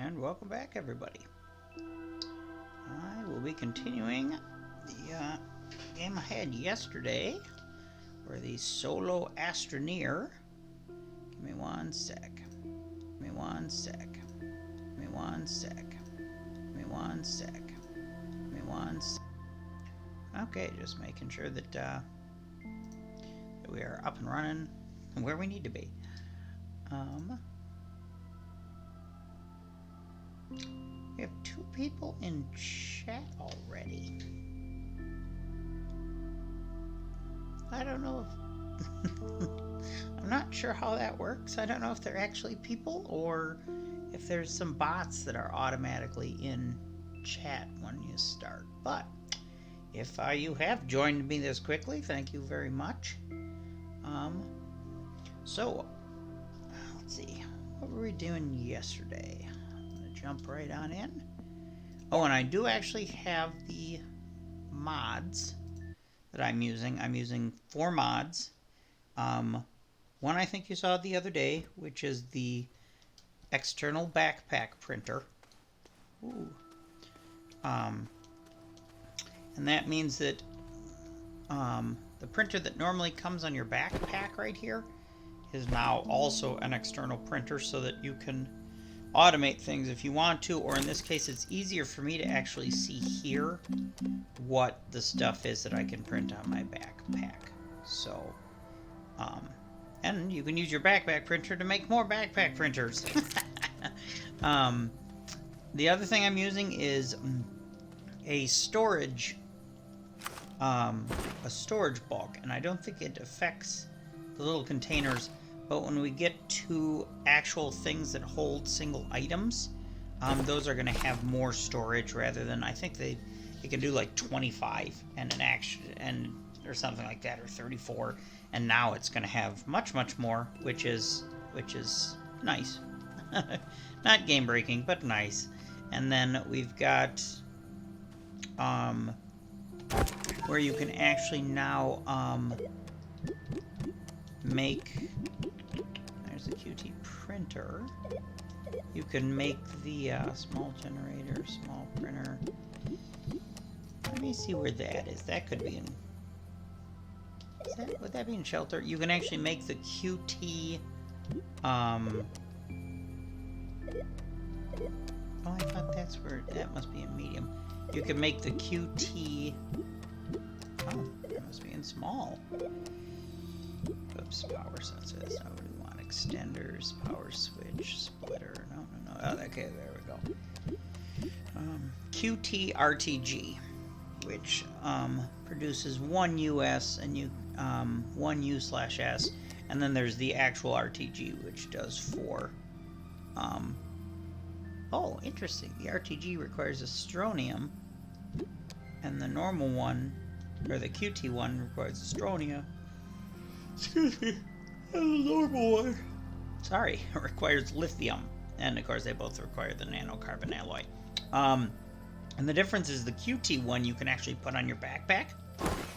And welcome back, everybody. I will be continuing the game I had yesterday, for the solo Astroneer. Give me one sec. Give me one sec. Give me one sec. Give me one sec. Give me one sec. Okay, just making sure that we are up and running where we need to be. We have 2 people in chat already. I don't know if... I'm not sure how that works. I don't know if they're actually people or if there's some bots that are automatically in chat when you start. But if you have joined me this quickly, thank you very much. So, let's see. What were we doing yesterday? Jump right on in. Oh, and I do actually have the mods that I'm using. I'm using 4 mods. One I think you saw the other day, which is the external backpack printer. Ooh. And that means that the printer that normally comes on your backpack right here is now also an external printer, so that you can automate things if you want to, or in this case it's easier for me to actually see here what the stuff is that I can print on my backpack. So and you can use your backpack printer to make more backpack printers. The other thing I'm using is a storage bulk, and I don't think it affects the little containers. But when we get to actual things that hold single items, those are going to have more storage rather than, I think they can do like 25 and an action or something like that, or 34, and now it's going to have much more, which is nice. Not game breaking, but nice. And then we've got where you can actually now make, there's the QT printer. You can make the small generator, small printer. Let me see where that is. That could be in, would that be in shelter? You can actually make the QT oh, I thought that's where, that must be in medium. You can make the QT, oh, that must be in small. Oops, power sensor, that's not what we want. Extenders, power switch, splitter, no. Oh, okay, there we go. QT RTG, which produces 1 US and 1 U/S, and then there's the actual RTG, which does 4. Oh, interesting. The RTG requires Astronium, and the normal one, or the QT one, requires Astroneer. Excuse me. And the normal one, sorry, it requires lithium. And of course they both require the nanocarbon alloy. And the difference is the QT one you can actually put on your backpack.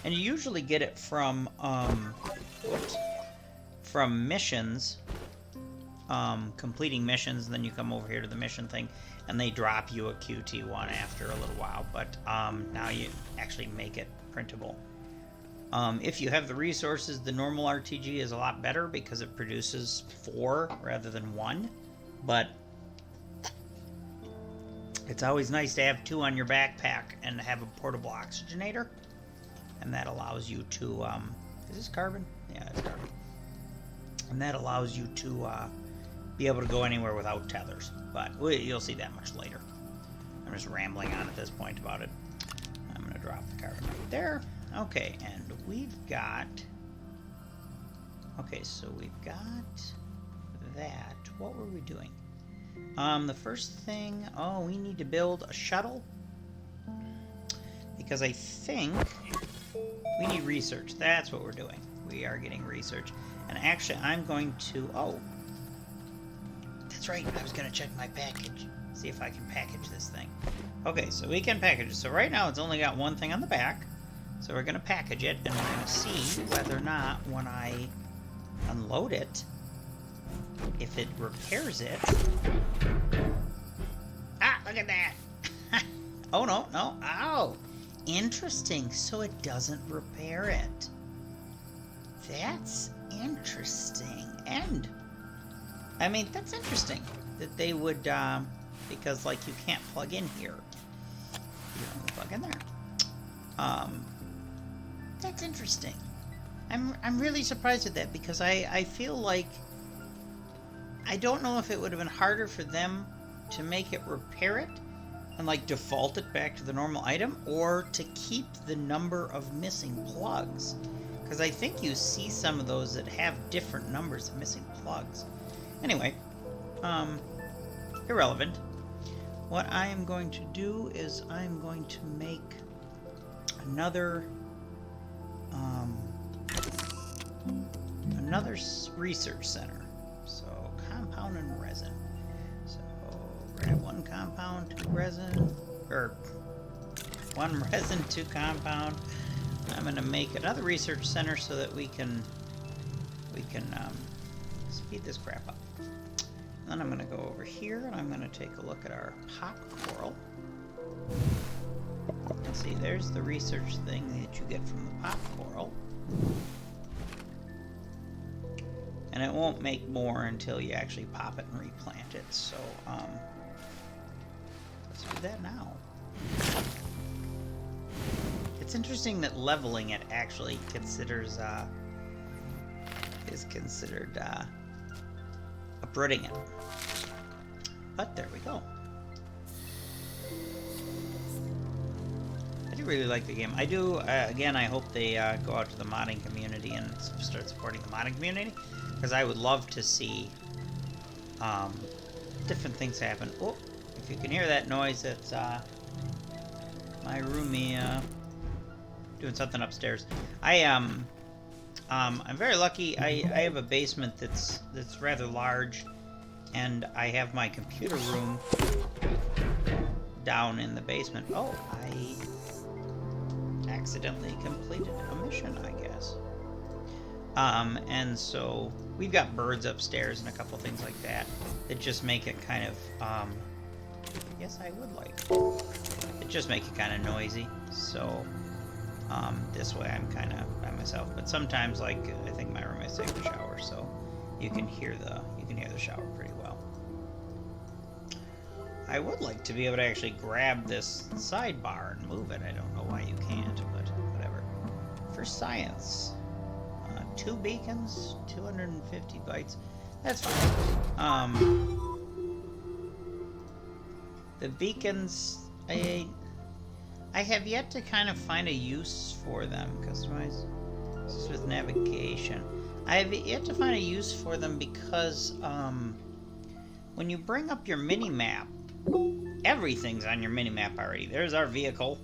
And you usually get it from missions. Completing missions, and then you come over here to the mission thing, and they drop you a QT one after a little while. But now you actually make it printable. If you have the resources, the normal RTG is a lot better because it produces 4 rather than 1. But it's always nice to have 2 on your backpack and have a portable oxygenator. And that allows you to, is this carbon? Yeah, it's carbon. And that allows you to be able to go anywhere without tethers. But you'll see that much later. I'm just rambling on at this point about it. I'm going to drop the carbon right there. Okay, and we've got... Okay, so we've got that. What were we doing? The first thing... Oh, we need to build a shuttle. Because I think we need research. That's what we're doing. We are getting research. And actually, I'm going to... Oh, that's right. I was going to check my package. See if I can package this thing. Okay, so we can package it. So right now, it's only got 1 thing on the back. So we're going to package it, and we're going to see whether or not when I unload it, if it repairs it, Look at that. Oh, no, no. Ow. Interesting. So it doesn't repair it. That's interesting. And, I mean, that's interesting that they would, because, like, you can't plug in here. You don't plug in there. That's interesting. I'm really surprised at that because I feel like I don't know if it would have been harder for them to make it repair it and like default it back to the normal item, or to keep the number of missing plugs, because I think you see some of those that have different numbers of missing plugs. Anyway, irrelevant. What I am going to do is I'm going to make another research center. So compound and resin. So grab one compound, two resin, or one resin, two compound. I'm going to make another research center so that we can speed this crap up. Then I'm going to go over here and I'm going to take a look at our pop coral. And see, there's the research thing that you get from the pop coral. And it won't make more until you actually pop it and replant it. So, let's do that now. It's interesting that leveling it actually is considered uprooting it. But there we go. I do really like the game. I do, again, I hope they go out to the modding community and start supporting the modding community, because I would love to see different things happen. Oh, if you can hear that noise, it's my roomie doing something upstairs. I'm very lucky. I have a basement that's rather large, and I have my computer room down in the basement. Oh, I accidentally completed a mission, I guess. And so we've got birds upstairs and a couple things like that just make it kind of, yes, I would like it. Just make it kind of noisy. So, this way I'm kind of by myself. But sometimes, like, I think my roommate's taking a shower, so you can hear the shower pretty well. I would like to be able to actually grab this sidebar and move it. I don't know why you can't, but whatever. For science, 2 beacons, 250 bytes. That's fine. The beacons, I have yet to kind of find a use for them. Customize. This is with navigation. I have yet to find a use for them because when you bring up your mini-map, everything's on your mini-map already. There's our vehicle,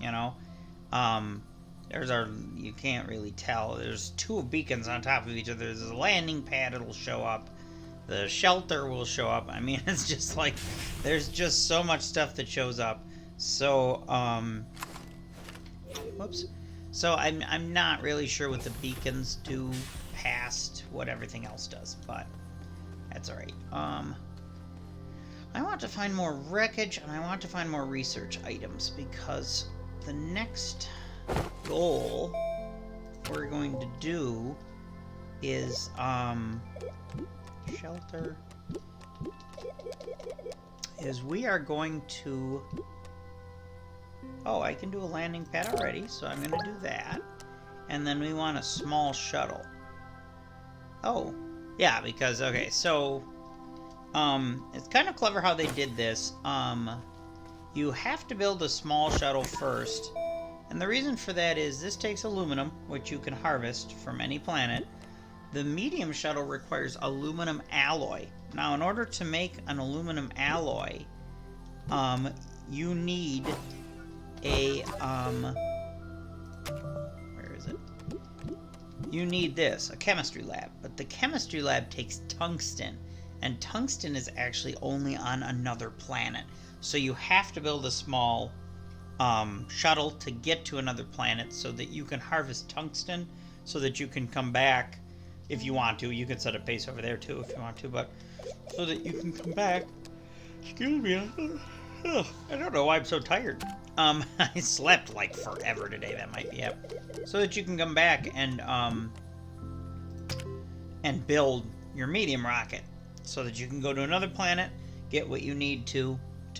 you know. There's our, you can't really tell. There's 2 beacons on top of each other. There's a landing pad, it'll show up. The shelter will show up. I mean, it's just like, there's just so much stuff that shows up. So, whoops. So I'm not really sure what the beacons do past what everything else does, but that's alright. I want to find more wreckage, and I want to find more research items, because the next goal we're going to do is, shelter, is we are going to, oh, I can do a landing pad already, so I'm going to do that. And then we want a small shuttle. Oh, yeah, because, okay, so, it's kind of clever how they did this. You have to build a small shuttle first. And the reason for that is this takes aluminum, which you can harvest from any planet. The medium shuttle requires aluminum alloy. Now, in order to make an aluminum alloy, you need a, where is it? You need this, a chemistry lab. But the chemistry lab takes tungsten, and tungsten is actually only on another planet. So you have to build a small shuttle to get to another planet so that you can harvest tungsten, so that you can come back if you want to. You can set a base over there too if you want to, but so that you can come back. Excuse me. Ugh, I don't know why I'm so tired. I slept like forever today. That might be it. So that you can come back and build your medium rocket, so that you can go to another planet, get what you need to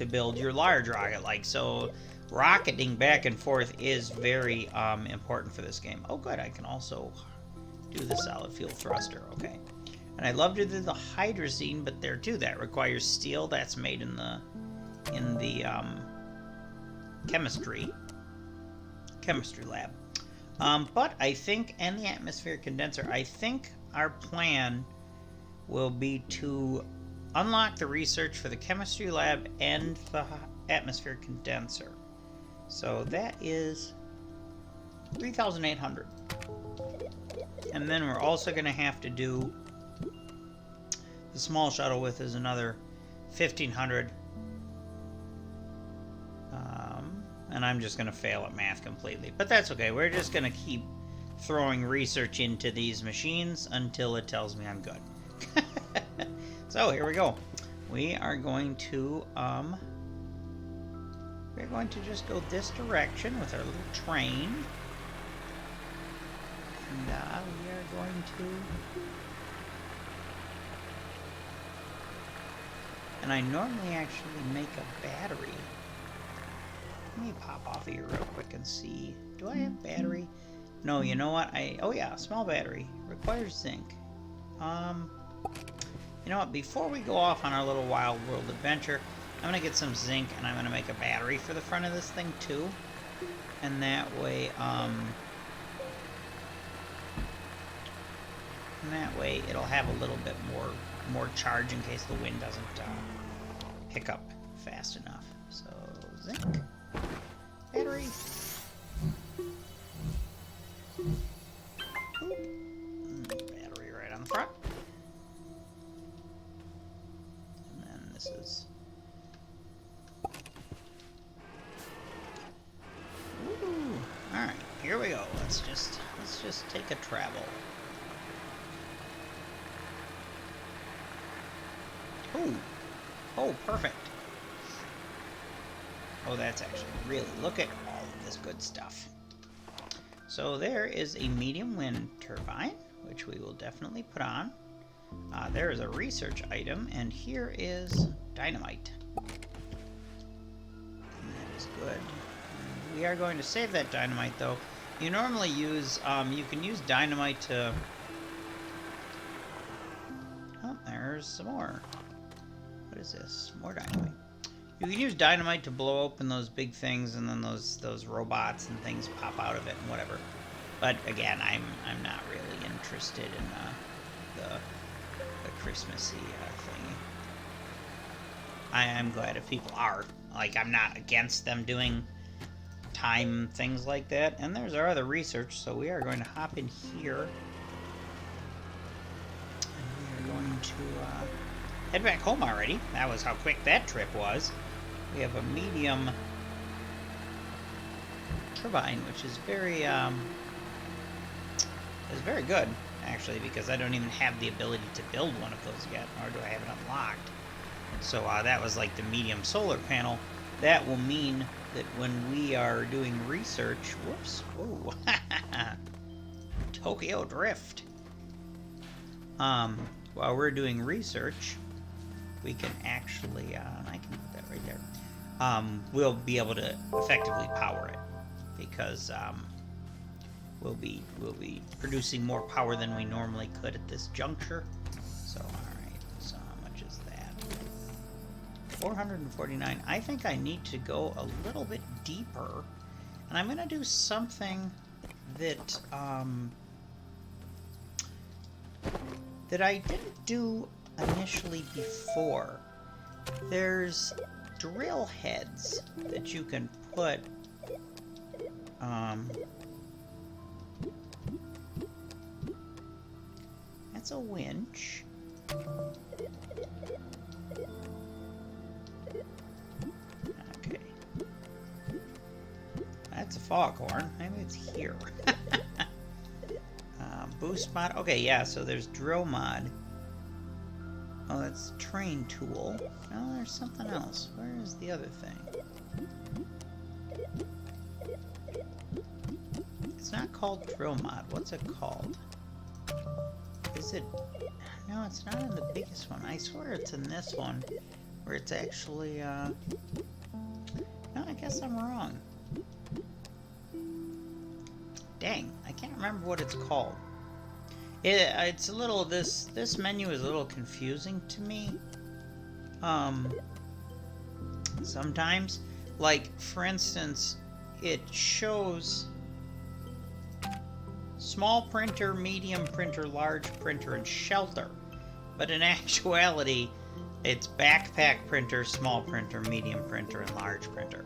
build your large rocket. Like so, rocketing back and forth is very important for this game. Oh, good. I can also do the solid fuel thruster. Okay. And I'd love to do the hydrazine, but there too, that requires steel. That's made in the chemistry lab. But I think, and the atmospheric condenser, I think our plan will be to unlock the research for the chemistry lab and the atmospheric condenser. So that is 3,800. And then we're also going to have to do the small shuttle with is another 1,500. And I'm just going to fail at math completely. But that's okay. We're just going to keep throwing research into these machines until it tells me I'm good. So here we go. We are going to just go this direction with our little train. And we are going to... And I normally actually make a battery. Let me pop off of here real quick and see. Do I have battery? No, you know what? Oh yeah, small battery. Requires zinc. You know what? Before we go off on our little wild world adventure, I'm gonna get some zinc and I'm gonna make a battery for the front of this thing too. And that way, it'll have a little bit more charge in case the wind doesn't pick up fast enough. So zinc, battery. Battery right on the front. And then this is... Woo! Alright, here we go. Let's just take a travel. Ooh. Oh, perfect. Oh, that's actually really... Look at all of this good stuff. So there is a medium wind turbine, which we will definitely put on. There is a research item, and here is dynamite. And that is good. And we are going to save that dynamite, though. You normally use... you can use dynamite to... Oh, there's some more. What is this? More dynamite. You can use dynamite to blow open those big things, and then those robots and things pop out of it and whatever. But again, I'm not really interested in the Christmassy thing. I am glad if people are. Like, I'm not against them doing time things like that. And there's our other research, so we are going to hop in here. And we are going to head back home already. That was how quick that trip was. We have a medium turbine, which is very good, actually, because I don't even have the ability to build one of those yet, nor do I have it unlocked. So that was like the medium solar panel. That will mean that when we are doing research, whoops, whoa, Tokyo Drift. While we're doing research, we can actually, I can put that right there. We'll be able to effectively power it because we'll be producing more power than we normally could at this juncture. So, all right. So how much is that? 449. I think I need to go a little bit deeper, and I'm gonna do something that that I didn't do initially before. There's drill heads that you can put that's a winch. Okay. That's a foghorn. Maybe it's here. Boost mod. Okay, yeah, so there's drill mod. Oh, that's train tool. No, there's something else. Where is the other thing? It's not called drill mod. What's it called? Is it... No, it's not in the biggest one. I swear it's in this one. Where it's actually, No, I guess I'm wrong. Dang, I can't remember what it's called. It's a little... This menu is a little confusing to me. Sometimes. Like, for instance, it shows... small printer, medium printer, large printer, and shelter. But in actuality, it's backpack printer, small printer, medium printer, and large printer.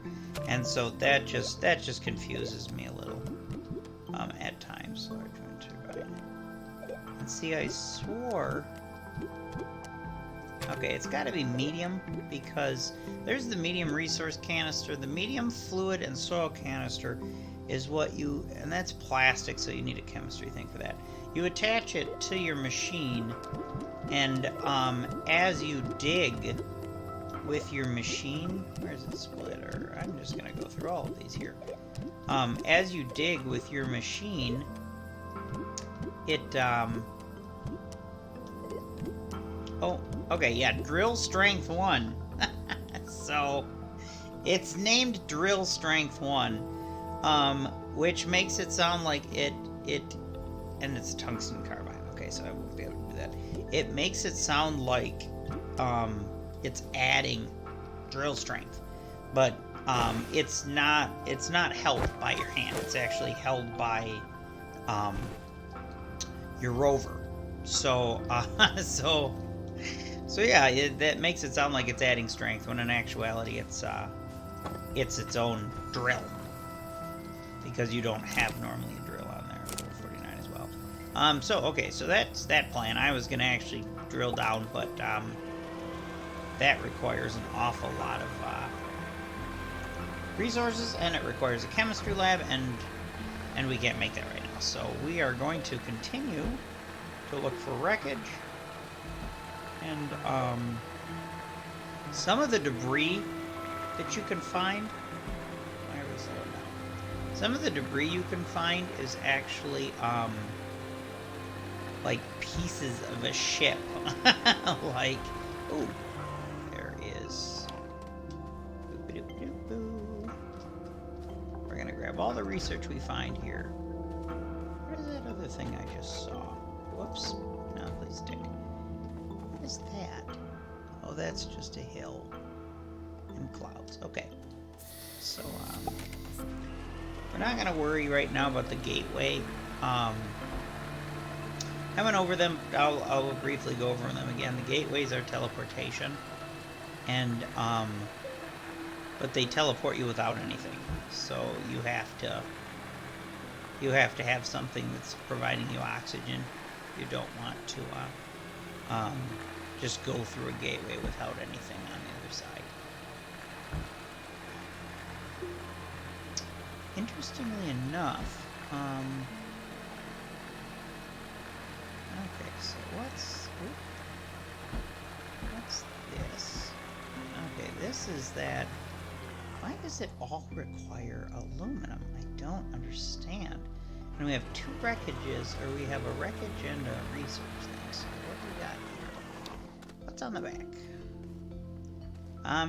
And so that just confuses me a little at times. Large printer, right? And see, I swore... Okay, it's got to be medium, because there's the medium resource canister. The medium fluid and soil canister is what you... And that's plastic, so you need a chemistry thing for that. You attach it to your machine, and as you dig with your machine... Where's the splitter? I'm just going to go through all of these here. As you dig with your machine, it... Oh, okay, yeah, drill strength 1. So, it's named drill strength 1, which makes it sound like it, and it's tungsten carbide. Okay, so I won't be able to do that. It makes it sound like, it's adding drill strength, but, it's not held by your hand. It's actually held by, your rover. So, So yeah, that makes it sound like it's adding strength, when in actuality it's its own drill. Because you don't have normally a drill on there, level 49 as well. So that's that plan. I was gonna actually drill down, but that requires an awful lot of resources, and it requires a chemistry lab, and we can't make that right now. So we are going to continue to look for wreckage. And, some of the debris that you can find... Why are we slowing down? Some of the debris you can find is actually, like, pieces of a ship. Like, ooh, there is... We're gonna grab all the research we find here. What is that other thing I just saw? Whoops. No, please stick. What is that? Oh, that's just a hill and clouds. Okay. So, we're not going to worry right now about the gateway. Coming over them, I'll briefly go over them again. The gateways are teleportation. And, but they teleport you without anything. So you have to have something that's providing you oxygen. You don't want to, just go through a gateway without anything on the other side. Interestingly enough, okay, so what's this? Okay, this is that. Why does it all require aluminum? I don't understand. And we have 2 wreckages, or we have a wreckage and a resource thing. So what do we got here? What's on the back?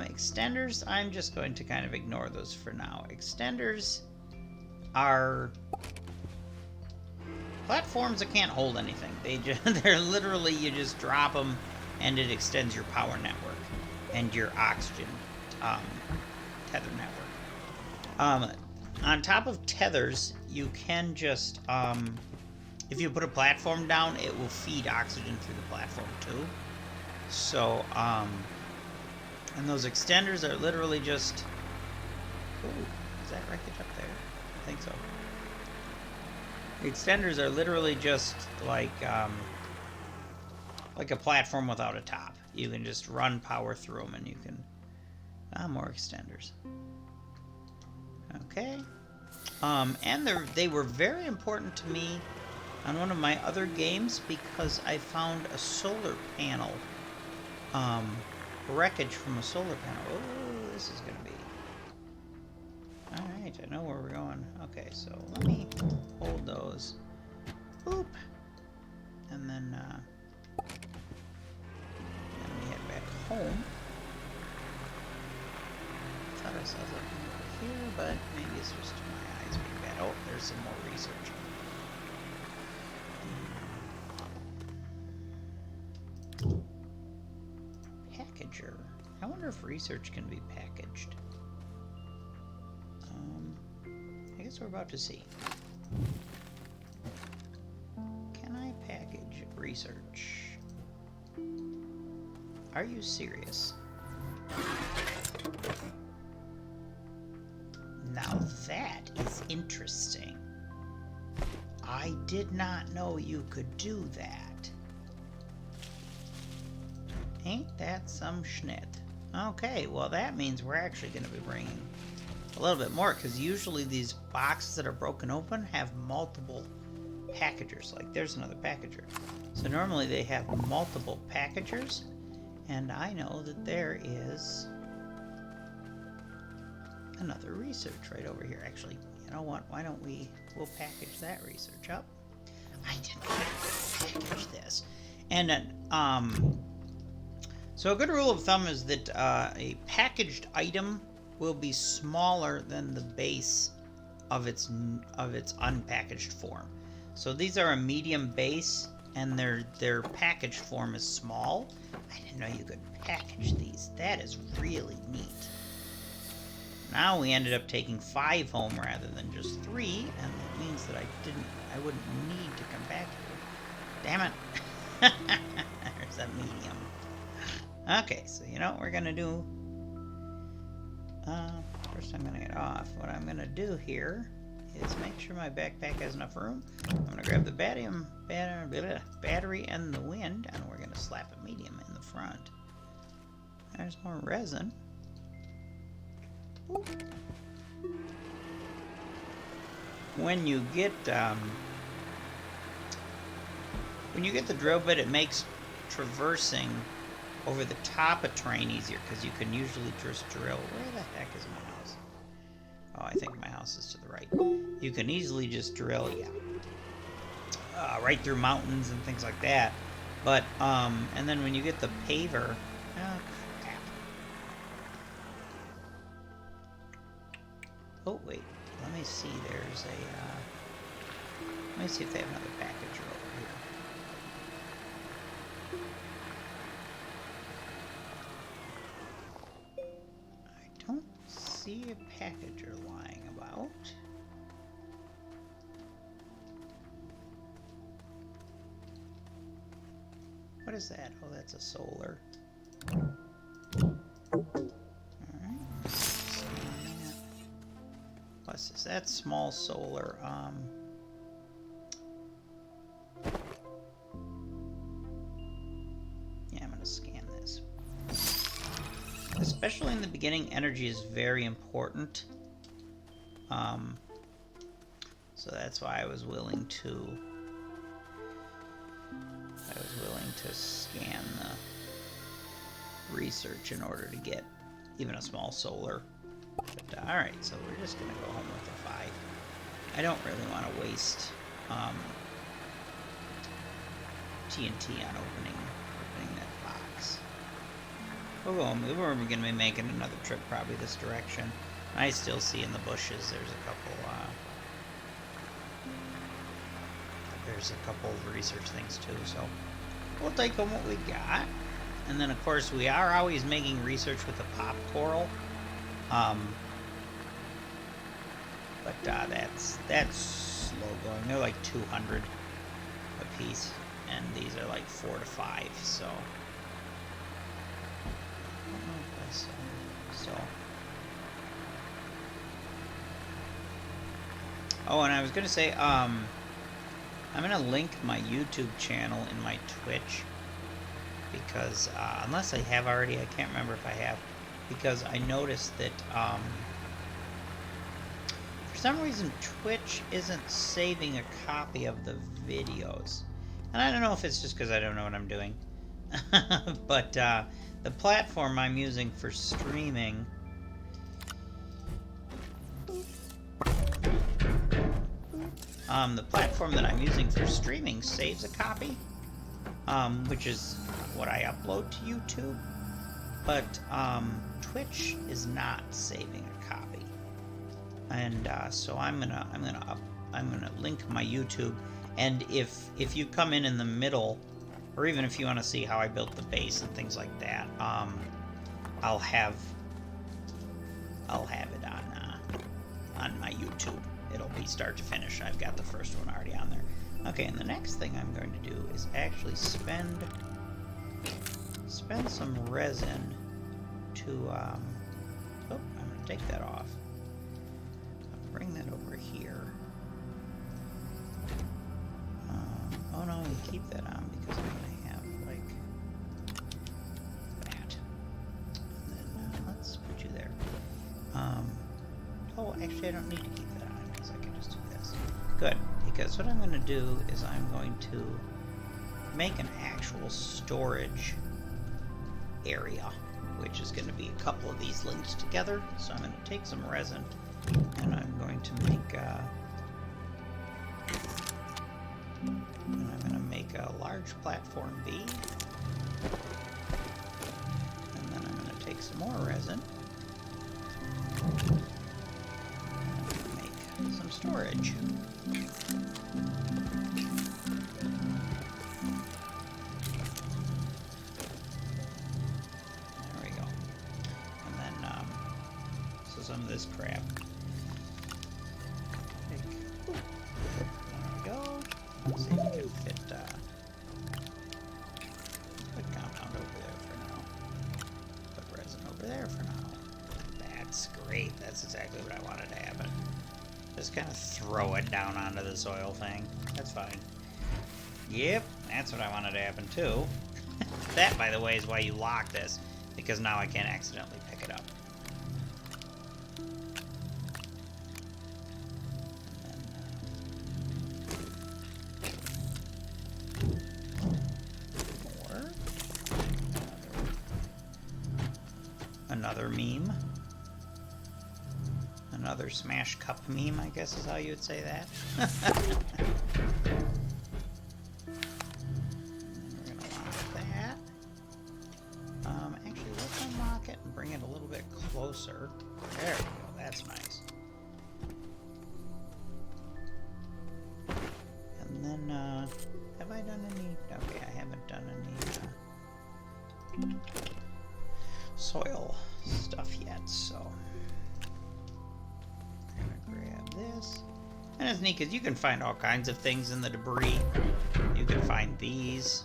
Extenders, I'm just going to kind of ignore those for now. Extenders are platforms that can't hold anything. They're literally, you just drop them and it extends your power network and your oxygen tether network. On top of tethers, you can just, if you put a platform down, it will feed oxygen through the platform too. So, and those extenders are literally just... Ooh, is that wreckage up there? I think so. The extenders are literally just like a platform without a top. You can just run power through them and you can... more extenders. Okay. And they were very important to me on one of my other games because I found a solar panel wreckage from a solar panel. Oh, this is going to be... Alright, I know where we're going. Okay, so let me hold those. Boop. And then we head back home. Thought I saw something over here, but maybe it's just my eyes being bad. Oh, there's some more research. Packager. I wonder if research can be packaged. I guess we're about to see. Can I package research? Are you serious? Now that is interesting. I did not know you could do that. Ain't that some schnit? Okay, well that means we're actually going to be bringing a little bit more, because usually these boxes that are broken open have multiple packagers. Like there's another packager. So normally they have multiple packagers, and I know that there is another research right over here. Actually, you know what? Why don't we'll package that research up. I didn't package this. And then, so a good rule of thumb is that a packaged item will be smaller than the base of its unpackaged form. So these are a medium base, and their packaged form is small. I didn't know you could package these. That is really neat. Now we ended up taking 5 home rather than just 3, and that means that I wouldn't need to come back here. Damn it. There's that medium. Okay, so you know what we're gonna do? First I'm gonna get off. What I'm gonna do here is make sure my backpack has enough room. I'm gonna grab the battery and the wind, and we're gonna slap a medium in the front. There's more resin. Ooh. When you get the drill bit, it makes traversing over the top of terrain easier, because you can usually just drill. Where the heck is my house? Oh, I think my house is to the right. You can easily just drill, right through mountains and things like that. But and then when you get the paver, oh crap. Oh wait, let me see. There's a. Let me see if they have another packager over here. I don't see a packager lying about. What is that? Oh, that's a solar. Alright. What's this? That's small solar. Yeah, I'm gonna scan this. Especially in the beginning, energy is very important. So that's why I was willing to scan the research in order to get even a small solar. But alright, so we're just gonna go home with a 5. I don't really want to waste TNT on opening that box. We'll go home. We're going to be making another trip probably this direction. I still see in the bushes there's a couple of research things too, so we'll take home what we got. And then of course we are always making research with the pop coral. But that's slow going. They're like 200 a piece, and these are like 4 to 5, so I don't know if that's so. Oh, and I was gonna say, I'm gonna link my YouTube channel in my Twitch, because unless I have already, I can't remember if I have, because I noticed that for some reason Twitch isn't saving a copy of the videos, and I don't know if it's just because I don't know what I'm doing. But The platform I'm using for streaming... the platform that I'm using for streaming saves a copy, which is what I upload to YouTube. But Twitch is not saving a copy, and so I'm gonna link my YouTube. And if you come in the middle, or even if you want to see how I built the base and things like that, I'll have it on my YouTube. It'll be start to finish. I've got the first one already on there. Okay, and the next thing I'm going to do is actually spend some resin to oh, I'm going to take that off. I'll bring that over here. Oh no, you keep that on because I'm going to have like that. And then let's put you there. Oh, actually I don't need to keep that on because I can just do this. Good, because what I'm going to do is I'm going to make an actual storage area, which is going to be a couple of these linked together. So I'm going to take some resin and I'm going to make a large platform B, and then I'm going to take some more resin and make some storage. Some of this crap. There we go. Let's see if we can fit put compound over there for now. Put resin over there for now. That's great. That's exactly what I wanted to happen. Just kind of throw it down onto the soil thing. That's fine. Yep, that's what I wanted to happen too. That, by the way, is why you lock this, because now I can't accidentally pick it up. Another meme. Another Smash Cup meme, I guess is how you would say that. We're going to lock that. Actually, let's unlock it and bring it a little bit closer. There we go, that's nice. And then, have I done any... Okay, I haven't done any soil stuff yet, so I'm gonna grab this. And it's neat because you can find all kinds of things in the debris. You can find these.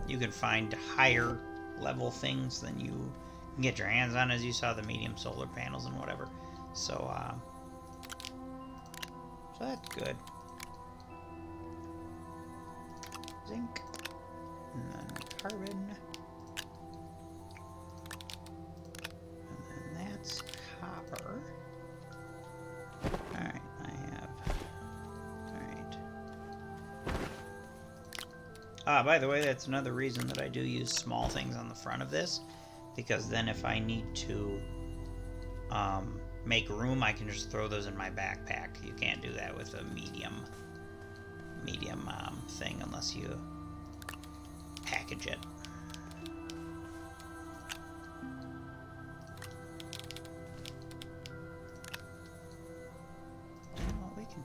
You can find higher level things than you can get your hands on, as you saw the medium solar panels and whatever. So that's good. Zinc, and then carbon. Copper. Alright, I have... Alright. By the way, that's another reason that I do use small things on the front of this, because then if I need to make room, I can just throw those in my backpack. You can't do that with a medium thing unless you package it.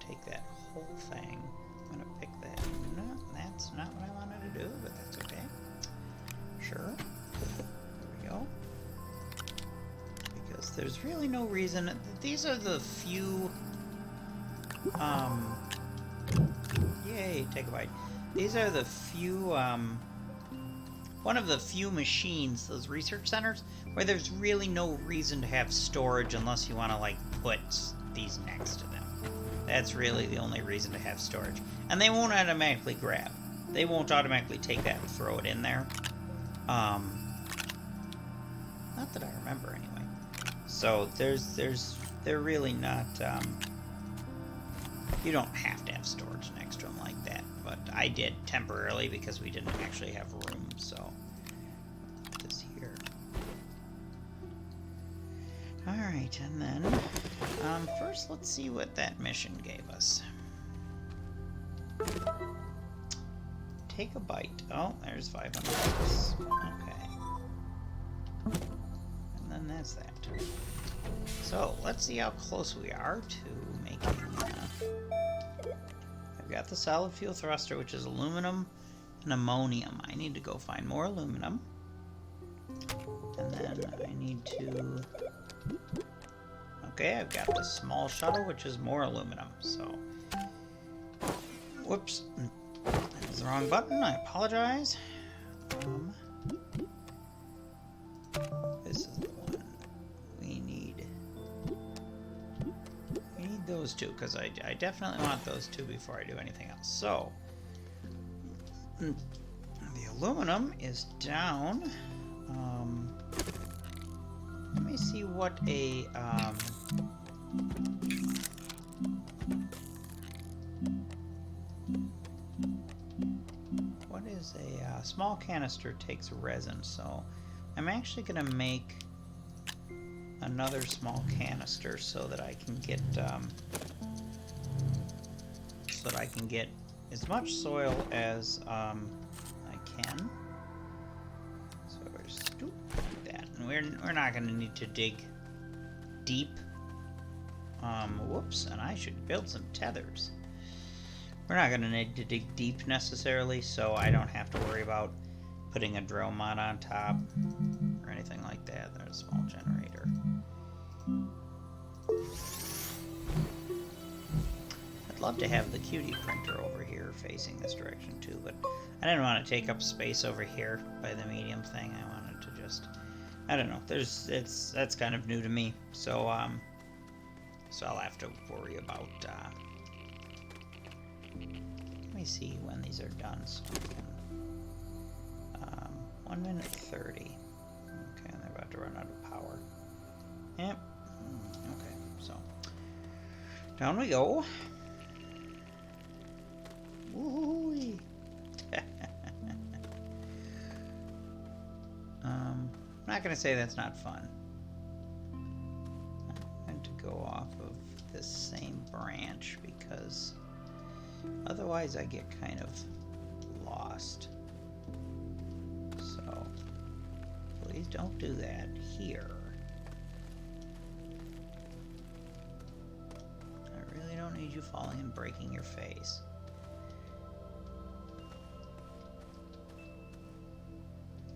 Take that whole thing. I'm gonna pick that. No, that's not what I wanted to do, but that's okay. Sure. There we go. Because there's really no reason. These are the few. Yay! Take a bite. These are the few. One of the few machines, those research centers, where there's really no reason to have storage unless you want to like put these next to them. That's really the only reason to have storage. And they won't automatically grab. They won't automatically take that and throw it in there. Not that I remember anyway. So they're really not, you don't have to have storage next to them like that. but I did temporarily because we didn't actually have room, so put this here. Alright, and then first let's see what that mission gave us. Take a bite. Oh, there's 500 bucks. Okay. And then that's that. So, let's see how close we are to making... I've got the solid fuel thruster, which is aluminum and ammonium. I need to go find more aluminum. And then I need to... Okay, I've got the small shuttle, which is more aluminum, so... Whoops. That was the wrong button. I apologize. This is the one we need. We need those two, because I definitely want those two before I do anything else. So, the aluminum is down. Let me see what a... what is a small canister takes resin, so I'm actually going to make another small canister so that I can get as much soil as I can. So we're just do that, and we're not going to need to dig deep. Whoops, and I should build some tethers. We're not going to need to dig deep necessarily, so I don't have to worry about putting a drill mod on top or anything like that. There's a small generator. I'd love to have the cutie printer over here facing this direction too, but I didn't want to take up space over here by the medium thing. I wanted to just, I don't know. That's kind of new to me, so so I'll have to worry about. Let me see when these are done, so I can, 1 minute 30. Okay, and they're about to run out of power. Yep. Okay, so down we go. Woo-hoo-wee. I'm not gonna say that's not fun. I'm going to go off of this same branch because otherwise I get kind of lost. So please don't do that here. I really don't need you falling and breaking your face.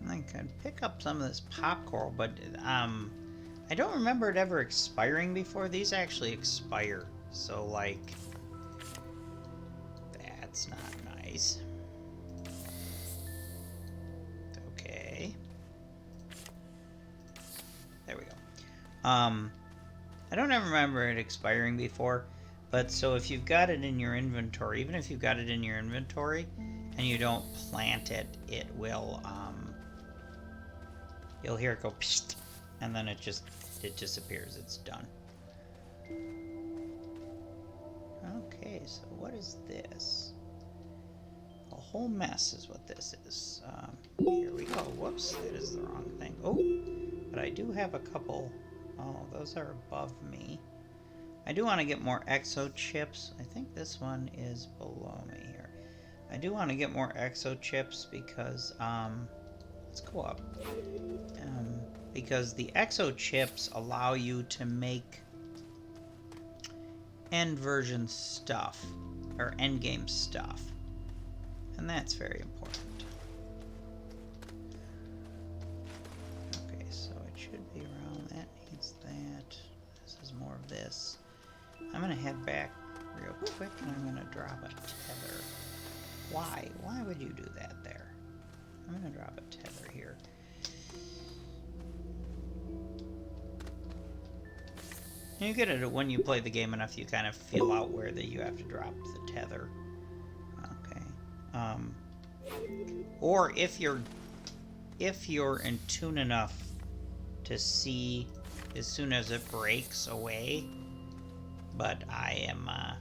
I could pick up some of this pop coral, but I don't remember it ever expiring before. These actually expire, so like that's not nice. Okay. There we go. I don't ever remember it expiring before, but so if you've got it in your inventory, even if you've got it in your inventory and you don't plant it, it will you'll hear it go psht, and then it disappears. It's done. Okay, so what is this? A whole mess is what this is. Here we go. Whoops, that is the wrong thing. Oh, but I do have a couple. Oh, those are above me. I do want to get more exo chips. I think this one is below me here. I do want to get more exo chips because let's go up. Because the exo chips allow you to make end version stuff, or end game stuff, and that's very important. Okay, so it should be around, that needs that. This is more of this. I'm gonna head back real quick and I'm gonna drop a tether. Why? Why would you do that there? I'm gonna drop a tether here. You get it when you play the game enough, you kind of feel out where that you have to drop the tether. Okay. Or if you're in tune enough to see as soon as it breaks away, but I'm not.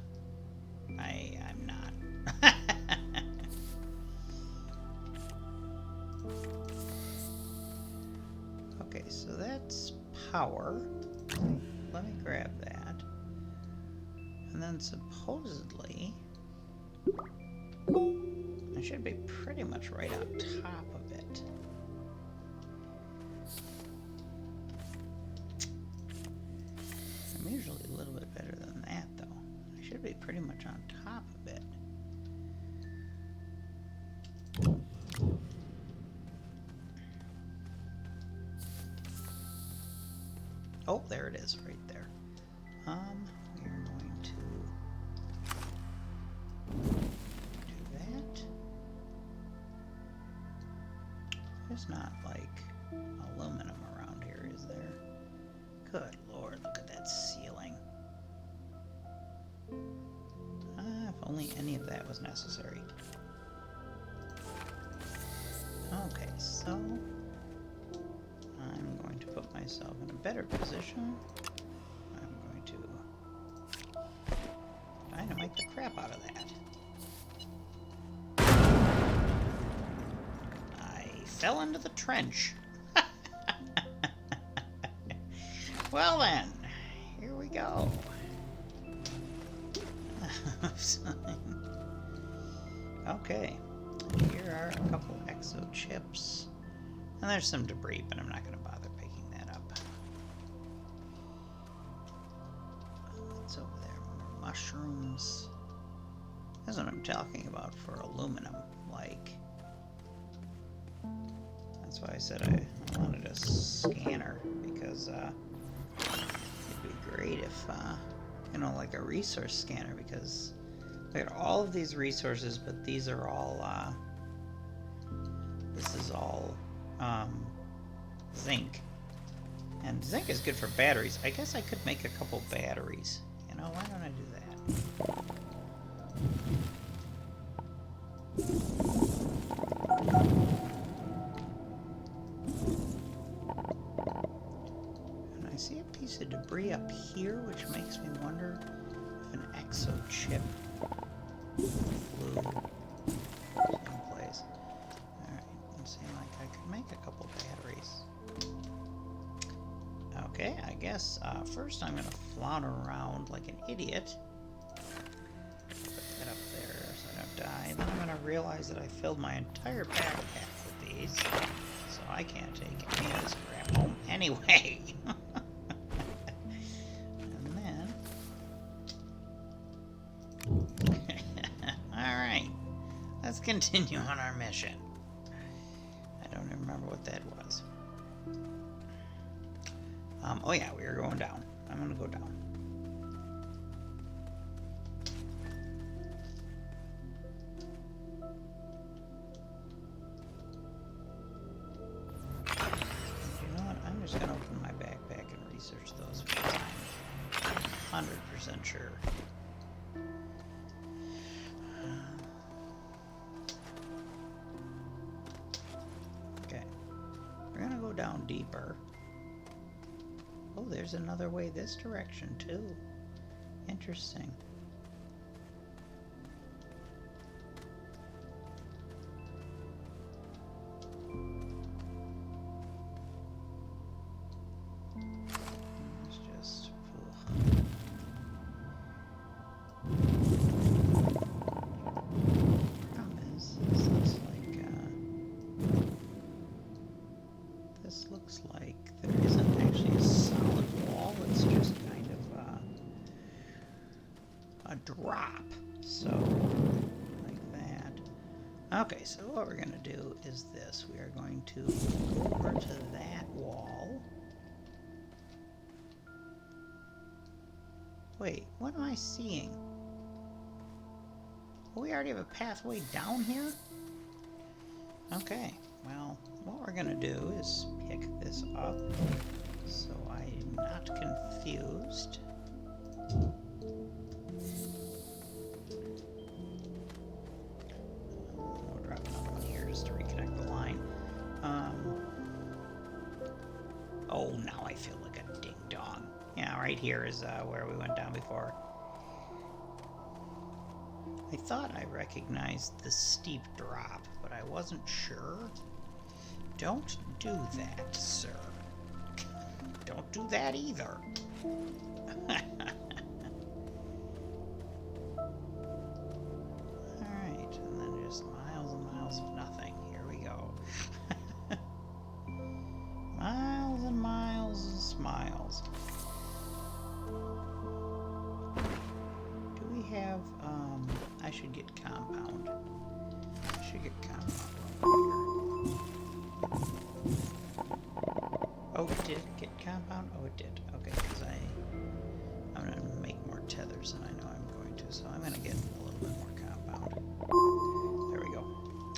Okay, so that's power. Let me grab that. And then supposedly, I should be pretty much right on top of it. I'm usually a little bit better than that, though. I should be pretty much on top of it. Oh, there it is, right there. We are going to do that. There's not, like, aluminum around here, is there? Good Lord, look at that ceiling. If only any of that was necessary. Okay, so I'm going to put myself in a better position. I'm going to dynamite the crap out of that. I fell into the trench. Well then, here we go. Okay, here are a couple exo chips. And there's some debris, but I'm not going to bother picking that up. What's over there? More mushrooms. That's what I'm talking about for aluminum. Like, that's why I said I wanted a scanner, because it'd be great if, you know, like a resource scanner, because we got all of these resources, but these are all, this is all zinc. And zinc is good for batteries. I guess I could make a couple batteries. You know, why don't I do that? And I see a piece of debris up here, which makes me wonder if an exo chip flew someplace. Alright, it seems like I could make a couple batteries. Okay, I guess first I'm going to flounder around like an idiot. Put that up there so I don't die. Then I'm going to realize that I filled my entire backpack with these, so I can't take any of this crap home anyway. And then... Alright, let's continue on our mission. I don't even remember what that was. Oh yeah, we are going down. I'm gonna go down. You know what? I'm just gonna open my backpack and research those because I'm 100% sure. Okay, we're gonna go down deeper. Oh, there's another way this direction, too. Interesting. It's just... Problem is, this looks like, this looks like there isn't actually a solid wall, it's just kind of a drop, so like that. Okay, so what we're going to do is this. We are going to go over to that wall. Wait, what am I seeing? Well, we already have a pathway down here? Okay, well, what we're going to do is pick this up so I'm not confused. We'll drop another one here just to reconnect the line. Oh, now I feel like a ding-dong. Yeah, right here is where we went down before. I thought I recognized the steep drop, but I wasn't sure. Don't do that, sir. Don't do that either. Alright, and then just miles and miles of nothing. Here we go. Miles and miles and smiles. Do we have, I should get compound. I should get compound over here. Oh, it did get compound? Oh, it did. Okay, because I'm going to make more tethers than I know I'm going to, so I'm going to get a little bit more compound. There we go.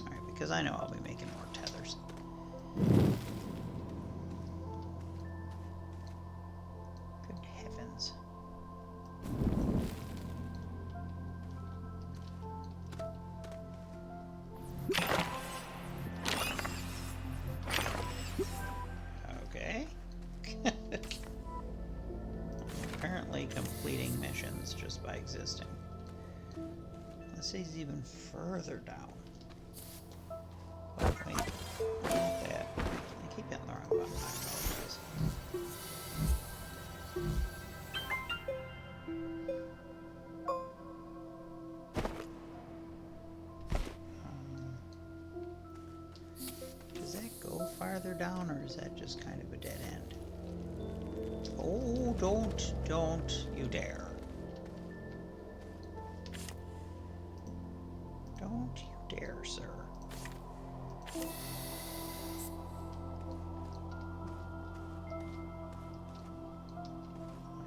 Alright, because I know I'll be making more tethers. Good heavens. Okay. Apparently completing missions just by existing. Let's see, he's even further down. Oh, wait. Not that. I keep hitting the wrong button. I apologize. Does that go farther down, or is that just kind of a dead end? Oh, don't you dare. Don't you dare, sir.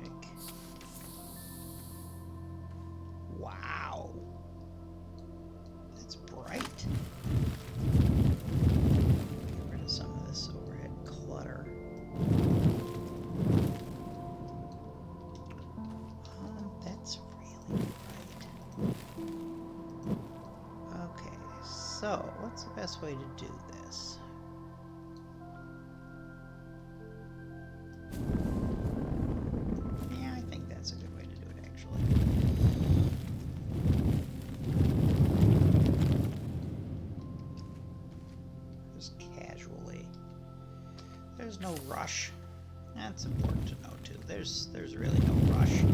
Like, wow. That's bright. Get rid of some of this overhead clutter. That's really bright. Okay, so what's the best way to do this? Yeah, I think that's a good way to do it, actually. Just casually. There's no rush. That's important to know too. There's really no rush.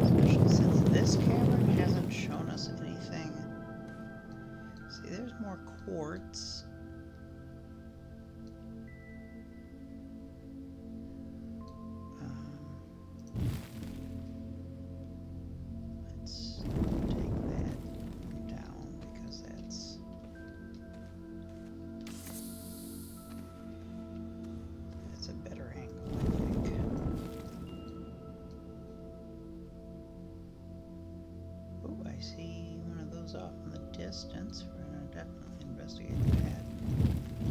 Especially since this cavern hasn't shown us anything. See, there's more quartz. Let's take that down because that's a better angle, I think. Oh, I see one of those off in the distance. We're gonna definitely investigate that.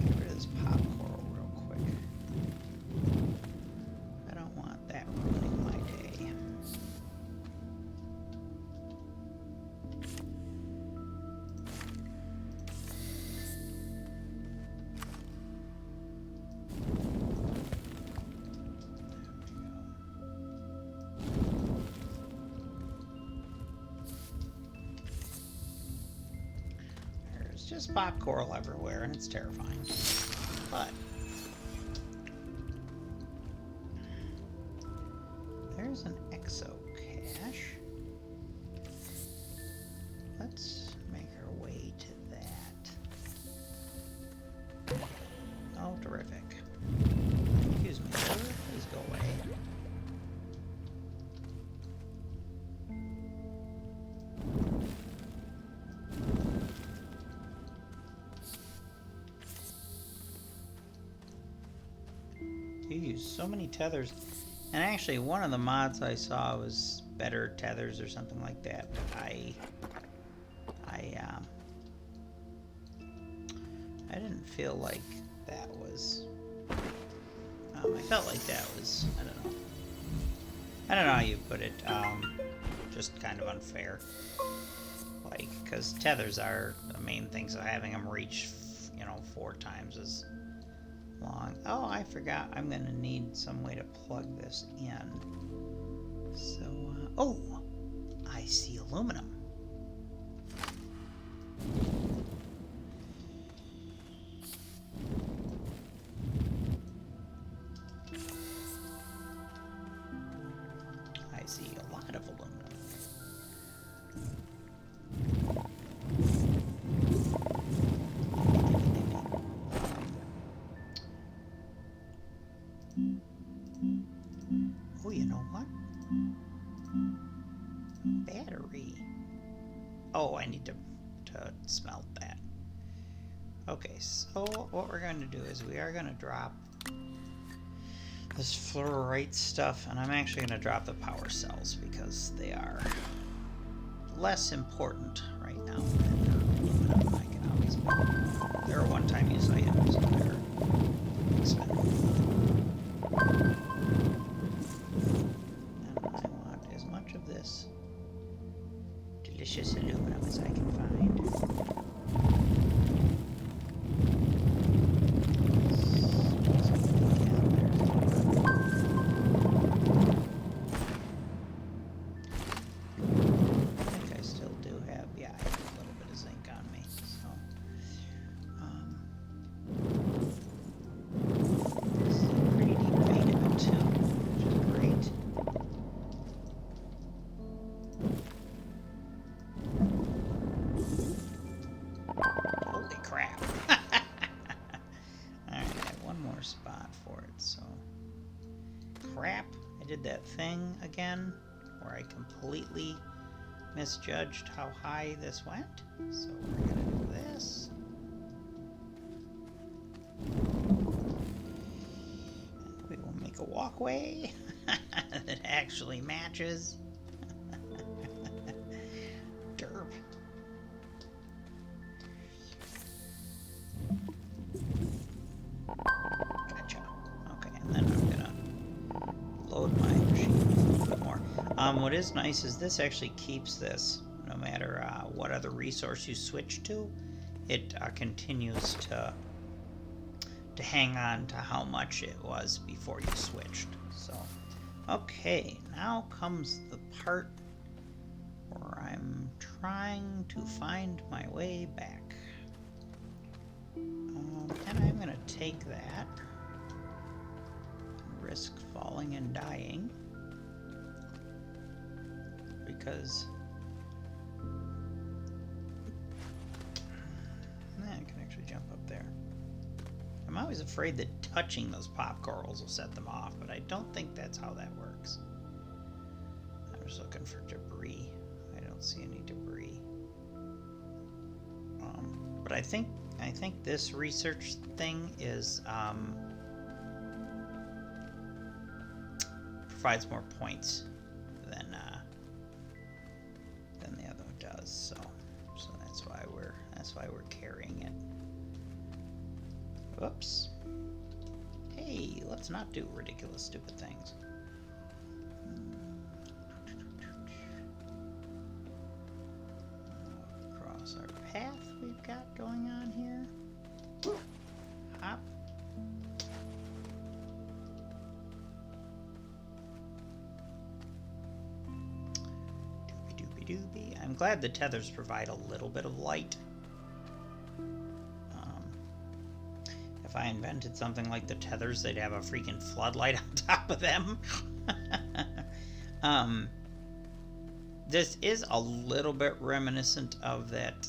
Get rid of this pop coral real quick. I don't want that ruining my day. Just pop coral everywhere, and it's terrifying. But there's an exo cache. Let's make our way to that. Oh, terrific. Excuse me, sir. Please go away. You use so many tethers, and actually one of the mods I saw was better tethers or something like that. I didn't feel like that was. I felt like that was. I don't know. I don't know how you put it. Just kind of unfair. Like, because tethers are the main thing, so having them reach, 4 times as long. Oh, I forgot. I'm going to need some way to plug this in. So, oh, I see aluminum. lot of aluminum. Oh, you know what? Battery. Oh, I need to smelt that. Okay, so what we're going to do is we are going to drop this fluorite stuff, and I'm actually going to drop the power cells because they are less important right now than their aluminum. I can always make. They're a one-time use items, so they're expensive. And I want as much of this delicious aluminum as I can find. That thing again where I completely misjudged how high this went, so we're gonna do this, and we will make a walkway that actually matches. Derp. Gotcha. Okay, and then I'm gonna load my machine a little bit more. What is nice is this actually keeps this, no matter what other resource you switch to, it continues to hang on to how much it was before you switched. So, okay, now comes the part where I'm trying to find my way back. And I'm going to take that. Risk falling and dying because I can actually jump up there. I'm always afraid that touching those pop corals will set them off, but I don't think that's how that works. I'm just looking for debris. I don't see any debris. But I think this research thing is provides more points than the other one does. So that's why we're carrying it. Whoops. Hey, let's not do ridiculous, stupid things. Across our path we've got going on here. Hop. I'm glad the tethers provide a little bit of light. If I invented something like the tethers, they'd have a freaking floodlight on top of them. This is a little bit reminiscent of that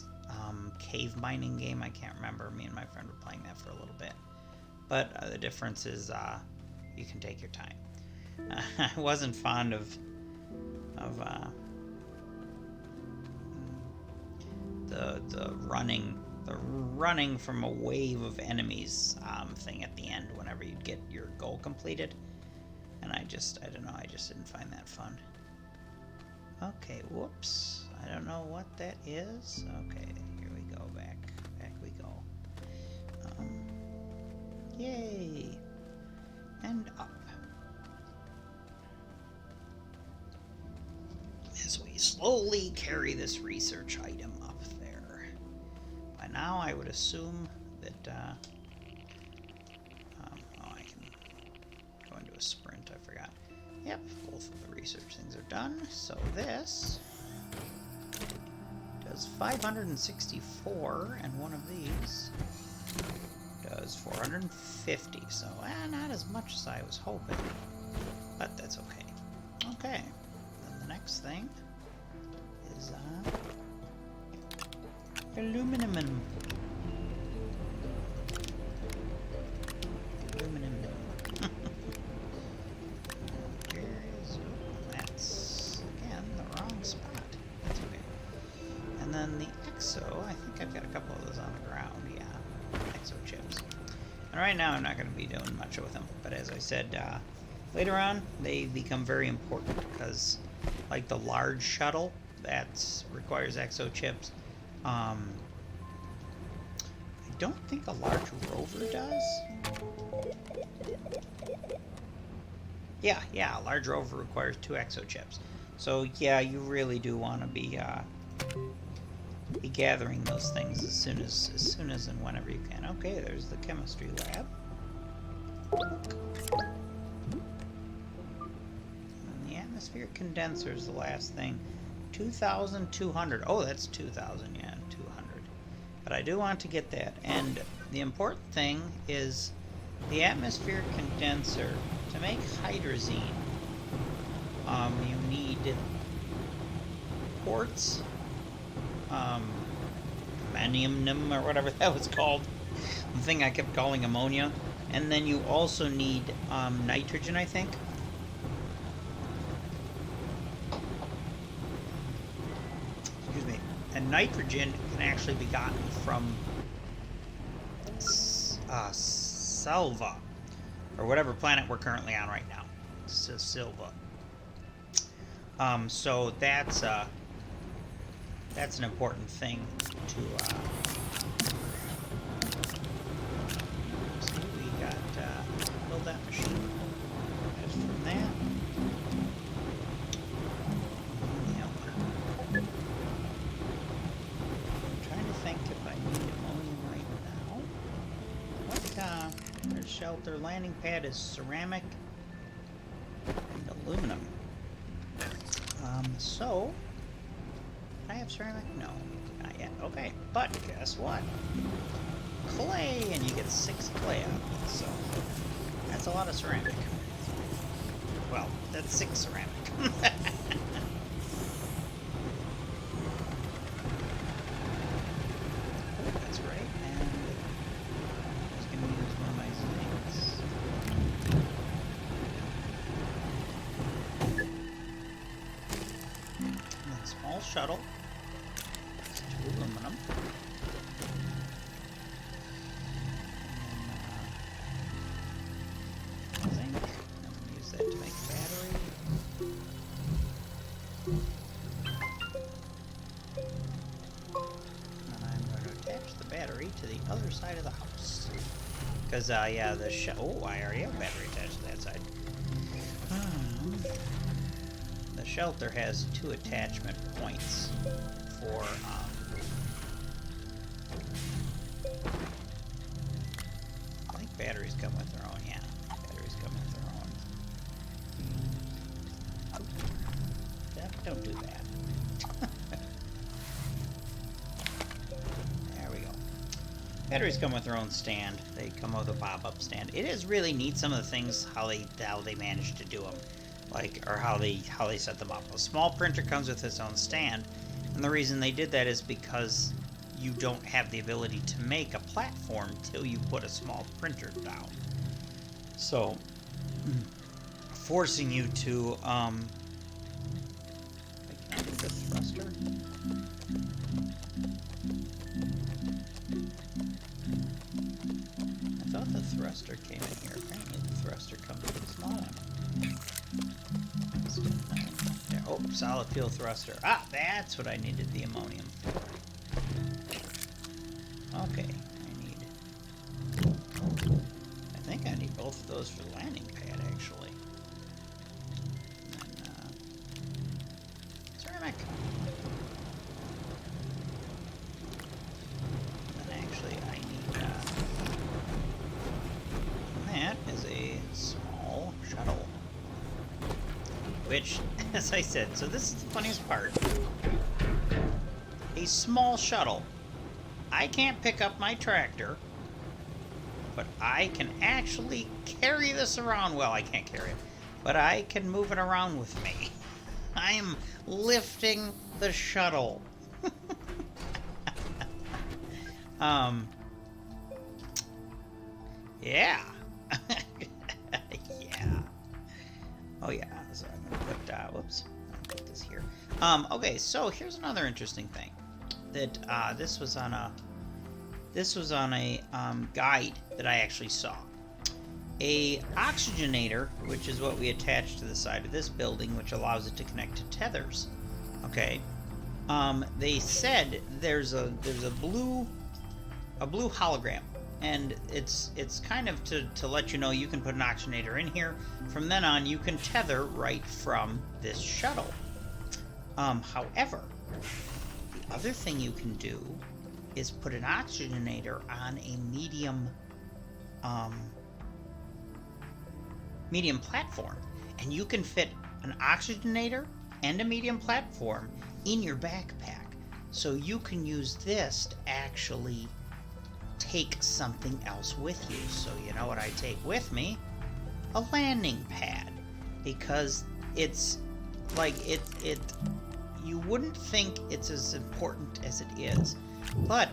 cave mining game. I can't remember. Me and my friend were playing that for a little bit. But the difference is you can take your time. I wasn't fond of the running from a wave of enemies thing at the end whenever you'd get your goal completed, and I don't know, I just didn't find that fun. Okay, whoops, I don't know what that is. Okay, here we go, back we go. Yay, and up as we slowly carry this research item up there. By now I would assume that I can go into a sprint, I forgot. Yep, both of the research things are done. So this does 564, and one of these does 450. So not as much as I was hoping, but that's okay. Okay, then the next thing is aluminum. That's again the wrong spot. That's okay. And then the exo, I think I've got a couple of those on the ground. Yeah, exo chips. And right now I'm not going to be doing much with them, but as I said, later on they become very important because, like the large shuttle that requires exo chips, I don't think a large rover does. Yeah, a large rover requires 2 exo chips. So yeah, you really do want to be gathering those things as soon as and whenever you can. Okay, there's the chemistry lab. And the atmospheric condenser is the last thing. 2,200. Oh, that's 2,000. Yeah, 200. But I do want to get that. And the important thing is the atmospheric condenser. To make hydrazine, you need quartz, ammonium, or whatever that was called. The thing I kept calling ammonia. And then you also need nitrogen, I think. Excuse me. And nitrogen can actually be gotten from Selva, or whatever planet we're currently on right now. Silva. So that's an important thing to see. We got build that machine. Just from that. I'm trying to think if I need ammonium right now. What their shelter landing pad is ceramic and aluminum. So I have ceramic? No, not yet. Okay, but guess what? Clay, and you get 6 clay out of it, so that's a lot of ceramic. Well, that's 6 ceramic. That's right, and I was going to use one of my things. And then small shuttle. It's 2 aluminum. And then zinc. I'm going to use that to make a battery. And I'm going to attach the battery to the other side of the house. Because, yeah, the oh, I already have a battery attached to that side. The shelter has 2 attachment points for, I think batteries come with their own, yeah. Batteries come with their own. Don't do that. There we go. Batteries come with their own stand. They come with a pop-up stand. It is really neat, some of the things, how they managed to do them. Like, or how they set them up. A small printer comes with its own stand, and the reason they did that is because you don't have the ability to make a platform till you put a small printer down. So, forcing you to, can I do the thruster? I thought the thruster came in here. Apparently the thruster comes with a small one. There. Oh, solid fuel thruster. Ah, that's what I needed the ammonium for. Okay, I think I need both of those for the landing pad, actually. And then, ceramic. And then actually I need, that is a small shuttle. Which, as I said, so this is the funniest part. A small shuttle. I can't pick up my tractor, but I can actually carry this around. Well, I can't carry it, but I can move it around with me. I am lifting the shuttle. Yeah. Yeah. Oh yeah, so I'm gonna put, whoops, I'll put this here. Okay, so here's another interesting thing. That, this was on a guide that I actually saw. A oxygenator, which is what we attach to the side of this building, which allows it to connect to tethers. Okay. They said there's a blue hologram, and it's kind of to let you know you can put an oxygenator in here. From then on, you can tether right from this shuttle. However, the other thing you can do is put an oxygenator on a medium platform, and you can fit an oxygenator and a medium platform in your backpack, so you can use this to actually take something else with you. So you know what I take with me? A landing pad, because it's like it you wouldn't think it's as important as it is, but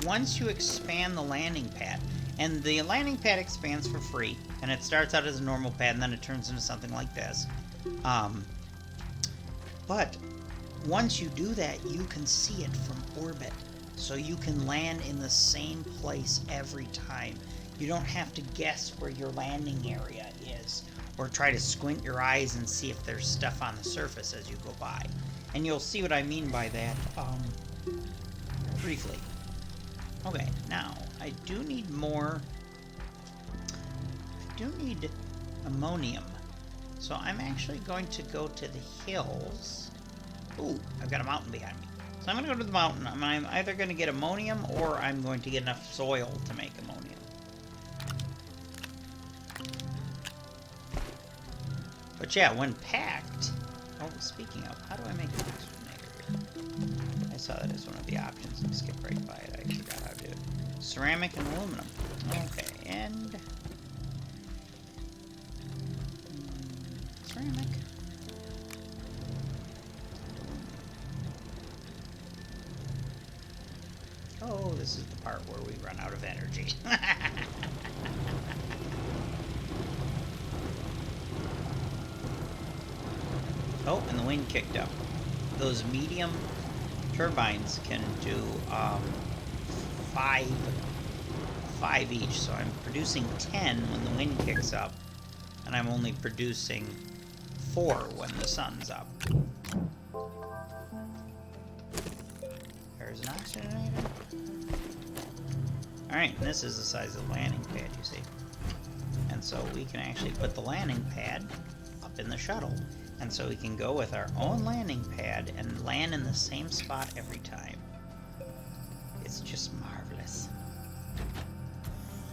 once you expand the landing pad, and the landing pad expands for free, and it starts out as a normal pad, and then it turns into something like this. But once you do that, you can see it from orbit. So you can land in the same place every time. You don't have to guess where your landing area is, or try to squint your eyes and see if there's stuff on the surface as you go by. And you'll see what I mean by that, briefly. Okay, now, I do need more... I do need ammonium. So I'm actually going to go to the hills. Ooh, I've got a mountain behind me. So I'm going to go to the mountain. I'm either going to get ammonium, or I'm going to get enough soil to make ammonium. But yeah, when packed... Oh, speaking of, how do I make an oxygenator here? I saw that as one of the options and skipped right by it. I forgot how to do it. Ceramic and aluminum. Okay, and... ceramic. Oh, this is the part where we run out of energy. Oh, and the wind kicked up. Those medium turbines can do 5 each, so I'm producing 10 when the wind kicks up, and I'm only producing 4 when the sun's up. There's an oxygenator. Alright, and this is the size of the landing pad, you see. And so we can actually put the landing pad up in the shuttle. And so we can go with our own landing pad and land in the same spot every time. It's just marvelous.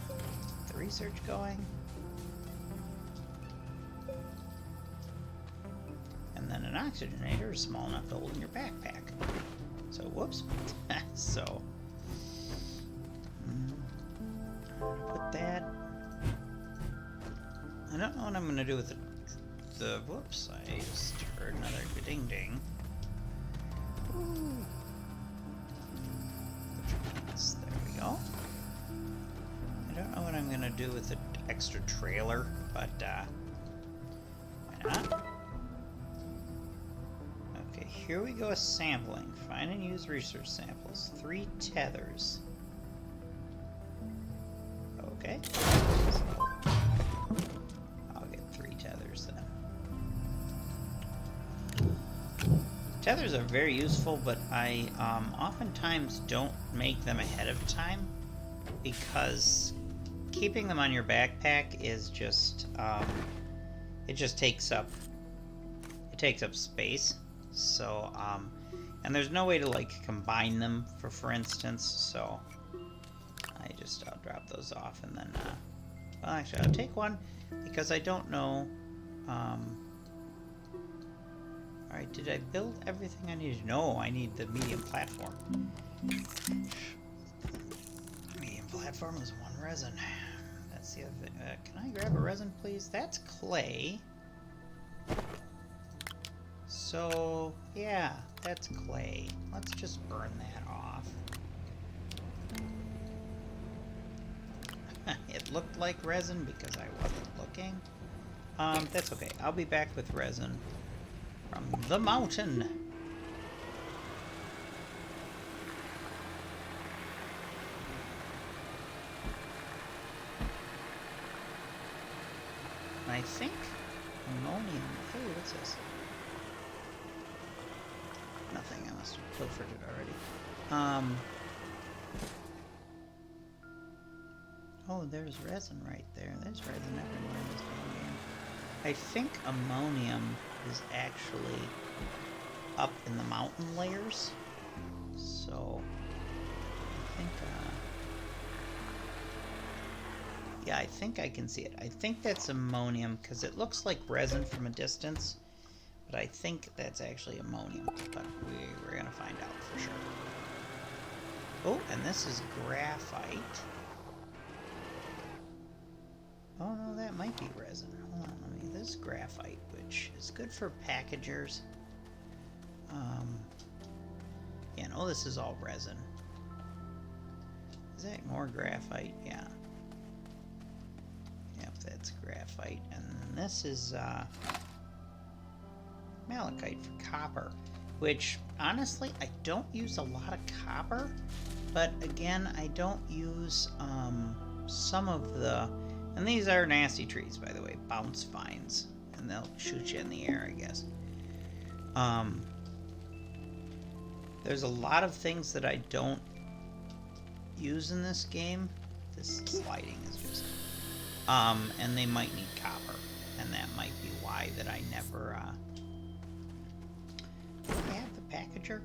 Get the research going. And then an oxygenator is small enough to hold in your backpack. So, whoops. So, put that. I don't know what I'm going to do with the whoops, I just heard another ding ding. Ooh. There we go. I don't know what I'm going to do with the extra trailer, but why not? Okay, here we go with sampling. Find and use research samples. 3 tethers. Okay. So I'll get 3 tethers then. Tethers are very useful, but I oftentimes don't make them ahead of time, because keeping them on your backpack is just it just takes up space. So and there's no way to like combine them for instance. So I'll drop those off, and then well, actually I'll take one because I don't know. Alright, did I build everything I needed? No, I need the medium platform. Medium platform is 1 resin. That's the other thing. Can I grab a resin, please? That's clay. So, yeah, that's clay. Let's just burn that off. It looked like resin because I wasn't looking. That's okay. I'll be back with resin from the mountain. I think ammonium. Hey, what's this? Nothing. I must have pilfered it already. Oh, there's resin right there. There's resin everywhere in this game. I think ammonium is actually up in the mountain layers. So, I think, yeah, I think I can see it. I think that's ammonium because it looks like resin from a distance, but I think that's actually ammonium. But we're going to find out for sure. Oh, and this is graphite. Oh no, that might be resin. Hold on, let me. This is graphite, which is good for packagers. Yeah, no, this is all resin. Is that more graphite? Yeah. Yep, that's graphite. And this is malachite for copper, which honestly I don't use a lot of copper, but again I don't use some of the. And these are nasty trees, by the way, bounce vines, and they'll shoot you in the air, I guess. There's a lot of things that I don't use in this game. This sliding is just... and they might need copper, and that might be why that I never... Do I have the packager?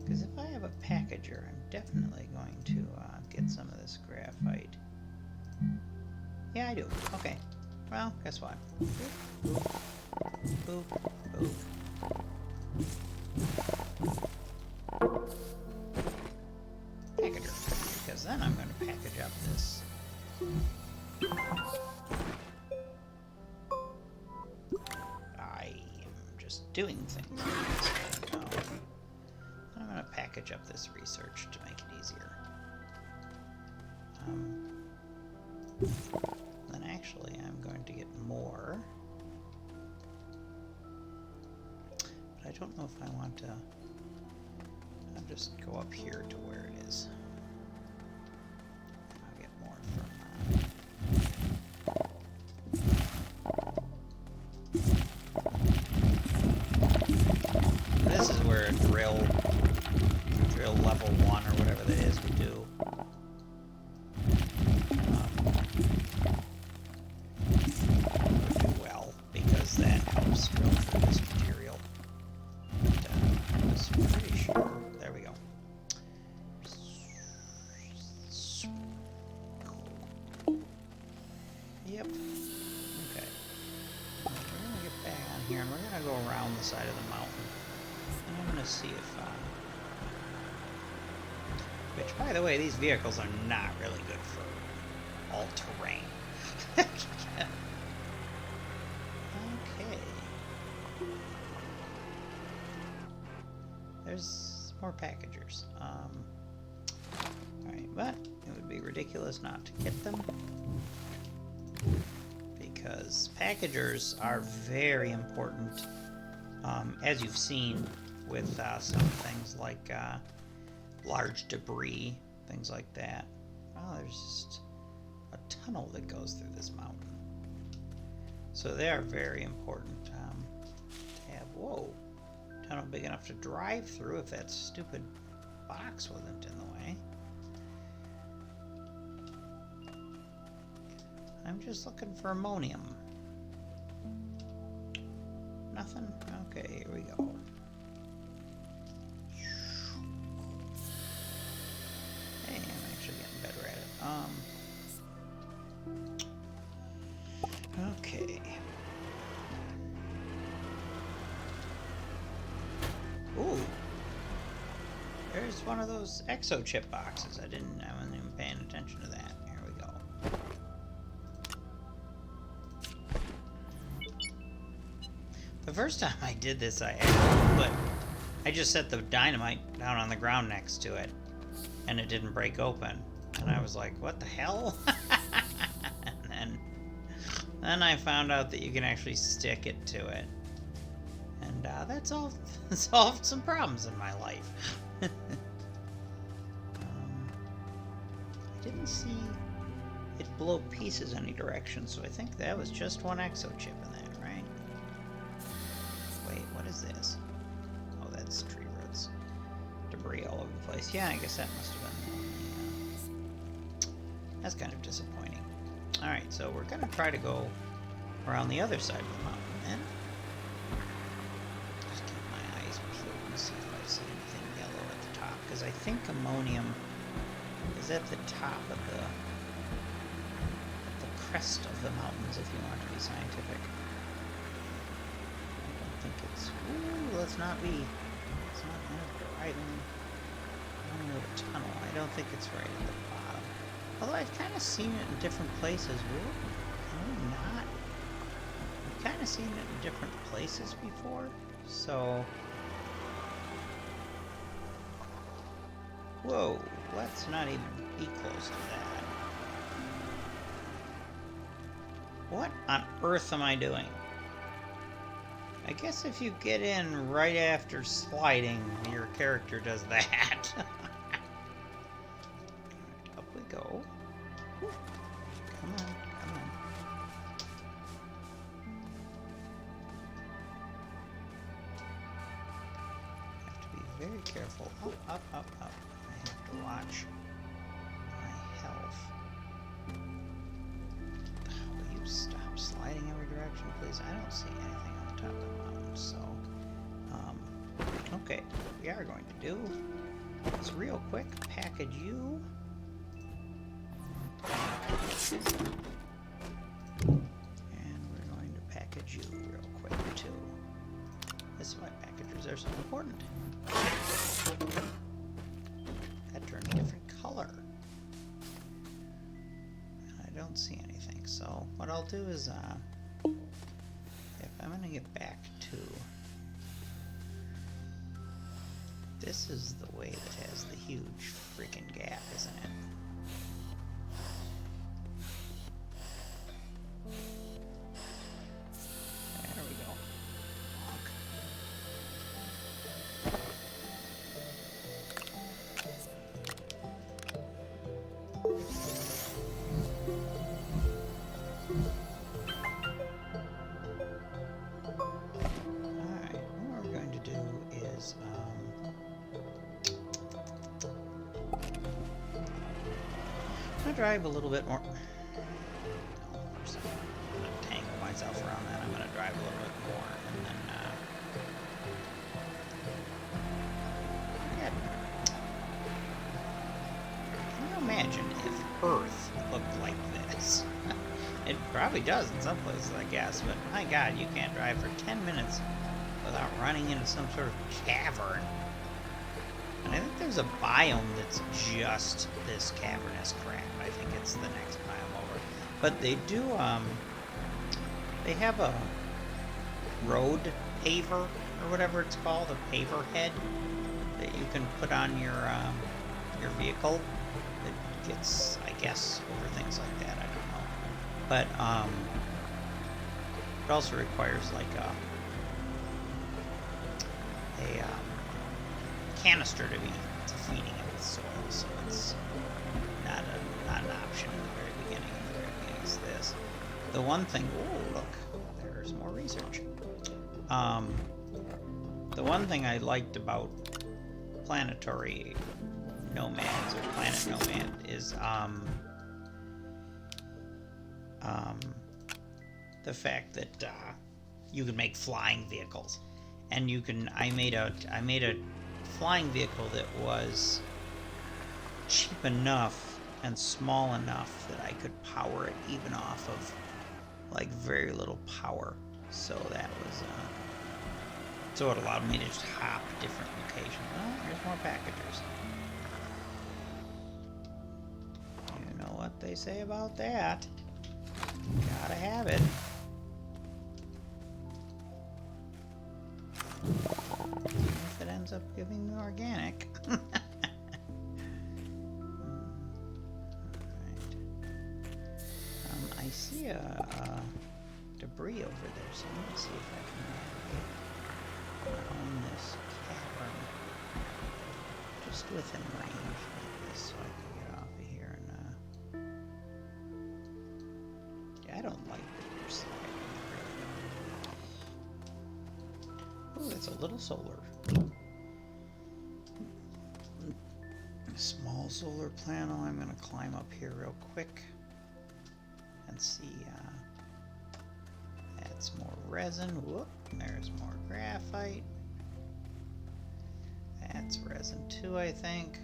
Because if I have a packager, I'm definitely going to get some of this graphite. Yeah, I do. Okay. Well, guess what? Boop, boop, boop, boop. Packager. Because then I'm going to package up this. I am just doing things. So, I'm going to package up this research to make it easier. Then actually I'm going to get more. But I don't know if I want to... I'll just go up here to where it is. I'll get more from... This is where a drill level 1 or whatever that is would do. Well, because that helps drill through this material. But I'm just pretty sure. There we go. Yep. Okay. We're gonna get back on here, and we're gonna go around the side of the mountain. And I'm gonna see if which, by the way, these vehicles are not really good for all-terrain. Okay. There's more packagers. Alright, but it would be ridiculous not to get them. Because packagers are very important, as you've seen with some things like large debris, things like that. Oh, there's just a tunnel that goes through this mountain. So they are very important to have. Whoa, tunnel big enough to drive through if that stupid box wasn't in the way. I'm just looking for ammonium. Nothing? Okay, here we go. Hey, I'm actually getting better at it. Okay. Ooh. There's one of those exo chip boxes. I wasn't even paying attention to that. Here we go. The first time I did this, I just set the dynamite down on the ground next to it, and it didn't break open. And I was like, what the hell? and then I found out that you can actually stick it to it. And that solved some problems in my life. I didn't see it blow pieces any direction, so I think that was just one exo chip in there, right? Wait, what is this? Oh, that's tree roots. Debris all over the place. Yeah, I guess that must have been... That's kind of disappointing. Alright, so we're going to try to go around the other side of the mountain then. Just keep my eyes peeled and see if I see anything yellow at the top, because I think ammonium is at the top of the crest of the mountains, if you want to be scientific. I don't think it's... Ooh, let's not driving into a tunnel. I don't think it's right at the bottom. Although I've kind of seen it in different places. Really not. I've kind of seen it in different places before, so... Whoa, let's not even be close to that. What on earth am I doing? I guess if you get in right after sliding, your character does that. Up we go. Come on, come on. Have to be very careful. Up, up, up, up. I have to watch my health. Stop sliding every direction, please. I don't see anything on the top of the mountain, so... okay, what we are going to do is real quick package you. And we're going to package you real quick, too. This is why packagers are so important. That turned a different color. I don't see anything. So what I'll do is, if I'm going to get back to... This is the way that has the huge freaking gap, isn't it? There we go. Drive a little bit more. No, I'm just going to tangle myself around that. I'm going to drive a little bit more, and then can you imagine if Earth looked like this? It probably does in some places, I guess, but my God, you can't drive for 10 minutes without running into some sort of cavern. And I think there's a biome that's just this cavernous crap. I think it's the next biome over. But they do, they have a road paver, or whatever it's called, a paver head, that you can put on your vehicle. That gets, I guess, over things like that, I don't know. But, it also requires, like, a canister to be feeding it with soil, so it's not an option in the very beginning. In the very beginning is this. The one thing, oh look, there's more research. The one thing I liked about planetary nomads or planet nomad is the fact that you can make flying vehicles, and you can. I made a flying vehicle that was cheap enough and small enough that I could power it even off of like very little power. So that was so it allowed me to just hop different locations. Oh, here's more packagers. You know what they say about that. Gotta have it. giving me organic. I see a debris over there, so let me see if I can navigate around this cavern just within range like this, so I can get off of here and yeah, I don't like that you're sliding. Oh, that's a little solar. A small solar panel. I'm gonna climb up here real quick and see. That's more resin. Whoop, there's more graphite. That's resin too, I think.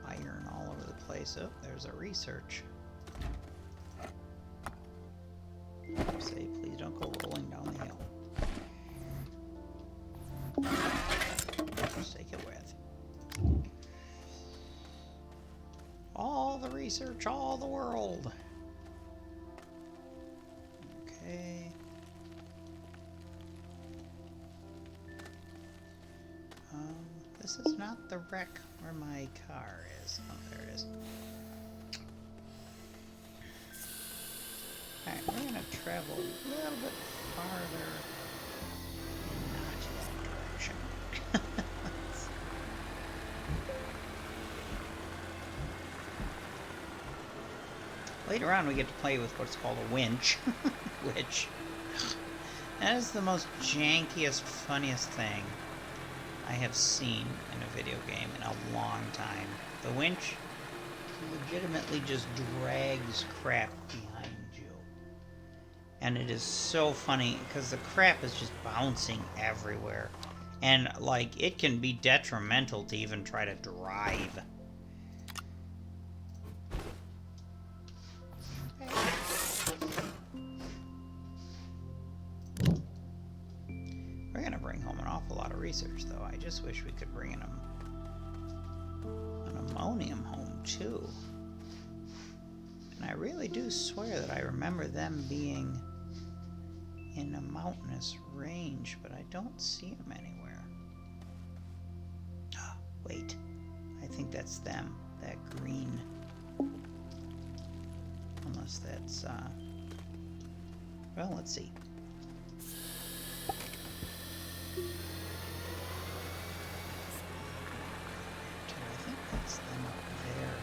Iron all over the place. Oh, there's a research. Say, please don't go rolling down the hill. Just take it with. All the research, all the world. Okay. This is not the wreck where my car is. Oh, there it is. Alright, we're gonna travel a little bit farther in not that direction. Later on, we get to play with what's called a winch, which that is the most jankiest, funniest thing I have seen in a video game in a long time. The winch legitimately just drags crap behind you. And it is so funny, because the crap is just bouncing everywhere. And, like, it can be detrimental to even try to drive. We're gonna bring home an awful lot of research, though. I just wish we could bring an ammonium home, too. And I really do swear that I remember them being in a mountainous range, but I don't see them anywhere. Oh, wait. I think that's them. That green. Unless that's, well, let's see. I think that's them up there.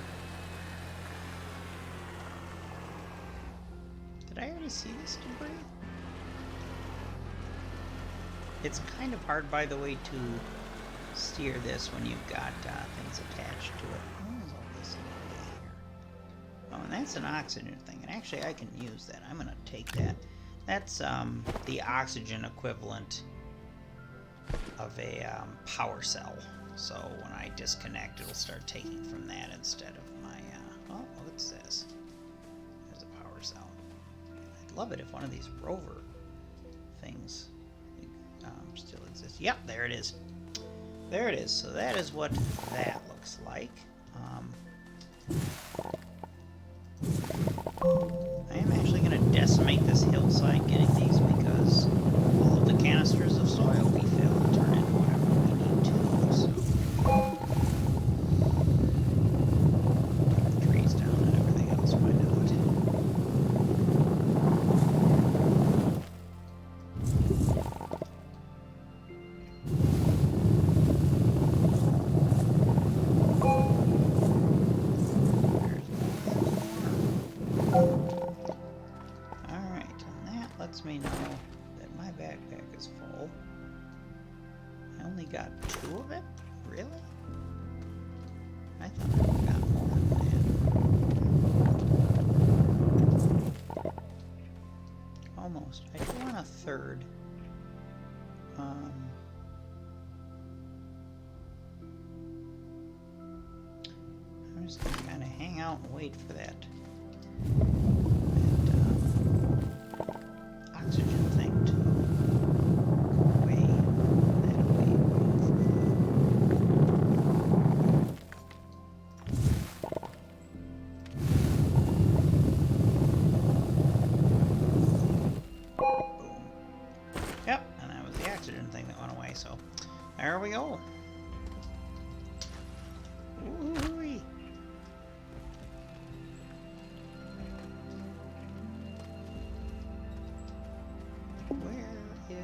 Did I already see this debris? It's kind of hard, by the way, to steer this when you've got things attached to it. What is all this over here? Oh, and that's an oxygen thing. And actually, I can use that. I'm going to take that. That's the oxygen equivalent of a power cell. So when I disconnect, it'll start taking from that instead of my... oh, what's this? There's a power cell. I'd love it if one of these rover things still exists. Yep, there it is. There it is. So that is what that looks like. I am actually going to decimate this hillside getting these because all of the canisters of soil we fill turn into whatever we need to. So trees down and everything else, why not? Me know that my backpack is full. I only got 2 of it? Really? I thought I got more than that. Almost. I do want a third. I'm just gonna kind of hang out and wait for that. Oxygen thing to weigh that away Boom. Yep, and that was the oxygen thing that went away, so there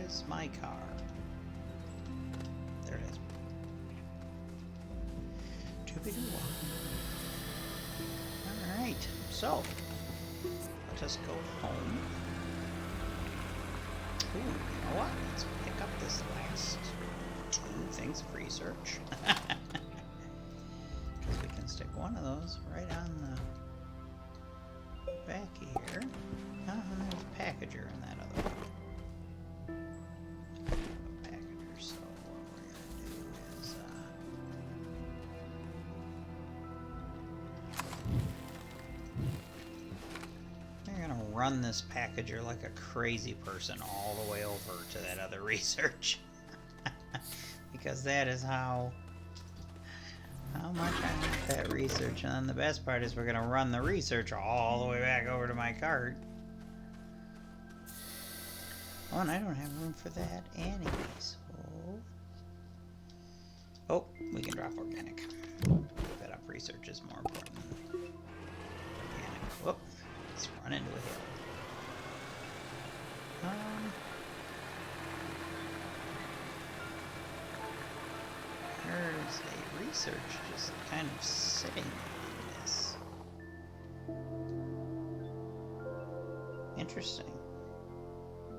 is my car? There it is. Alright, so let us go home. Ooh, you know what? Let's pick up this last 2 things of research. Because we can stick one of those right on the back here. Oh, and there's a packager in that other one. A packager, so what we're going to do is we're going to run this packager like a crazy person all the way over to that other research. Because that is how much I want that research. And then the best part is we're going to run the research all the way back over to my cart. Oh, and I don't have room for that anyway, so... Oh, we can drop organic. Fed up research is more important than organic. Whoop, let's run into a hill. There's a research just kind of sitting on this. Interesting.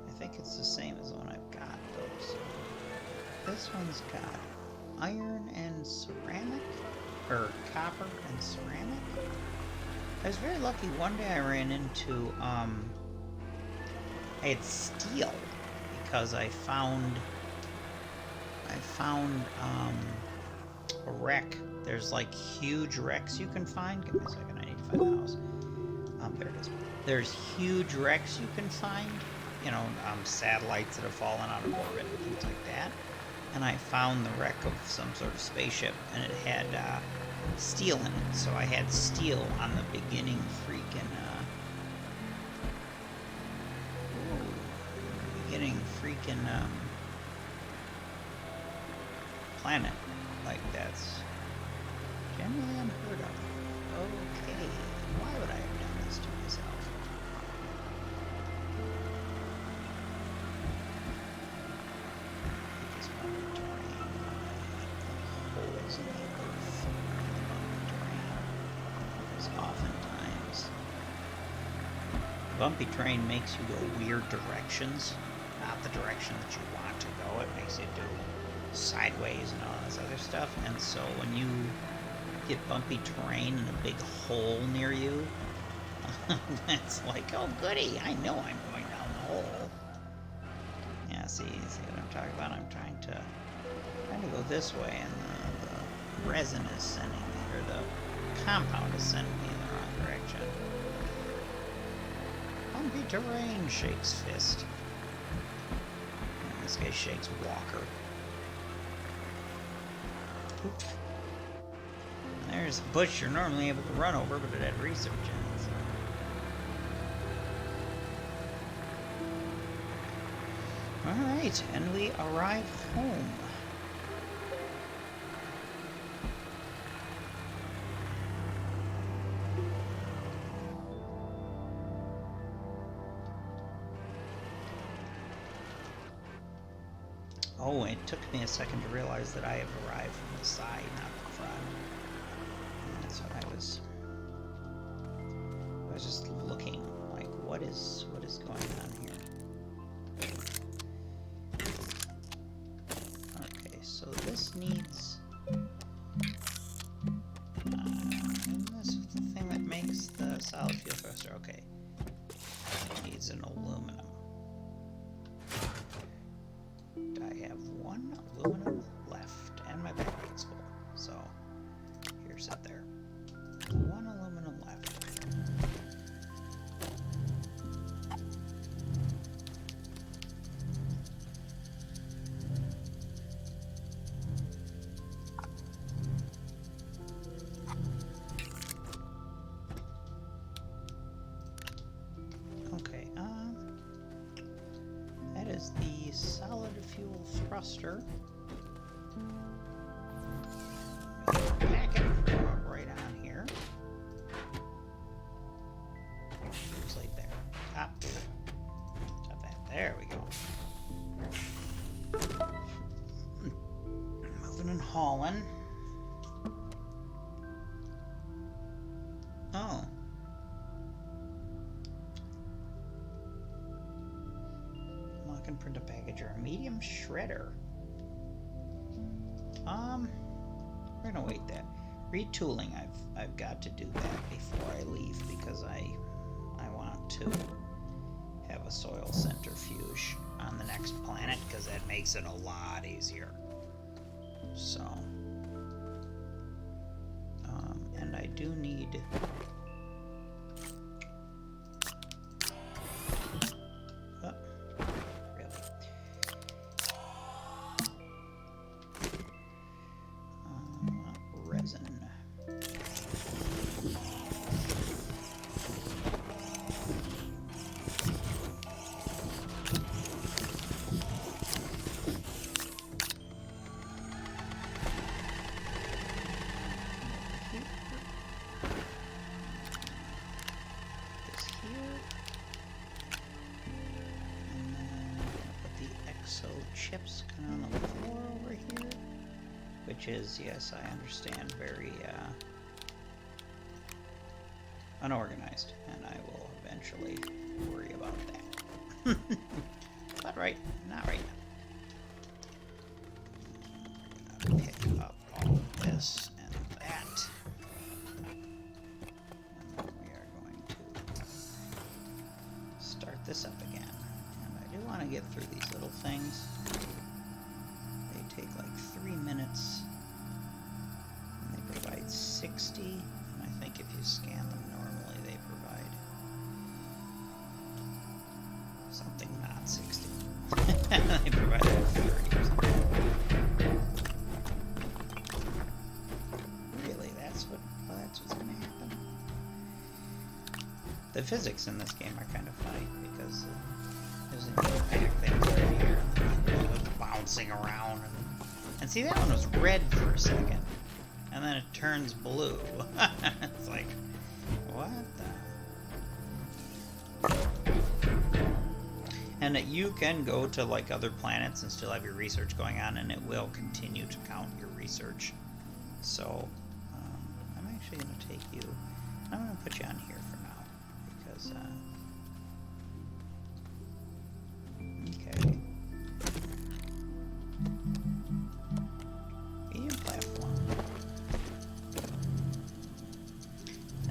I think it's the same as the one I've got, though. So this one's got iron and ceramic, or copper and ceramic. I was very lucky. One day I ran into, I had steel because I found a wreck. There's like huge wrecks you can find. Give me a second, I need to find the house. There it is. There's huge wrecks you can find. You know, satellites that have fallen out of orbit and things like that. And I found the wreck of some sort of spaceship, and it had steel in it. So I had steel on the beginning freaking planet. Like, that's generally unheard of. Okay, why would I have done this to myself? I just wanted to drain the holes in the earth around the bumpy terrain. Because oftentimes, bumpy terrain makes you go weird directions, not the direction that you want to go. It makes you do sideways and all this other stuff, and so when you get bumpy terrain and a big hole near you, it's like, oh goody, I know I'm going down the hole. Yeah, see what I'm talking about? I'm trying to go this way, and the resin is sending me, or the compound is sending me in the wrong direction. Bumpy terrain, shakes fist. And this guy shakes walker. Oops. There's a bush you're normally able to run over, but it had research in it. So. Alright, and we arrive home. Oh, it took me a second to realize that I have arrived from the side, not the front. And that's what I was just looking, like, what is going on here? Okay, so this needs, and this is the thing that makes the solid fuel thruster. Okay, it needs an aluminum. I have 1 aluminum left, and my backpack's full. So, here, sit there. 1 aluminum left. Okay, that is the solid fuel thruster. Pack it right on here. Just like there. Stop that. There we go. Oh. Lock and print a package or a medium shredder. We're gonna wait that. Retooling, I've got to do that before I leave because I want to have a soil centrifuge on the next planet because that makes it a lot easier. So, and I do need. Oh, really? Resin. Chips kind of on the floor over here, which is, yes, I understand, very unorganized, and I will eventually worry about that. But not right now. We're gonna pick up all of this and that, and then we are going to start this up again. And I do want to get through these little things. They take like 3 minutes, and they provide 60, and I think if you scan them normally they provide something not 60. They provide like 30 or something. Really, that's what's gonna happen. The physics in this game are kind of funny because there's an impact things right here, and it's bouncing around. And see, that one was red for a second, and then it turns blue. It's like, what the? And that you can go to like other planets and still have your research going on, and it will continue to count your research. So, I'm actually going to take you. I'm going to put you on here for now because. Okay. Medium platform.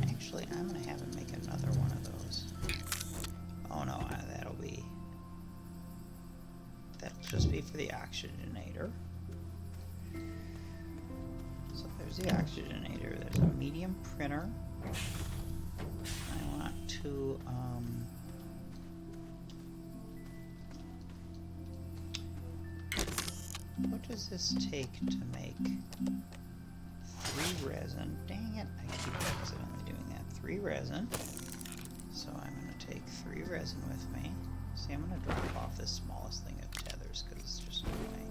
Actually, I'm going to have him make another one of those. Oh no, that'll just be for the oxygenator. So there's the oxygenator. There's a medium printer. I want to, what does this take to make 3 resin? Dang it, I keep accidentally doing that. 3 resin. So I'm going to take 3 resin with me. See, I'm going to drop off this smallest thing of tethers because it's just no way.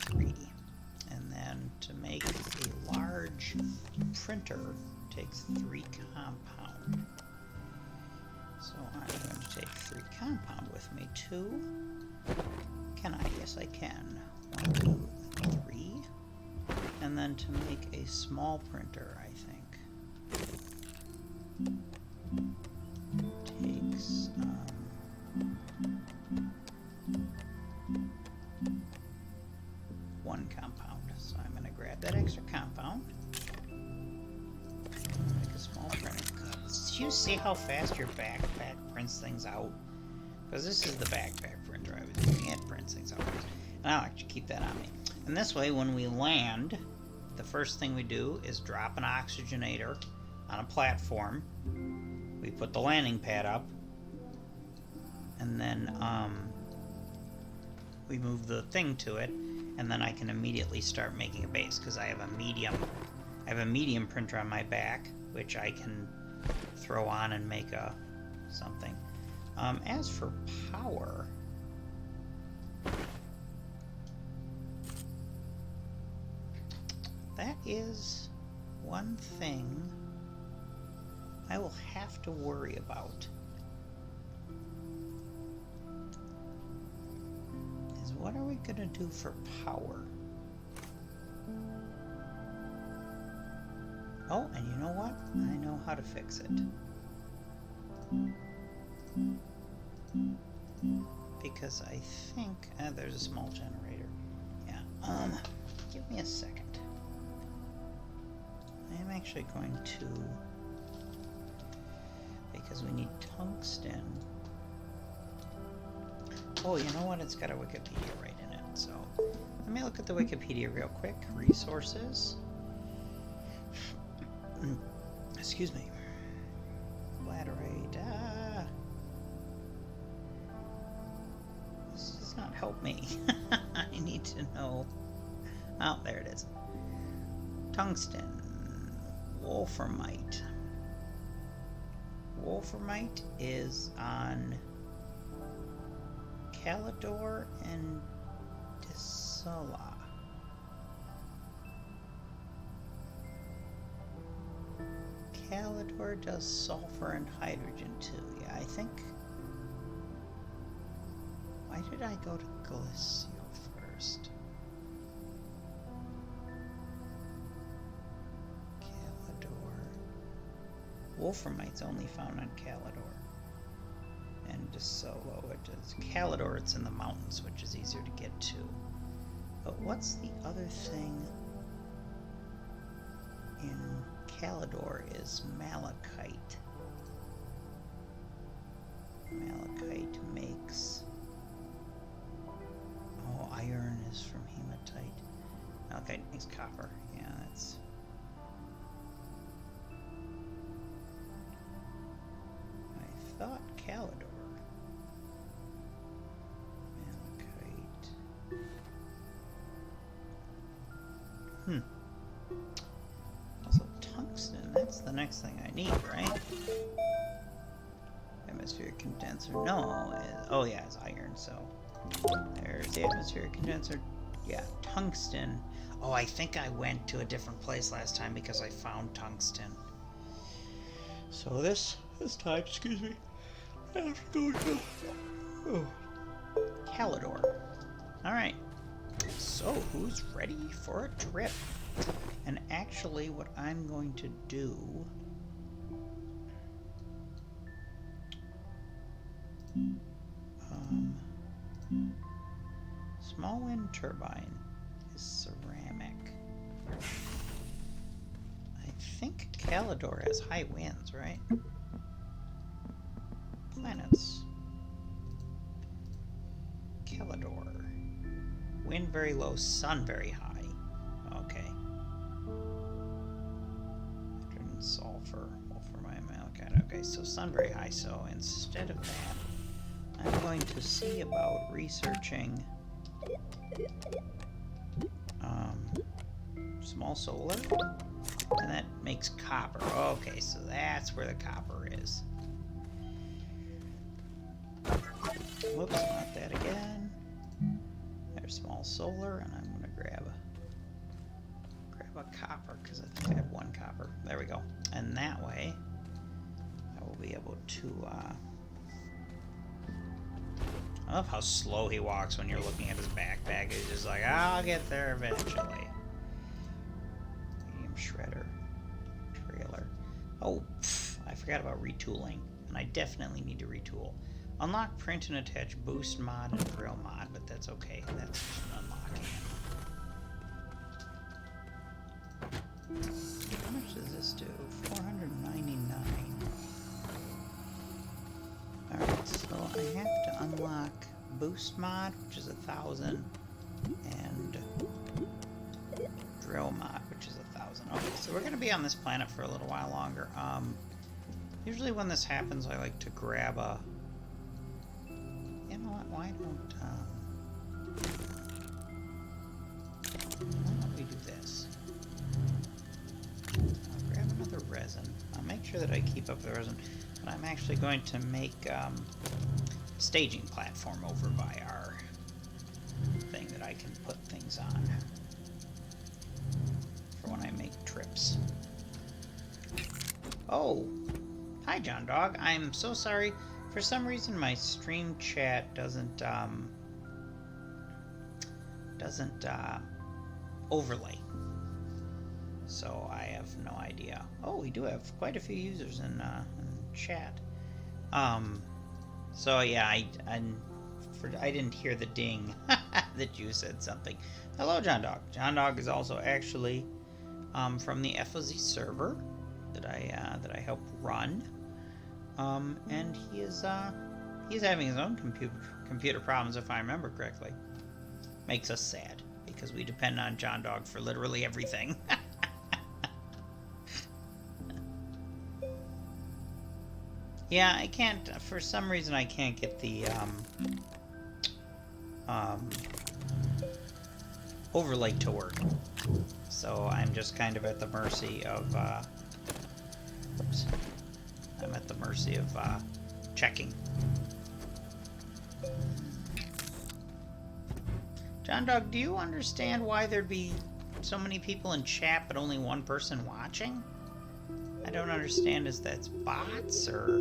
3. And then to make a large printer takes 3 compound. So I'm going to take 3 compound with me too. Can I? Yes, I can. 1, 2, 3. And then to make a small printer, I think, takes 1 compound. So I'm going to grab that extra compound. Make a small printer. Did you see how fast your backpack prints things out? Because this is the backpack printer I was using. It prints things out. And I'll actually keep that on me. And this way, when we land, the first thing we do is drop an oxygenator on a platform. We put the landing pad up, and then we move the thing to it, and then I can immediately start making a base because I have a medium printer on my back, which I can throw on and make a something. As for power, that is one thing I will have to worry about. Is what are we going to do for power? Oh, and you know what? I know how to fix it. Because I think there's a small generator. Yeah. Give me a second. I am actually going to, because we need tungsten. Oh, you know what? It's got a Wikipedia right in it. So let me look at the Wikipedia real quick. Resources. Excuse me. Laterite. This does not help me. I need to know. Oh, there it is. Tungsten. Wolframite. Wolframite is on Calidor and Dissola. Calidor does sulfur and hydrogen too. Yeah, I think. Why did I go to Glacial first? Calidor. Wolframite's only found on Calidor. And Disolo, it is Calidor, it's in the mountains, which is easier to get to. But what's the other thing in Calidor is malachite. Malachite makes... Oh, iron is from hematite. Malachite makes copper. Yeah, that's... I thought Calidor. Malachite. Also tungsten, that's the next thing I need, right? Atmospheric condenser. No, oh yeah, it's iron, so there's the atmospheric condenser. Yeah, tungsten. Oh, I think I went to a different place last time because I found tungsten. So this time, excuse me, I have to go to Calidor. Alright. So, who's ready for a trip? And actually, what I'm going to do... small wind turbine is ceramic. I think Calidor has high winds, right? Planets. Calidor. Wind very low, sun very high. Okay. Hydrogen, sulfur, wolframite, malachite. Okay, so sun very high. So instead of that, I'm going to see about researching small solar, and that makes copper. Okay, so that's where the copper is. Whoops, not that again. There's small solar, and I'm going to grab a copper, because I think I have one copper. There we go. And that way, I will be able to, I love how slow he walks when you're looking at his backpack. He's just like, I'll get there eventually. Medium shredder. Trailer. Oh, I forgot about retooling. And I definitely need to retool. Unlock, print, and attach boost mod and drill mod, but that's okay. That's just unlocking. How much does this do? 499. Alright, so I have to unlock boost mod, which is 1,000, and drill mod, which is 1,000. Okay, so we're going to be on this planet for a little while longer. Usually when this happens, I like to grab a... You know what, why don't we do this? I'll grab another resin. I'll make sure that I keep up the resin. But I'm actually going to make staging platform over by our thing that I can put things on for when I make trips. Oh, hi John Dog. I'm so sorry. For some reason my stream chat doesn't overlay. So I have no idea. Oh, we do have quite a few users in chat. So yeah, I didn't hear the ding that you said something. Hello, John Dog. John Dog is also actually from the FOZ server that I help run. And he's having his own computer problems, if I remember correctly. Makes us sad because we depend on John Dog for literally everything. Yeah, I can't. For some reason, I can't get the overlay to work. So I'm just kind of at the mercy of. Oops. I'm at the mercy of checking. John Dog, do you understand why there'd be so many people in chat but only one person watching? I don't understand. Is that bots or?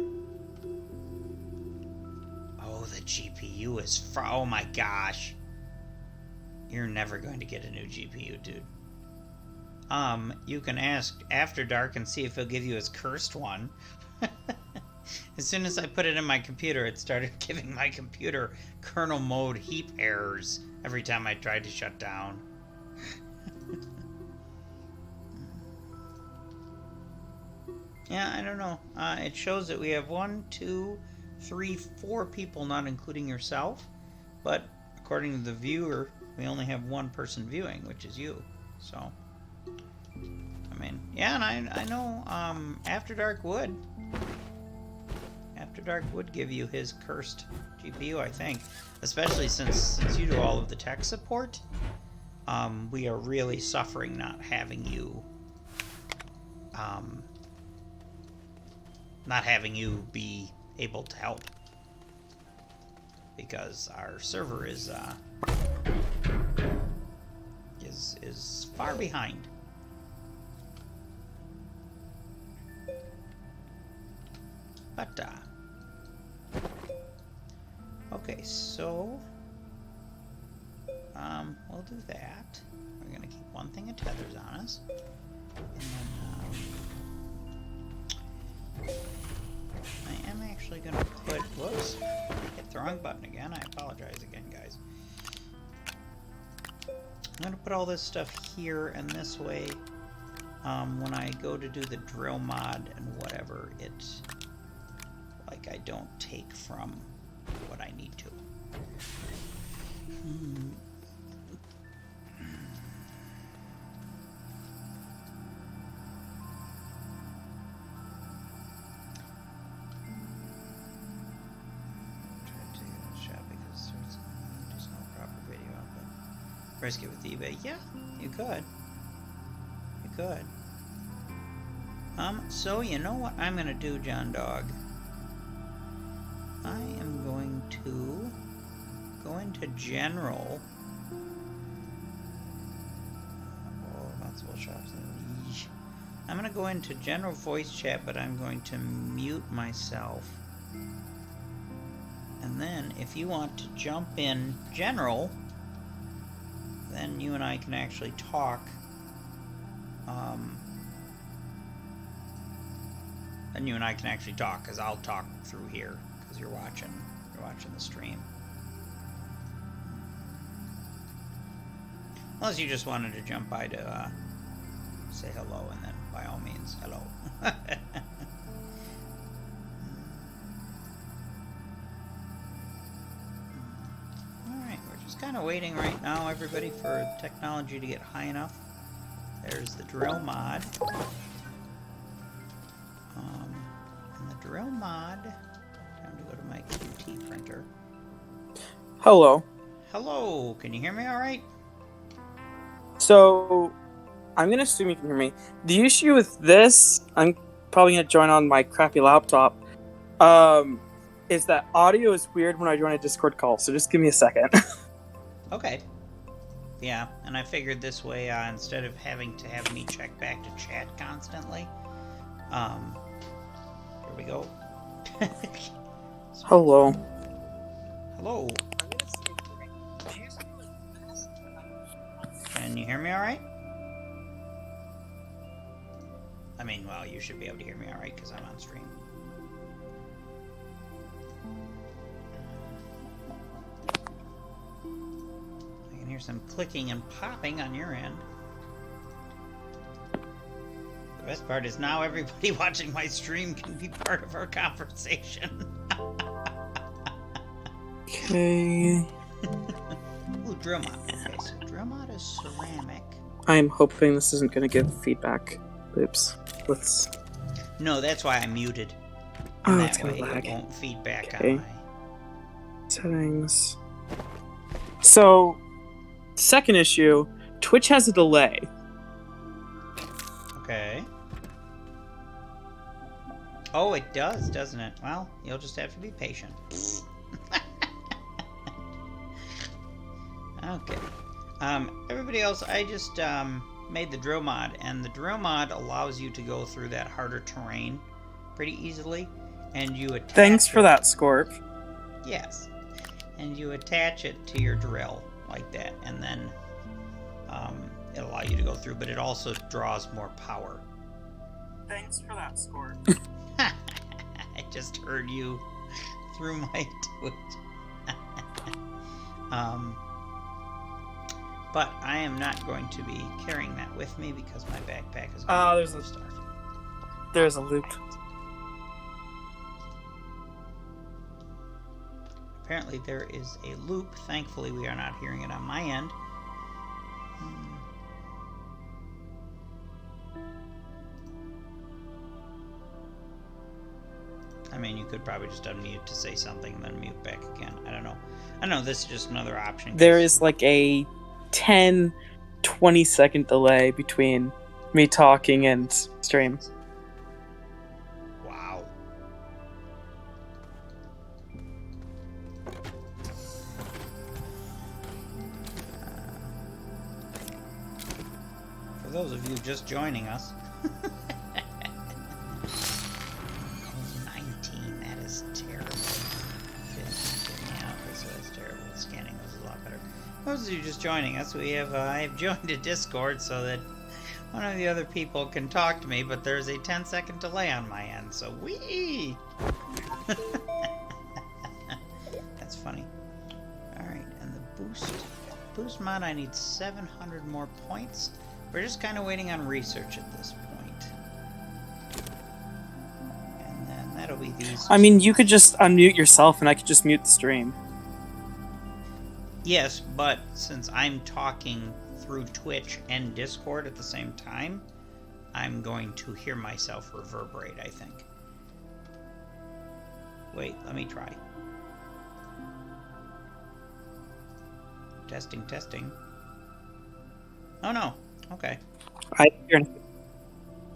Oh, the GPU is oh my gosh. You're never going to get a new GPU, dude. You can ask After Dark and see if he'll give you his cursed one. As soon as I put it in my computer, it started giving my computer kernel mode heap errors every time I tried to shut down. Yeah, I don't know. It shows that we have 1, 2, 3, 4 people, not including yourself. But according to the viewer, we only have one person viewing, which is you. So, I mean, yeah, and I know After Dark would. After Dark would give you his cursed GPU, I think. Especially since you do all of the tech support. We are really suffering not having you be able to help, because our server is far behind. But okay, so we'll do that. We're gonna keep one thing of tethers on us, and then I am actually gonna put, whoops, hit the wrong button again. I apologize again, guys. I'm gonna put all this stuff here, and this way, when I go to do the drill mod and whatever, it's like I don't take from what I need to. Risk it with eBay. Yeah, you could. You could. So you know what I'm gonna do, John Dog? I am going to go into general. Oh, multiple shops. I'm gonna go into general voice chat, but I'm going to mute myself. And then if you want to jump in general, then you and I can actually talk. Then you and I can actually talk, because I'll talk through here, because you're watching the stream. Unless you just wanted to jump by to say hello, and then by all means, hello. Kind of waiting right now, everybody, for technology to get high enough. There's the drill mod. And the drill mod, time to go to my QT printer. Hello. Hello, can you hear me all right? So, I'm going to assume you can hear me. The issue with this, I'm probably going to join on my crappy laptop, is that audio is weird when I join a Discord call, so just give me a second. Okay. Yeah, and I figured this way, instead of having to have me check back to chat constantly, here we go. Hello. Hello. Can you hear me all right? I mean, well, you should be able to hear me all right because I'm on stream. I can hear some clicking and popping on your end. The best part is now everybody watching my stream can be part of our conversation. Okay. Ooh, drill mod. Okay, so drill mod is ceramic. I'm hoping this isn't going to give feedback. Oops. Let's... No, that's why I muted. Oh, And it's that gonna way lag. it won't feedback Okay. on my... Settings. So, second issue, Twitch has a delay. Okay. Oh, it does, doesn't it? Well, you'll just have to be patient. Okay. Everybody else, I just made the drill mod, and the drill mod allows you to go through that harder terrain pretty easily, and you attach Thanks for it- that, Scorp. Yes. And you attach it to your drill like that, and then it'll allow you to go through, but it also draws more power. Thanks for that, Scorp. I just heard you through my Twitch. But I am not going to be carrying that with me because my backpack is going to be there's full a- of stuff. There's a loop. Apparently there is a loop. Thankfully we are not hearing it on my end. I mean, you could probably just unmute to say something and then mute back again. I don't know. I know this is just another option. There is like a 10, 20 second delay between me talking and stream. Wow. For those of you just joining us, 19, that is terrible. 50, getting out, this is terrible. Scanning was a lot better. Those of you just joining us, we have I have joined a Discord so that one of the other people can talk to me, but there's a 10-second delay on my end, so wee! That's funny. Alright, and the boost mod, I need 700 more points. We're just kind of waiting on research at this point. And then that'll be these... I mean, you could just unmute yourself and I could just mute the stream. Yes, but since I'm talking through Twitch and Discord at the same time, I'm going to hear myself reverberate, I think. Wait, let me try. Testing, testing. Oh no. Okay.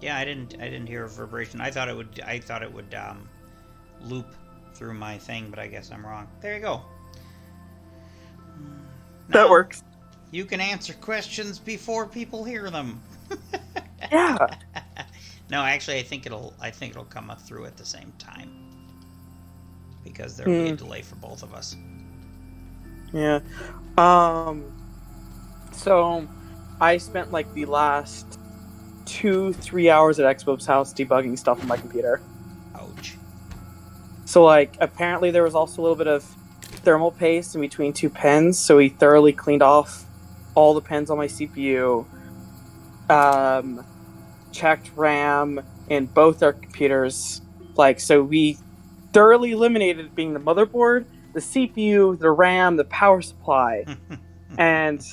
Yeah, I didn't hear a reverberation. I thought it would loop through my thing, but I guess I'm wrong. There you go. That Now, works. You can answer questions before people hear them. Yeah. No, actually, I think it'll come up through at the same time because there will be a delay for both of us. Yeah. So I spent like the last 2-3 hours at Expo's house debugging stuff on my computer. Ouch. So like apparently there was also a little bit of thermal paste in between two pens, so we thoroughly cleaned off all the pens on my CPU. Checked RAM in both our computers. Like, so we thoroughly eliminated being the motherboard, the CPU, the RAM, the power supply, and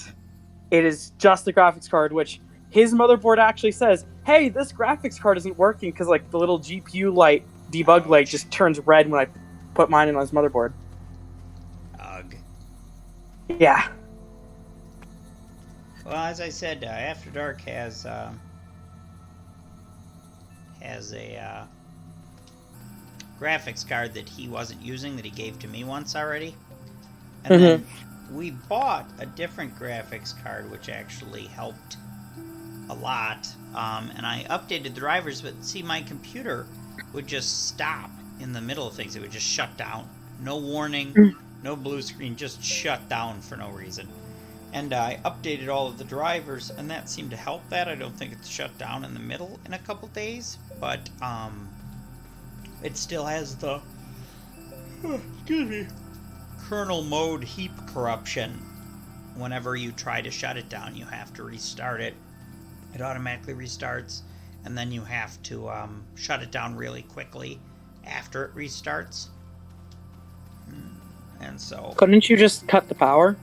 it is just the graphics card, which his motherboard actually says, hey, this graphics card isn't working because like the little GPU light debug light just turns red when I put mine in on his motherboard. Ugh. Yeah. Well, as I said, After Dark has a graphics card that he wasn't using that he gave to me once already. And then we bought a different graphics card which actually helped a lot. And I updated the drivers, but see, my computer would just stop in the middle of things. It would just shut down. No warning, no blue screen, just shut down for no reason. And I updated all of the drivers, and that seemed to help that. I don't think it's shut down in the middle in a couple days, but it still has the excuse me, kernel mode heap corruption. Whenever you try to shut it down, you have to restart it. It automatically restarts, and then you have to shut it down really quickly after it restarts. And so, Couldn't you just cut the power?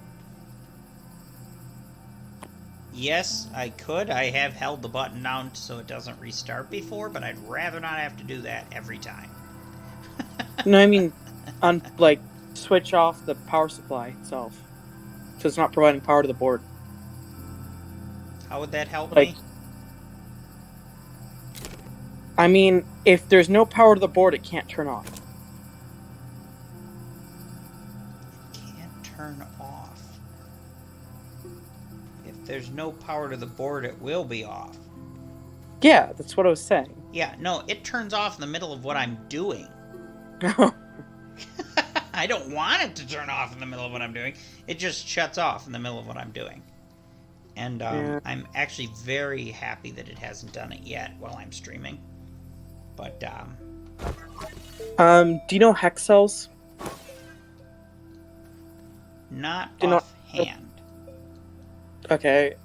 yes, I could. I have held the button down so it doesn't restart before, but I'd rather not have to do that every time. No, I mean, switch off the power supply itself, so it's not providing power to the board. How would that help Like, me? I mean, if there's no power to the board, it can't turn off. Can't turn off. If there's no power to the board, it will be off. Yeah, that's what I was saying. Yeah, no, it turns off in the middle of what I'm doing. I don't want it to turn off in the middle of what I'm doing. It just shuts off in the middle of what I'm doing. And Yeah. I'm actually very happy that it hasn't done it yet while I'm streaming. But, do you know hex cells? not Do not- offhand. Okay.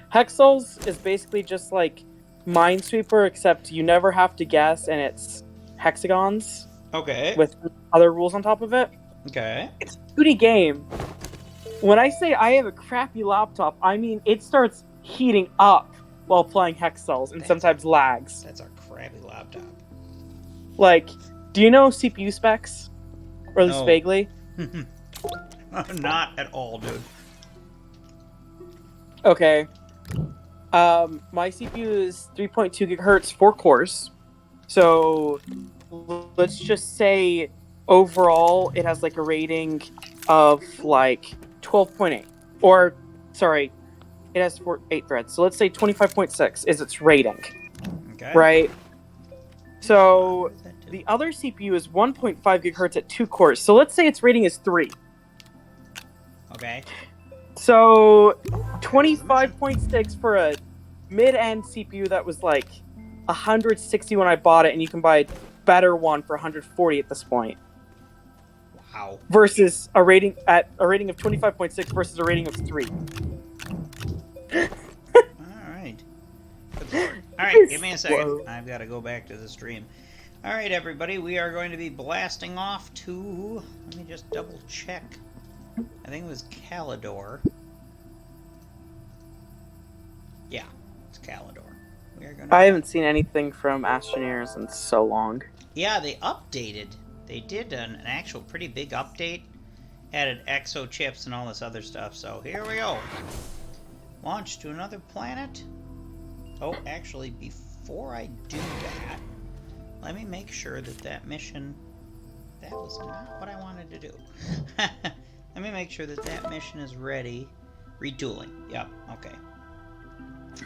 Hex cells is basically just like Minesweeper, except you never have to guess, and it's hexagons Okay. with other rules on top of it. Okay. It's a 2D game. When I say I have a crappy laptop, I mean it starts heating up while playing hex cells and sometimes lags. That's our crappy laptop. Like, do you know CPU specs? Or at least No. vaguely? Not at all, dude. Okay. My CPU is 3.2 gigahertz, 4 cores. So let's just say overall it has like a rating of like 12.8. Or, sorry, it has 8 threads. So let's say 25.6 is its rating, Okay. right? So What does that do? the other CPU is 1.5 gigahertz at 2 cores. So let's say its rating is 3. Okay. So 25.6 for a mid-end CPU that was like 160 when I bought it, and you can buy a better one for 140 at this point. Wow. Versus a rating of 25.6 versus a rating of 3. Alright. Good lord. Alright, give me a second. Whoa. I've got to go back to the stream. Alright, everybody, we are going to be blasting off to... Let me just double check. I think it was Calidor. Yeah, it's Calidor. We are going to... I haven't seen anything from Astroneers in so long. Yeah, they updated. They did an actual pretty big update. Added exo chips and all this other stuff. So here we go. Launch to another planet. Oh, actually, before I do that, let me make sure that that mission... That was not what I wanted to do. Let me make sure that that mission is ready. Retooling. Yep, okay.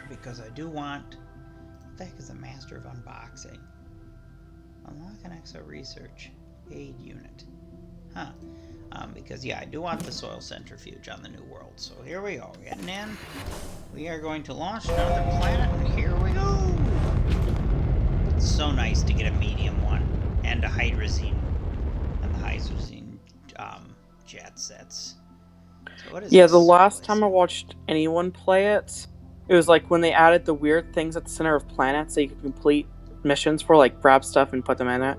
Because I do want... What the heck is the Master of Unboxing? Unlock an exo research aid unit. Huh. Because, yeah, I do want the soil centrifuge on the new world. So here we go. Getting in. We are going to launch to another planet, and here we go. It's so nice to get a medium one and a hydrazine. And the hydrazine jet sets. So what is Yeah, this? the last time I watched anyone play it, it was like when they added the weird things at the center of planets that you could complete missions for, like grab stuff and put them in it.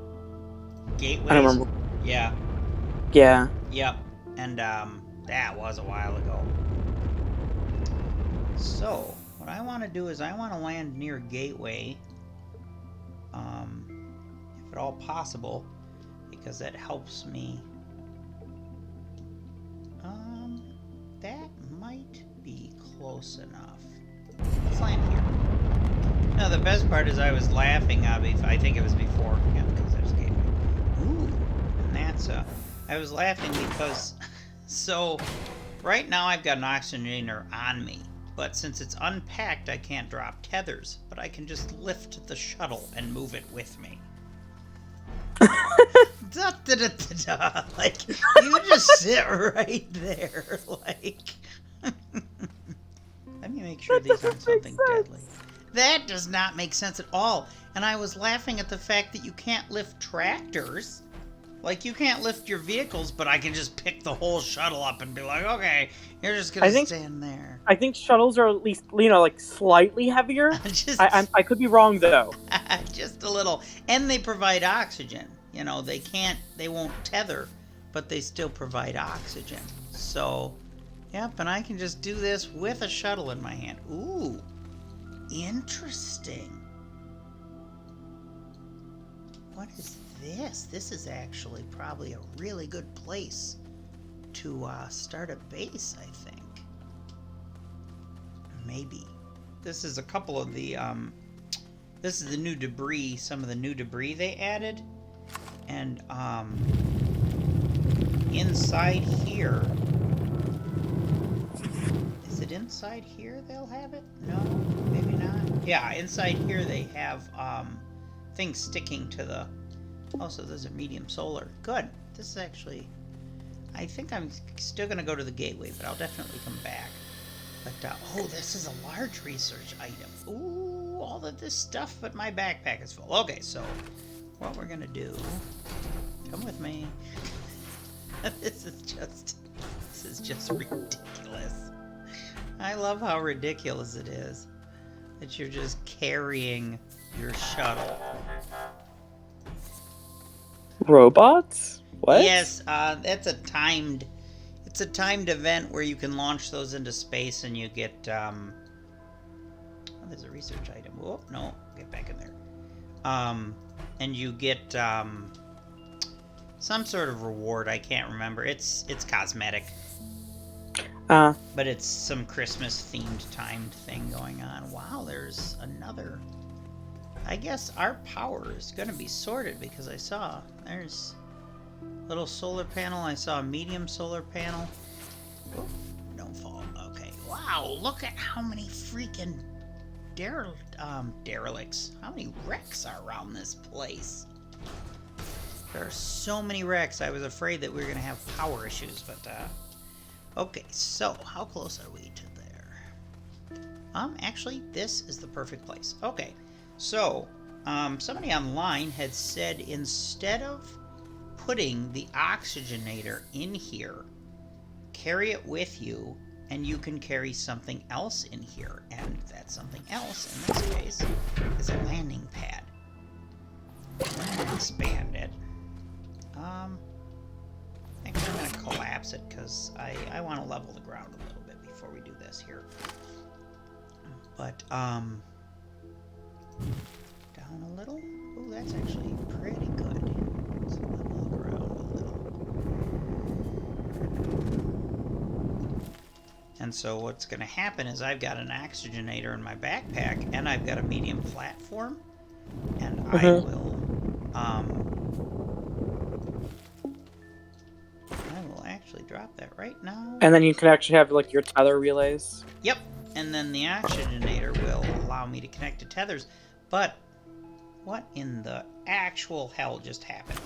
Gateways. I don't remember. Yeah. Yeah. Yep. And that was a while ago. So, what I want to do is I want to land near Gateway. If at all possible, because that helps me. That might be close enough. Let's land here. No, the best part is I was laughing, I think it was before, yeah, because there's Gateway. Ooh, and that's, I was laughing because, so, right now I've got an oxygenator on me, but since it's unpacked, I can't drop tethers, but I can just lift the shuttle and move it with me. Da, da, da, da, da. Like, you just sit right there. Like, let me make sure That these doesn't aren't make something sense. deadly. That does not make sense at all. And I was laughing at the fact that you can't lift tractors. Like, you can't lift your vehicles, but I can just pick the whole shuttle up and be like, okay, you're just gonna I think stand there. I think shuttles are at least, like slightly heavier. just, I could be wrong though. just a little. And they provide oxygen. You know, they won't tether, but they still provide oxygen. So, yep, and I can just do this with a shuttle in my hand. Ooh, interesting. What is this? This is actually probably a really good place to start a base, I think. Maybe. This is a couple of the, this is the new debris, some of the new debris they added. And, inside here... Is it inside here they'll have it? No, maybe not. Yeah, inside here they have, things sticking to the... Oh, so those are medium solar. Good. This is actually... I think I'm still going to go to the gateway, but I'll definitely come back. But, oh, this is a large research item. Ooh, all of this stuff, but my backpack is full. Okay, so what we're going to do... Come with me. This is just ridiculous. I love how ridiculous it is. That you're just carrying your shuttle. Robots? What? Yes, it's a timed event where you can launch those into space and you get, oh, there's a research item. Oh, no, get back in there. And you get, some sort of reward, I can't remember. It's cosmetic. But it's some Christmas-themed timed thing going on. Wow, there's another... I guess our power is going to be sorted because I saw there's a little solar panel. I saw a medium solar panel. Oh, don't fall. Okay. Wow, look at how many freaking derelicts. How many wrecks are around this place? There are so many wrecks. I was afraid that we were going to have power issues, but okay, so how close are we to there? Actually, this is the perfect place. Okay. So, somebody online had said instead of putting the oxygenator in here, carry it with you, and you can carry something else in here. And that something else, in this case, is a landing pad. I'm going to expand it. Actually, I'm going to collapse it because I want to level the ground a little bit before we do this here. But, down a little. Ooh, that's actually pretty good. Let's level the ground a little. And so what's going to happen is I've got an oxygenator in my backpack, and I've got a medium platform, and I will actually drop that right now. And then you can actually have like your tether relays. Yep. And then the oxygenator will allow me to connect to tethers. But what in the actual hell just happened?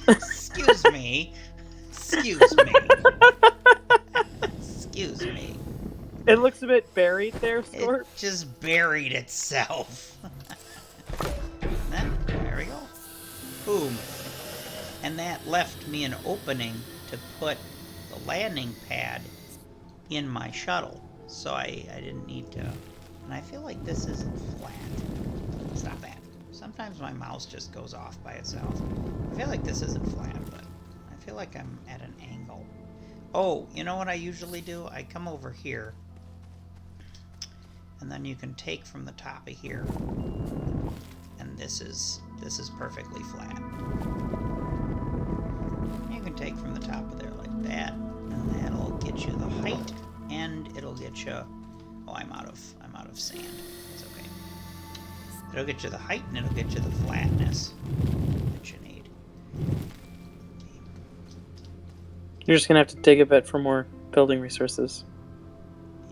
Excuse me. Excuse me. Excuse me. It looks a bit buried there, Scorp. It just buried itself. Then, there we go. Boom. And that left me an opening to put the landing pad in my shuttle. So I didn't need to... And I feel like this isn't flat. It's not that. Sometimes my mouse just goes off by itself. I feel like this isn't flat, but I feel like I'm at an angle. Oh, you know what I usually do? I come over here, and then you can take from the top of here, and this is perfectly flat. You can take from the top of there like that, and that'll get you the height, and it'll get you... Oh, I'm out of sand. It's okay. It'll get you the height, and it'll get you the flatness that you need. You're just gonna have to dig a bit for more building resources.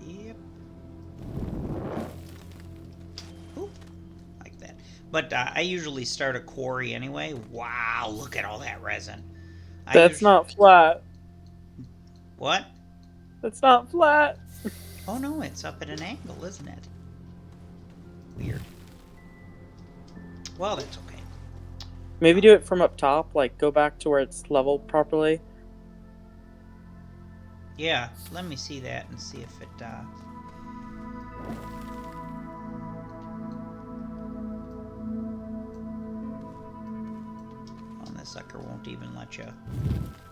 Yep. Ooh, like that. But I usually start a quarry anyway. Wow, look at all that resin. That's not flat. What? That's not flat. Oh no, it's up at an angle, isn't it? Weird. Well, that's okay. Maybe do it from up top, like go back to where it's level properly. Yeah, let me see that and see if it, well, this sucker won't even let you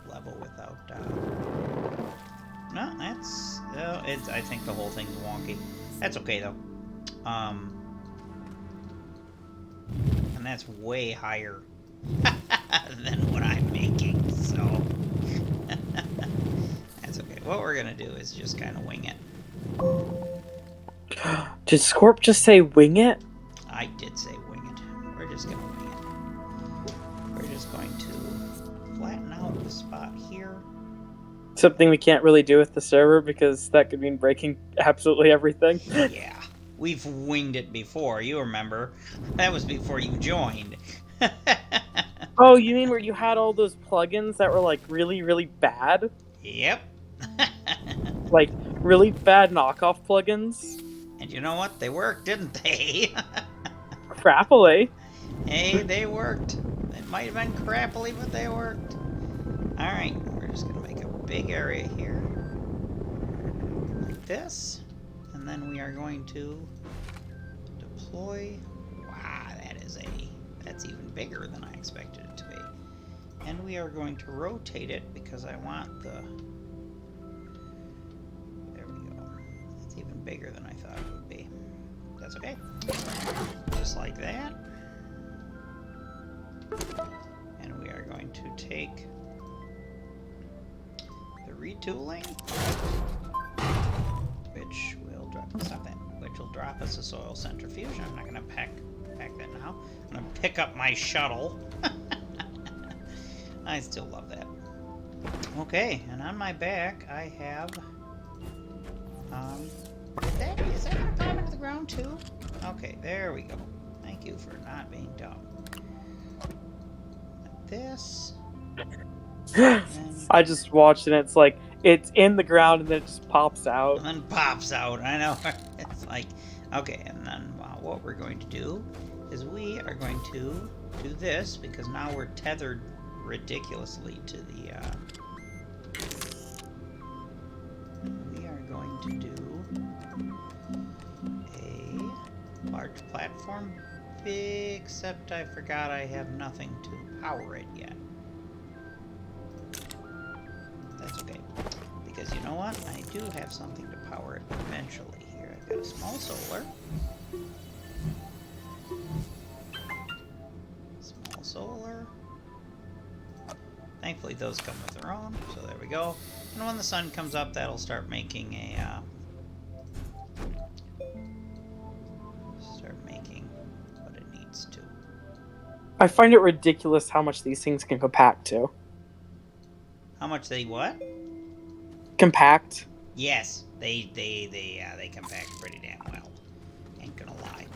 level without, no, that's, I think the whole thing's wonky. That's okay, though. And that's way higher than what I'm making, so that's okay. What we're gonna do is just kind of wing it. Did Scorp just say wing it? I did say wing it. We're just gonna wing it. We're just going to flatten out the spot here. Something we can't really do with the server because that could mean breaking absolutely everything. Yeah, we've winged it before. You remember? That was before you joined. Oh, you mean where you had all those plugins that were like really, really bad? Yep. Like really bad knockoff plugins? And you know what? They worked, didn't they? Crappily. Hey, they worked. It might have been crappily, but they worked. Alright, we're just going to make a big area here. Like this. And then we are going to deploy. Wow, that's even bigger than I expected it to be. And we are going to rotate it because I want the... There we go. It's even bigger than I thought it would be. That's okay. Just like that. And we are going to take the retooling, which will drop us a soil centrifuge. I'm not going to pack that now. I'm going to pick up my shuttle. I still love that. Okay, and on my back I have is that going to climb into the ground too? Okay, there we go. Thank you for not being dumb. Like this. I just watched it and it's like, it's in the ground and then it just pops out. And then pops out, I know. It's like, okay, and then what we're going to do is we are going to do this because now we're tethered ridiculously to the, we are going to do a large platform, except I forgot I have nothing to power it yet. That's okay. Because you know what? I do have something to power it eventually here. I've got a small solar. Small solar. Thankfully those come with their own, so there we go. And when the sun comes up, that'll start making a, what it needs to. I find it ridiculous how much these things can compact to. How much they what? Compact. Yes, they compact pretty damn well. Ain't gonna lie.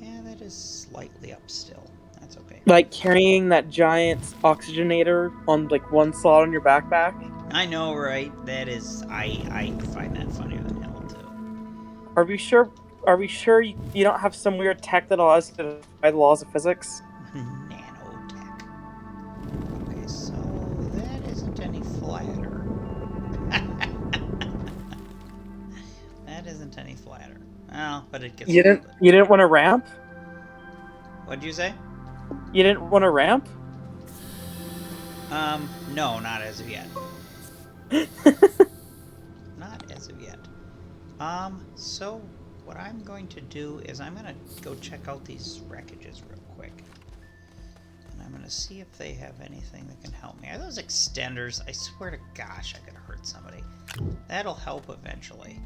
Yeah, that is slightly up still. That's okay. Like carrying that giant oxygenator on like one slot on your backpack. I know, right? That is, I find that funnier than hell too. Are we sure you don't have some weird tech that allows you to defy the laws of physics? Nanotech. Okay, so that isn't any flatter. That isn't any flatter. Well, but it gets. You didn't want a ramp? What'd you say? You didn't want a ramp? No, not as of yet. Not as of yet. So what I'm going to do is I'm going to go check out these wreckages real quick. And I'm going to see if they have anything that can help me. Are those extenders? I swear to gosh, I could hurt somebody. That'll help eventually.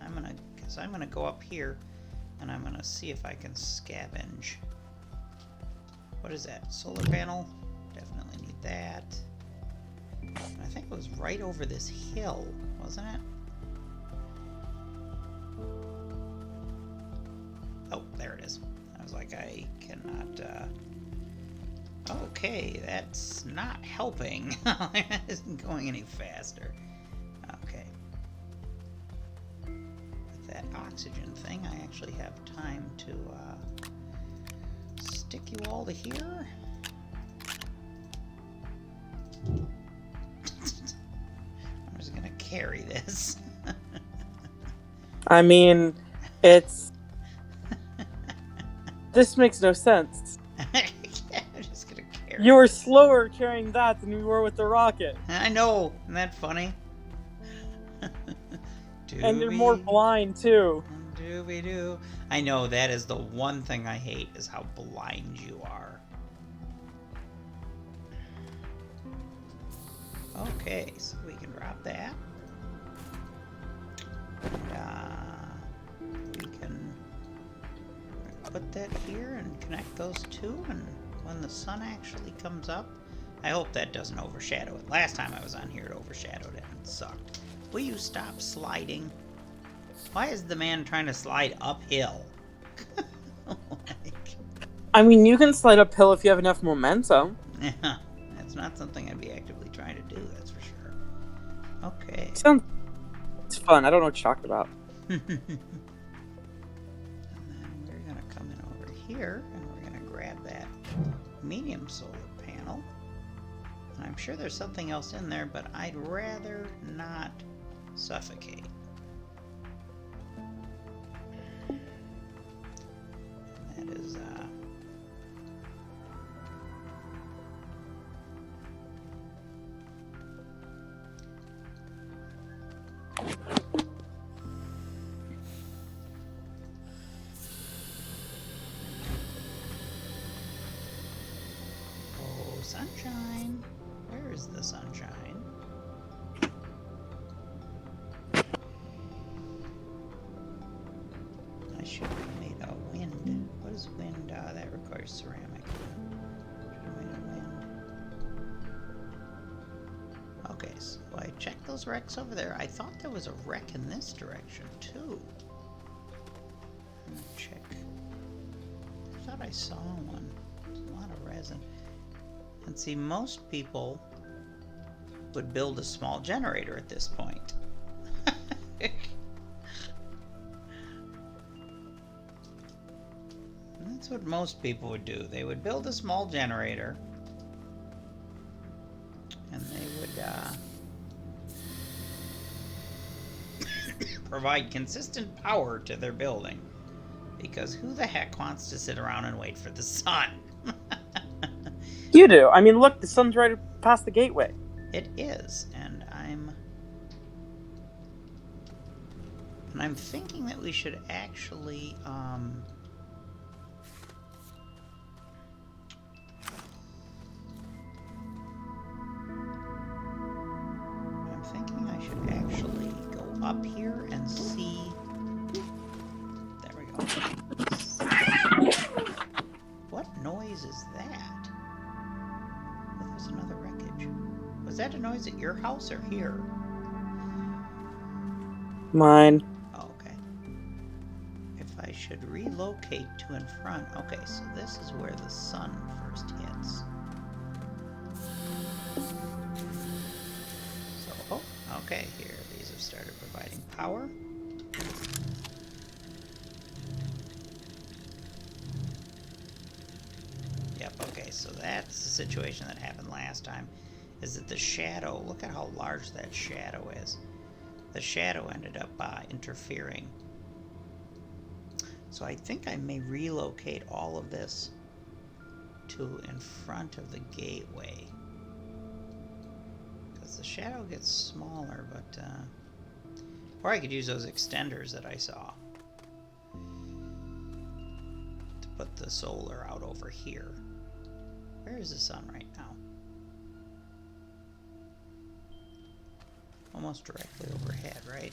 I'm going to go up here and I'm going to see if I can scavenge. What is that? Solar panel? Definitely need that. And I think it was right over this hill, wasn't it? like I cannot. Okay, that's not helping. It isn't going any faster. Okay. With that oxygen thing, I actually have time to stick you all to here. I'm just gonna carry this. I mean, it's... This makes no sense. Yeah, I'm just gonna carry You were this. slower carrying that than you were with the rocket. I know, isn't that funny? And you're more blind, too. Dooby-doo. I know, that is the one thing I hate, is how blind you are. Okay, so we can drop that. And, we can put that here and connect those two, and when the sun actually comes up, I hope that doesn't overshadow it. Last time I was on here, it overshadowed it and it sucked. Will you stop sliding? Why is the man trying to slide uphill? I mean, you can slide uphill if you have enough momentum. Yeah, that's not something I'd be actively trying to do, that's for sure. Okay. It's fun. I don't know what you're talking about. And then we're going to come in over here, and we're going to grab that medium solar panel. And I'm sure there's something else in there, but I'd rather not suffocate. And that is, oh, sunshine. Where is the sunshine? I should have made a wind. What is wind? That requires ceramic. Should have made a wind. Okay, so I checked those wrecks over there. I thought there was a wreck in this direction, too. I'm gonna check. I thought I saw one. There's a lot of resin. And see, most people would build a small generator at this point. That's what most people would do. They would build a small generator, and they would provide consistent power to their building. Because who the heck wants to sit around and wait for the sun? You do. I mean, look, the sun's right past the gateway. It is, and I'm thinking that we should actually I'm thinking I should actually go up here and see. There we go. What noise is that? Oh, there's another wreckage. Was that a noise at your house or here? Mine. Oh, okay. If I should relocate to in front. Okay, so this is where the sun first hits. So, oh, okay, here. These have started providing power. Yep, okay, so that's the situation that happened last time. Is that the shadow, look at how large that shadow is. The shadow ended up interfering. So I think I may relocate all of this to in front of the gateway. Because the shadow gets smaller, but... or I could use those extenders that I saw to put the solar out over here. Where is the sun right now? Almost directly overhead, right?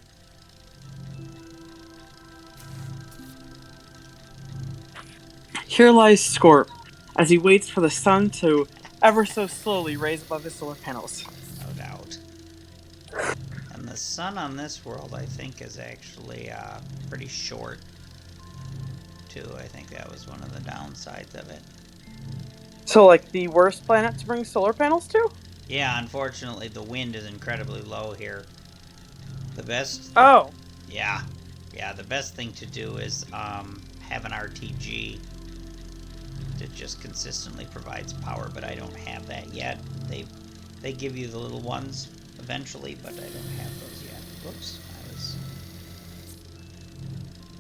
Here lies Scorp, as he waits for the sun to ever so slowly raise above his solar panels. No doubt. And the sun on this world, I think, is actually pretty short, too. I think that was one of the downsides of it. So, like, the worst planet to bring solar panels to? Yeah, unfortunately, the wind is incredibly low here. The best, Oh. yeah, the best thing to do is have an RTG that just consistently provides power, but I don't have that yet. They give you the little ones eventually, but I don't have those yet. Whoops,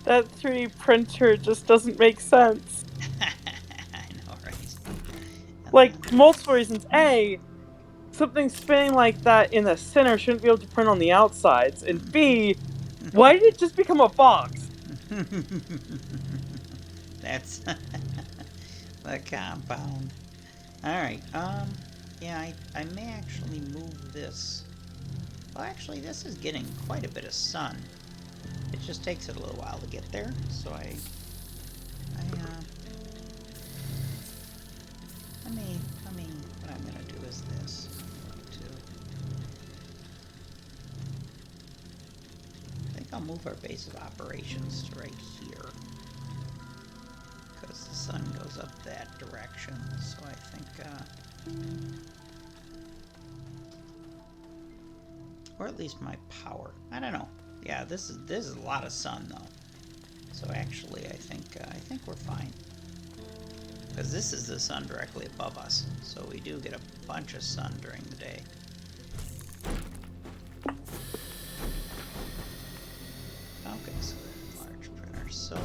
That 3D printer just doesn't make sense. I know, right? Like, multiple reasons. A, something spinning like that in the center shouldn't be able to print on the outsides. And B, why did it just become a box? That's the compound. Alright, yeah, I may actually move this. Well, actually, this is getting quite a bit of sun. It just takes it a little while to get there, so let me, what I'm gonna do is this. I think I'll move our base of operations to right here. Because the sun goes up that direction, so I think, or at least my power. I don't know. Yeah, this is a lot of sun though. So actually, I think we're fine. Because this is the sun directly above us, so we do get a bunch of sun during the day. Okay, so large printer. So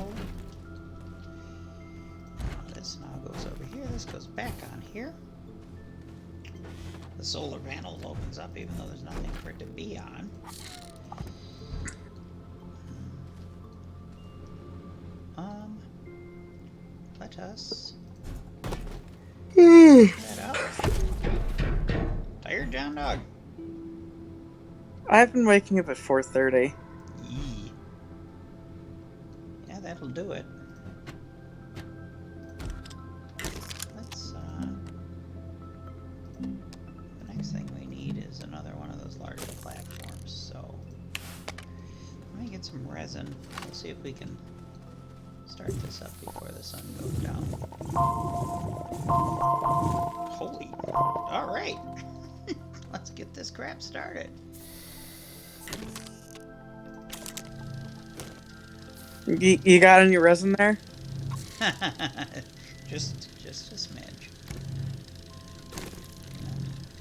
this now goes over here. This goes back on here. The solar panel opens up even though there's nothing for it to be on. Let us that up. Tired, John Dog? I've been waking up at 4:30. Yee. Yeah, that'll do it. Let's, the next thing we need is another one of those larger platforms, so let me get some resin. We'll see if we can start this up before the sun goes down. Holy, alright. Let's get this crap started. You got any resin there? just a smidge.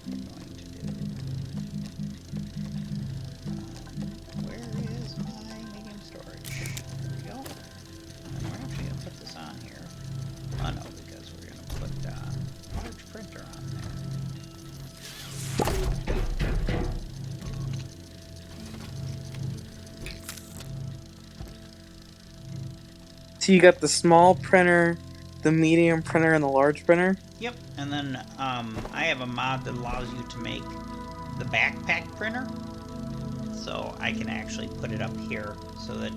I'm going to do. Where is my medium storage? There we go. And we're actually going to put this on here. Oh no, because we're going to put a large printer on there. So you got the small printer, the medium printer, and the large printer? Yep, and then I have a mod that allows you to make the backpack printer. So I can actually put it up here so that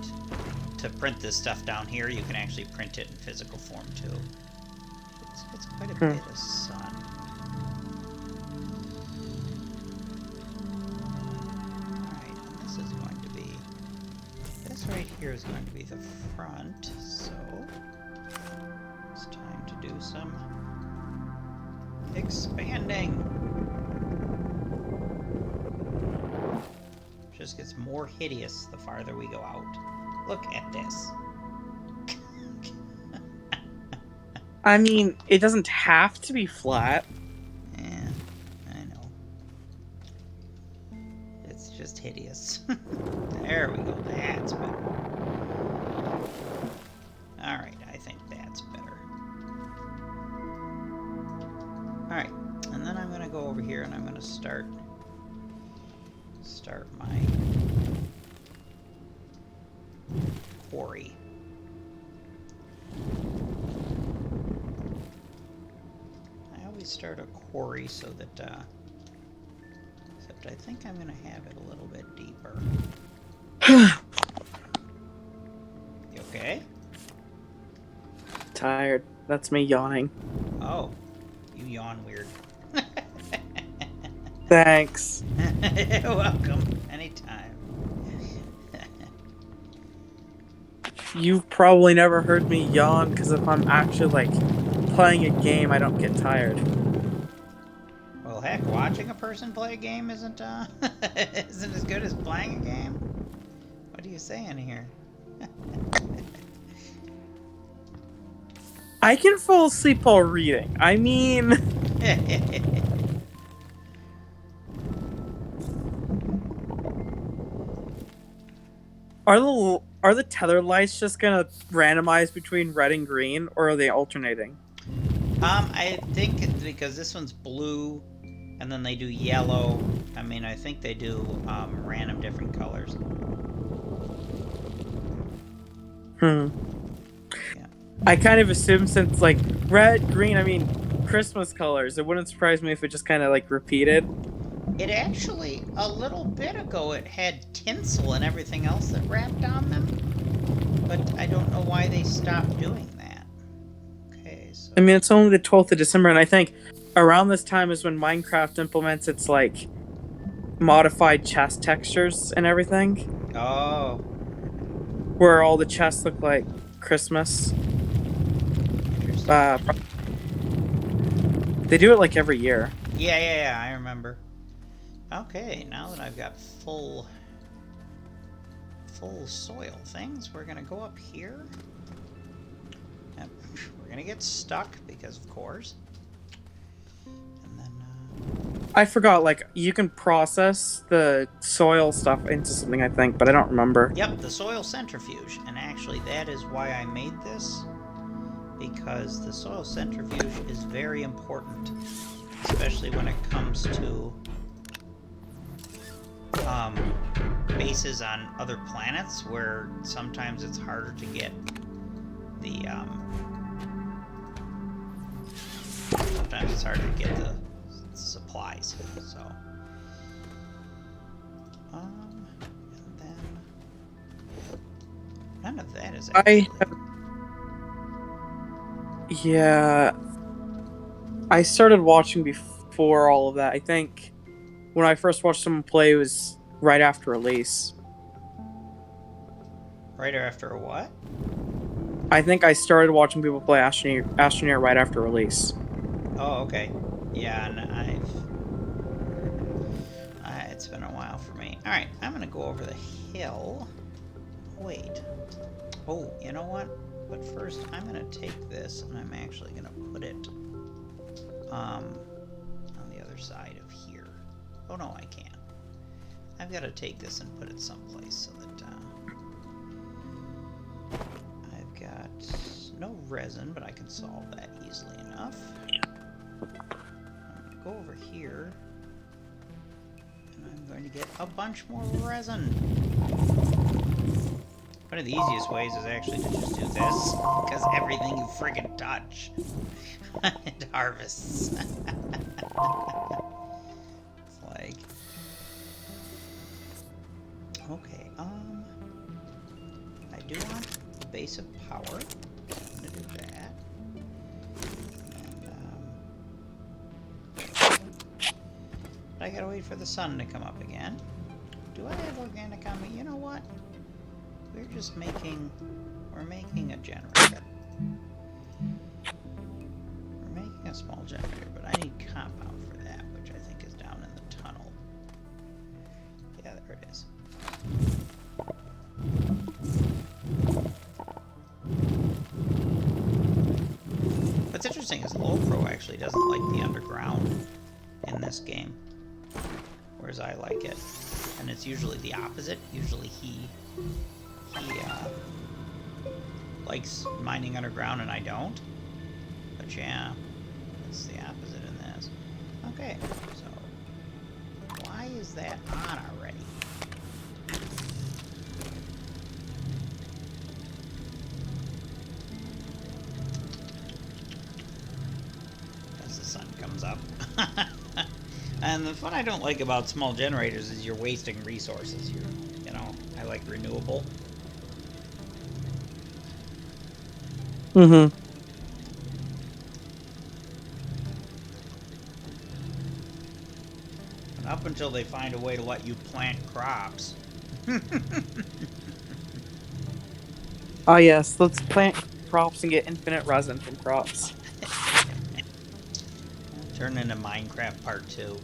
to print this stuff down here, you can actually print it in physical form too. It's quite a bit of sun. Alright, this is going to be, this right here is going to be the front, so it's time to do some expanding. Just gets more hideous the farther we go out. Look at this. I mean, it doesn't have to be flat. Yeah, I know. It's just hideous. There we go. That's better. Alright, I think that's better. Alright, and then I'm going to go over here and I'm going to start my quarry. I always start a quarry so that, except I think I'm going to have it a little bit deeper. You okay? Tired. That's me yawning. Oh, you yawn weird. Thanks. You're welcome. Anytime. you've probably never heard me yawn because if I'm actually like playing a game, I don't get tired. Well, heck, watching a person play a game isn't isn't as good as playing a game. What are you saying here? I can fall asleep while reading. I mean, are the tether lights just gonna randomize between red and green, or are they alternating? I think because this one's blue, and then they do yellow. I mean, I think they do random different colors. Hmm. Yeah. I kind of assume since like red, green, I mean Christmas colors, it wouldn't surprise me if it just kind of like repeated. It actually, a little bit ago, it had tinsel and everything else that wrapped on them, but I don't know why they stopped doing that. Okay, so I mean, it's only the 12th of December, and I think around this time is when Minecraft implements its like modified chest textures and everything, oh, where all the chests look like Christmas. interesting. Uh, they do it like every year. Yeah, I remember. Okay, now that I've got full soil things, we're gonna go up here. Yep, we're gonna get stuck because of course. And then I forgot, like, you can process the soil stuff into something, I think, but I don't remember. yep, the soil centrifuge, and actually that is why I made this, because the soil centrifuge is very important, especially when it comes to bases on other planets where sometimes it's harder to get the sometimes it's harder to get the supplies. So and then none of that is actually. Yeah, I started watching before all of that. I think when I first watched someone play, it was right after release. Right after a what? I think I started watching people play Astroneer right after release. Oh, okay. Yeah, and it's been a while for me. All right, I'm gonna go over the hill. Wait. Oh, you know what? But first, I'm gonna take this and I'm actually gonna put it on the other side of here. Oh no, I can't. I've got to take this and put it someplace so that I've got no resin, but I can solve that easily enough. I'm going to go over here, and I'm going to get a bunch more resin. One of the easiest ways is actually to just do this, because everything you friggin' touch, it harvests. It's like... Okay, I do want a base of power. I'm gonna do that. And, I gotta wait for the sun to come up again. Do I have organic on me? You know what? We're making a generator. We're making a small generator, but I need compound for that, which I think is down in the tunnel. Yeah, there it is. What's interesting is Lowpro actually doesn't like the underground in this game, whereas I like it. And it's usually the opposite. Usually he likes mining underground and I don't. But yeah, it's the opposite in this. Okay, so why is that on already? As the sun comes up. And the fun I don't like about small generators is you're wasting resources. You know, I like renewable. Mm-hmm. And up until they find a way to let you plant crops. Oh yes, let's plant crops and get infinite resin from crops. Turn into Minecraft Part 2.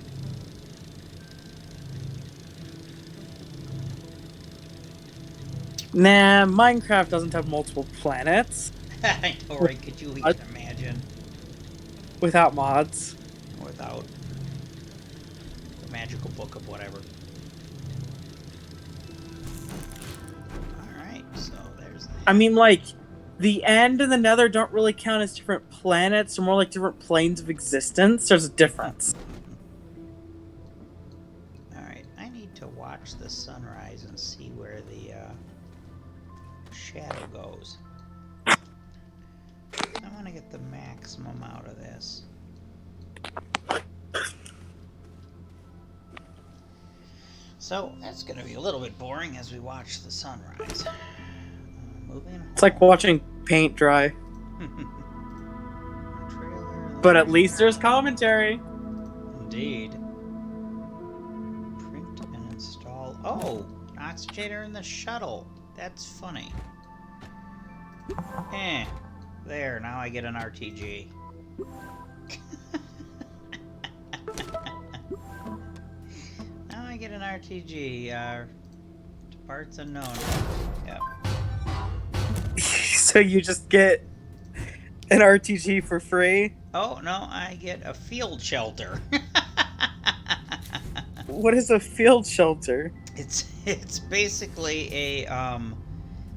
Nah, Minecraft doesn't have multiple planets I know, right? Could you even imagine without mods. without the magical book of whatever? Alright, so there's that. I mean, like, the end and the nether don't really count as different planets, they're more like different planes of existence. There's a difference. Alright, I need to watch the sunrise and see where the shadow goes. I want to get the maximum out of this. So that's going to be a little bit boring as we watch the sunrise. Moving home. It's like watching paint dry. But at least there's commentary. Indeed. Print and install. Oh, an oxygenator in the shuttle. That's funny. There, now I get an RTG. Now I get an RTG. To parts unknown. Yep. So you just get an RTG for free? Oh, no, I get a field shelter. What is a field shelter? It's basically a,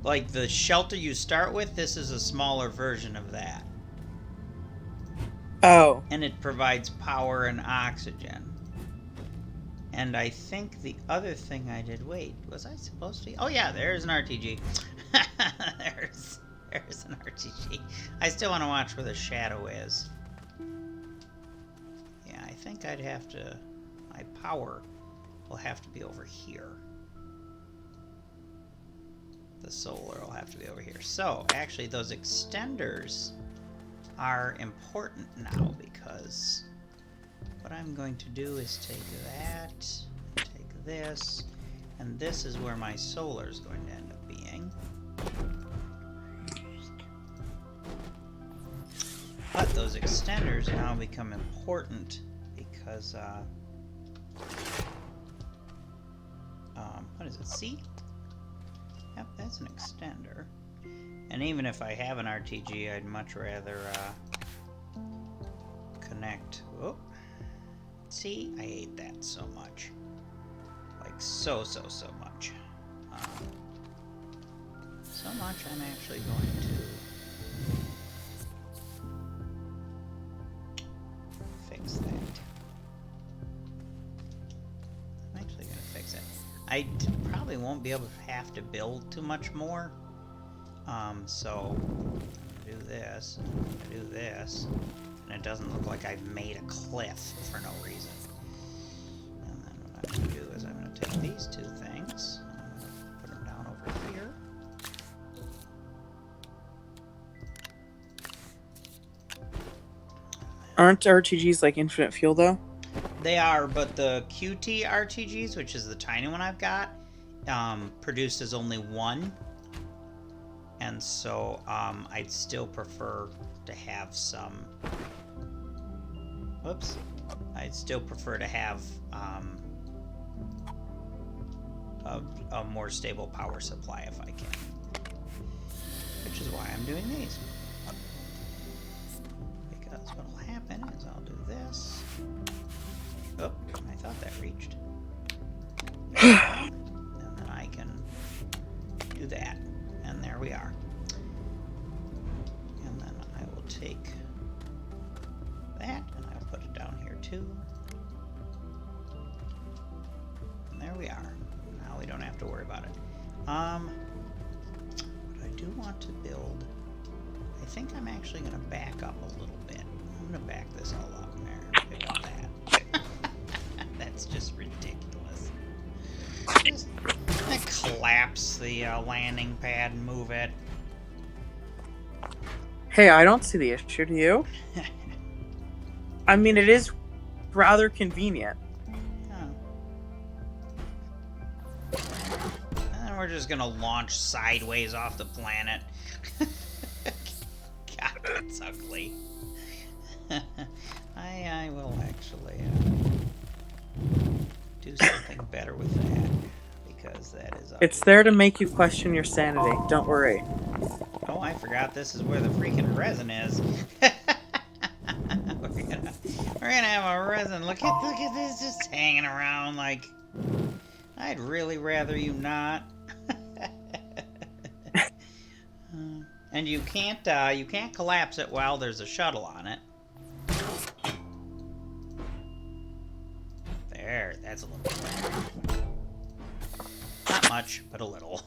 like the shelter you start with, this is a smaller version of that. Oh. And it provides power and oxygen. And I think the other thing I did... Wait, was I supposed to... Oh yeah, there's an RTG. There's an RTG. I still want to watch where the shadow is. Yeah, I think I'd have to... My power will have to be over here. The solar will have to be over here. So, actually, those extenders are important now because what I'm going to do is take that, take this, and this is where my solar is going to end up being. But those extenders now become important because, what is it, C? Yep, that's an extender. And even if I have an RTG, I'd much rather connect. Oh, see, I hate that so much. Like so much. So much I'm actually going to fix that. I'm actually going to fix it. I probably won't be able to have to build too much more. So I'm gonna do this, I'm gonna do this, and it doesn't look like I've made a cliff for no reason. And then what I'm gonna do is I'm gonna take these two things, I'm gonna put them down over here. Aren't RTGs like infinite fuel though? They are, but the QT RTGs, which is the tiny one I've got, produces only one. And so I'd still prefer to have some... Whoops. I'd still prefer to have a more stable power supply if I can. Which is why I'm doing these. Because what will happen is I'll do this. Oh, I thought that reached. And then I can do that. And there we are. And then I will take that and I'll put it down here too. And there we are. Now we don't have to worry about it. What I do want to build, I think I'm actually going to back up a little bit. I'm going to back this all up there. Pick up that. That's just ridiculous. Just collapse the landing pad and move it. Hey, I don't see the issue, do you? I mean, it is rather convenient. Oh. And we're just gonna launch sideways off the planet. God, that's ugly. I will actually do something better with that, because that is ugly. It's there to make you question your sanity. Don't worry. Oh, I forgot this is where the freaking resin is. we're gonna have a resin. Look at this just hanging around like. I'd really rather you not. And you can't collapse it while there's a shuttle on it. There, that's a little bit better. Not much, but a little.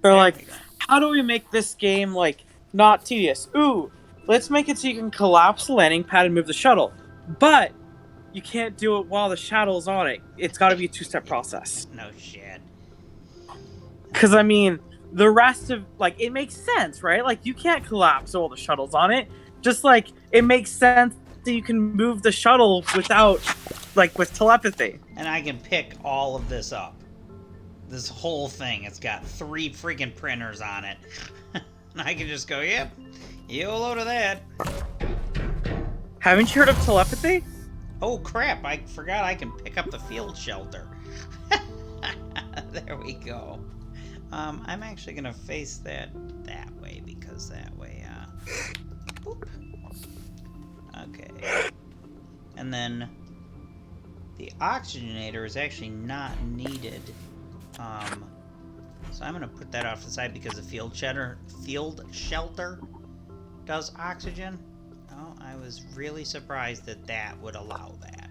They're like, how do we make this game, like, not tedious? Ooh, let's make it so you can collapse the landing pad and move the shuttle. But you can't do it while the shuttle's on it. It's got to be a two-step process. No shit. Because, I mean, the rest of, like, it makes sense, right? Like, you can't collapse while the shuttle's on it. Just like, it makes sense that you can move the shuttle without, like, with telepathy. And I can pick all of this up. This whole thing. It's got 3 freaking printers on it. And I can just go, yep, YOLO to that. Haven't you heard of telepathy? Oh crap, I forgot I can pick up the field shelter. There we go. I'm actually going to face that way, because that way, boop. Okay. And then the oxygenator is actually not needed. So I'm going to put that off to the side because the field shelter does oxygen. Oh, I was really surprised that that would allow that.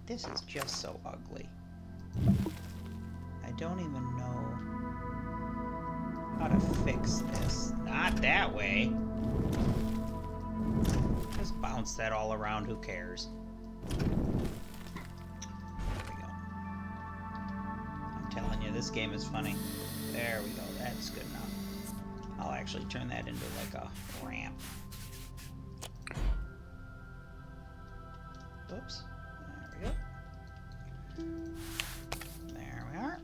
This is just so ugly. I don't even know how to fix this. Not that way. Just bounce that all around, who cares? Telling you, this game is funny. There we go. That's good enough. I'll actually turn that into like a ramp. Oops. There we go. There we are.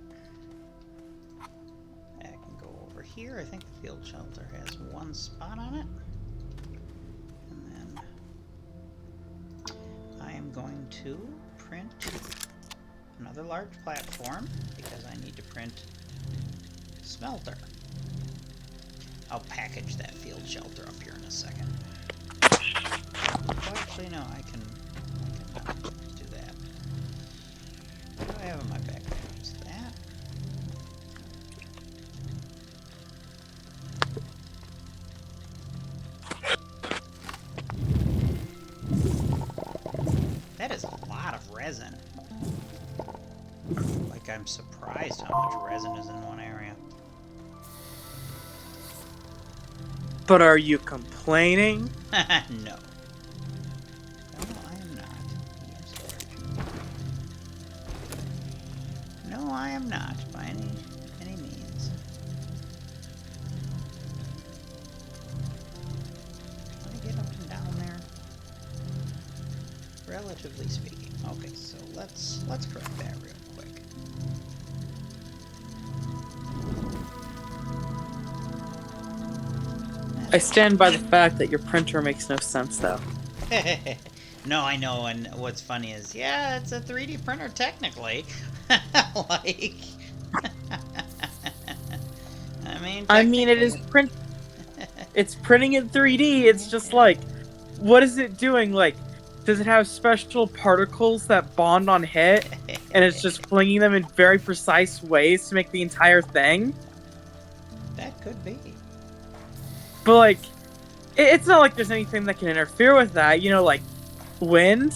That can go over here. I think the field shelter has 1 spot on it. And then I am going to print another large platform, because I need to print smelter. I'll package that field shelter up here in a second. Oh, actually, no, I can do that. What do I have in my backpack? Just that. That is a lot of resin. Like, I'm surprised how much resin is in one area. But are you complaining? No. No, I am not. Yes, Lord. No, I am not, by any means. Can I get up and down there? Relatively speaking. Okay, so let's correct that real quick. I stand by the fact that your printer makes no sense, though. No, I know, and what's funny is, yeah, it's a 3D printer technically. Like, I mean, it is print. It's printing in 3D. It's just like, what is it doing? Like, does it have special particles that bond on hit, and it's just flinging them in very precise ways to make the entire thing? That could be. But like, it's not like there's anything that can interfere with that. You know, like wind.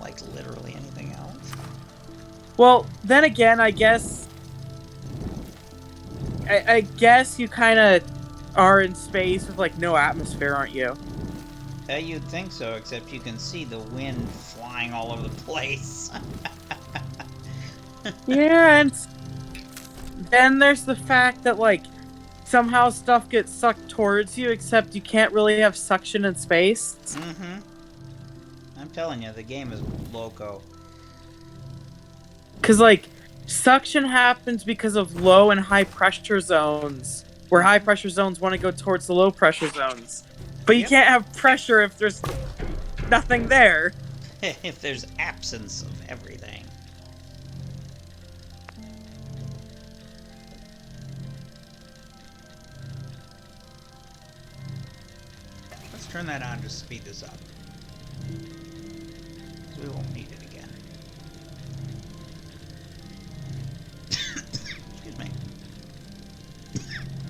like literally anything else. Well, then again, I guess you kind of are in space with like no atmosphere, aren't you? You'd think so, except you can see the wind flying all over the place. Yeah, and then there's the fact that like somehow stuff gets sucked towards you, except you can't really have suction in space. Mm-hmm. I'm telling you, the game is loco. Because, like, suction happens because of low and high pressure zones, where high pressure zones want to go towards the low pressure zones. But you can't have pressure if there's nothing there. If there's absence of everything. Let's turn that on to speed this up. We won't need it again. Excuse me.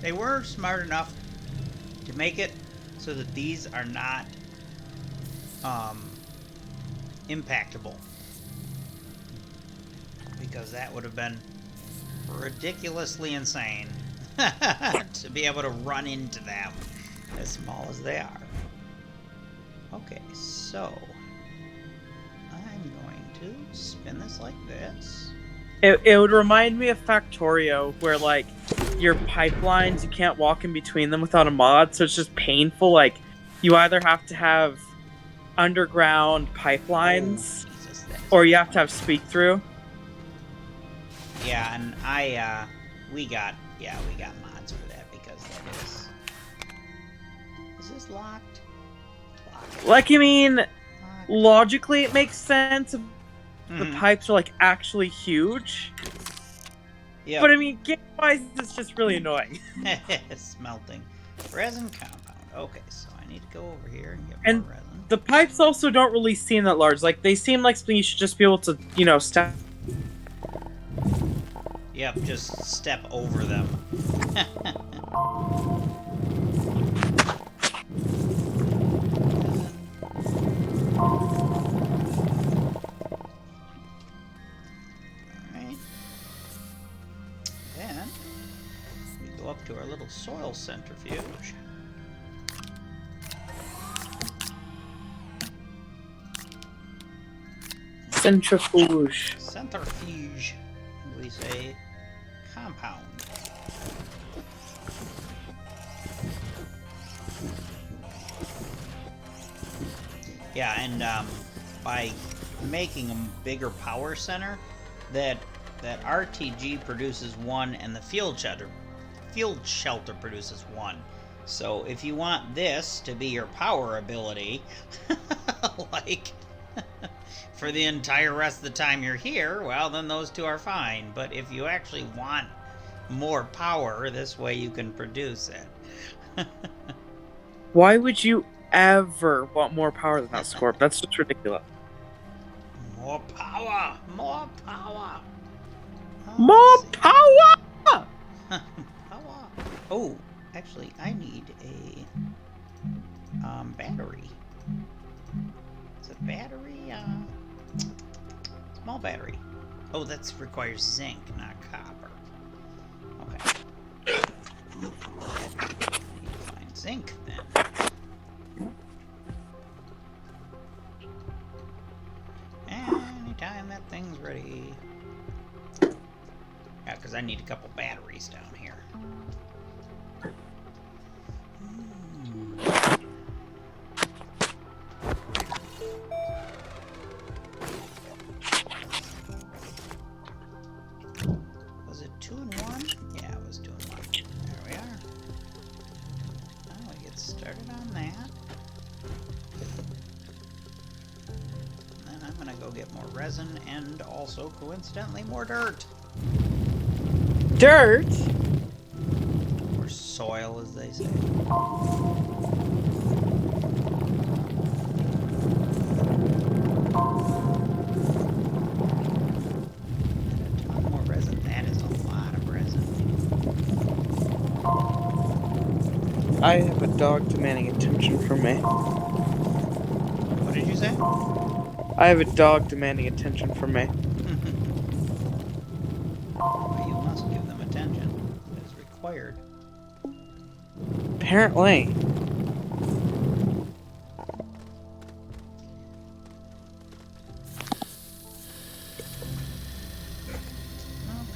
They were smart enough to make it so that these are not impactable, because that would have been ridiculously insane to be able to run into them as small as they are. Okay, so I'm going to spin this like this. It would remind me of Factorio, where, like, your pipelines, you can't walk in between them without a mod, so it's just painful. Like, you either have to have underground pipelines, Oh, Jesus, or you have to have speak-through. Yeah, and we got mods for that, because that is this locked? Locked. Like, I mean, Locked. logically it makes sense if the Mhm. pipes are, like, actually huge. Yep. But, I mean, game-wise, it's just really annoying. Smelting. Resin compound. Okay, so I need to go over here and get And more resin. the pipes also don't really seem that large. Like, they seem like something you should just be able to, you know, step. Yep, just step over them. Alright. Then we go up to our little soil centrifuge. Centrifuge. Centrifuge. We say compound. Yeah, and by making a bigger power center, that RTG produces one, and the field shelter produces one. So if you want this to be your power ability, like for the entire rest of the time you're here, well, then those two are fine. But if you actually want more power, this way you can produce it. Why would you ever want more power than that, Scorp? That's just ridiculous. More power! More power! More power! Power! Oh, actually, I need a battery. Is it battery? Small battery. Oh, that requires zinc, not copper. Okay. Need to find zinc then. Anytime that thing's ready. Yeah, because I need a couple batteries down here. Was it 2 in 1? Yeah, it was 2 in 1. There we are. Now we get started on that. And then I'm gonna go get more resin and also, coincidentally, more dirt. Dirt? Or soil, as they say. I have a dog demanding attention from me. What did you say? I have a dog demanding attention from me. Well, you must give them attention. It is required. Apparently.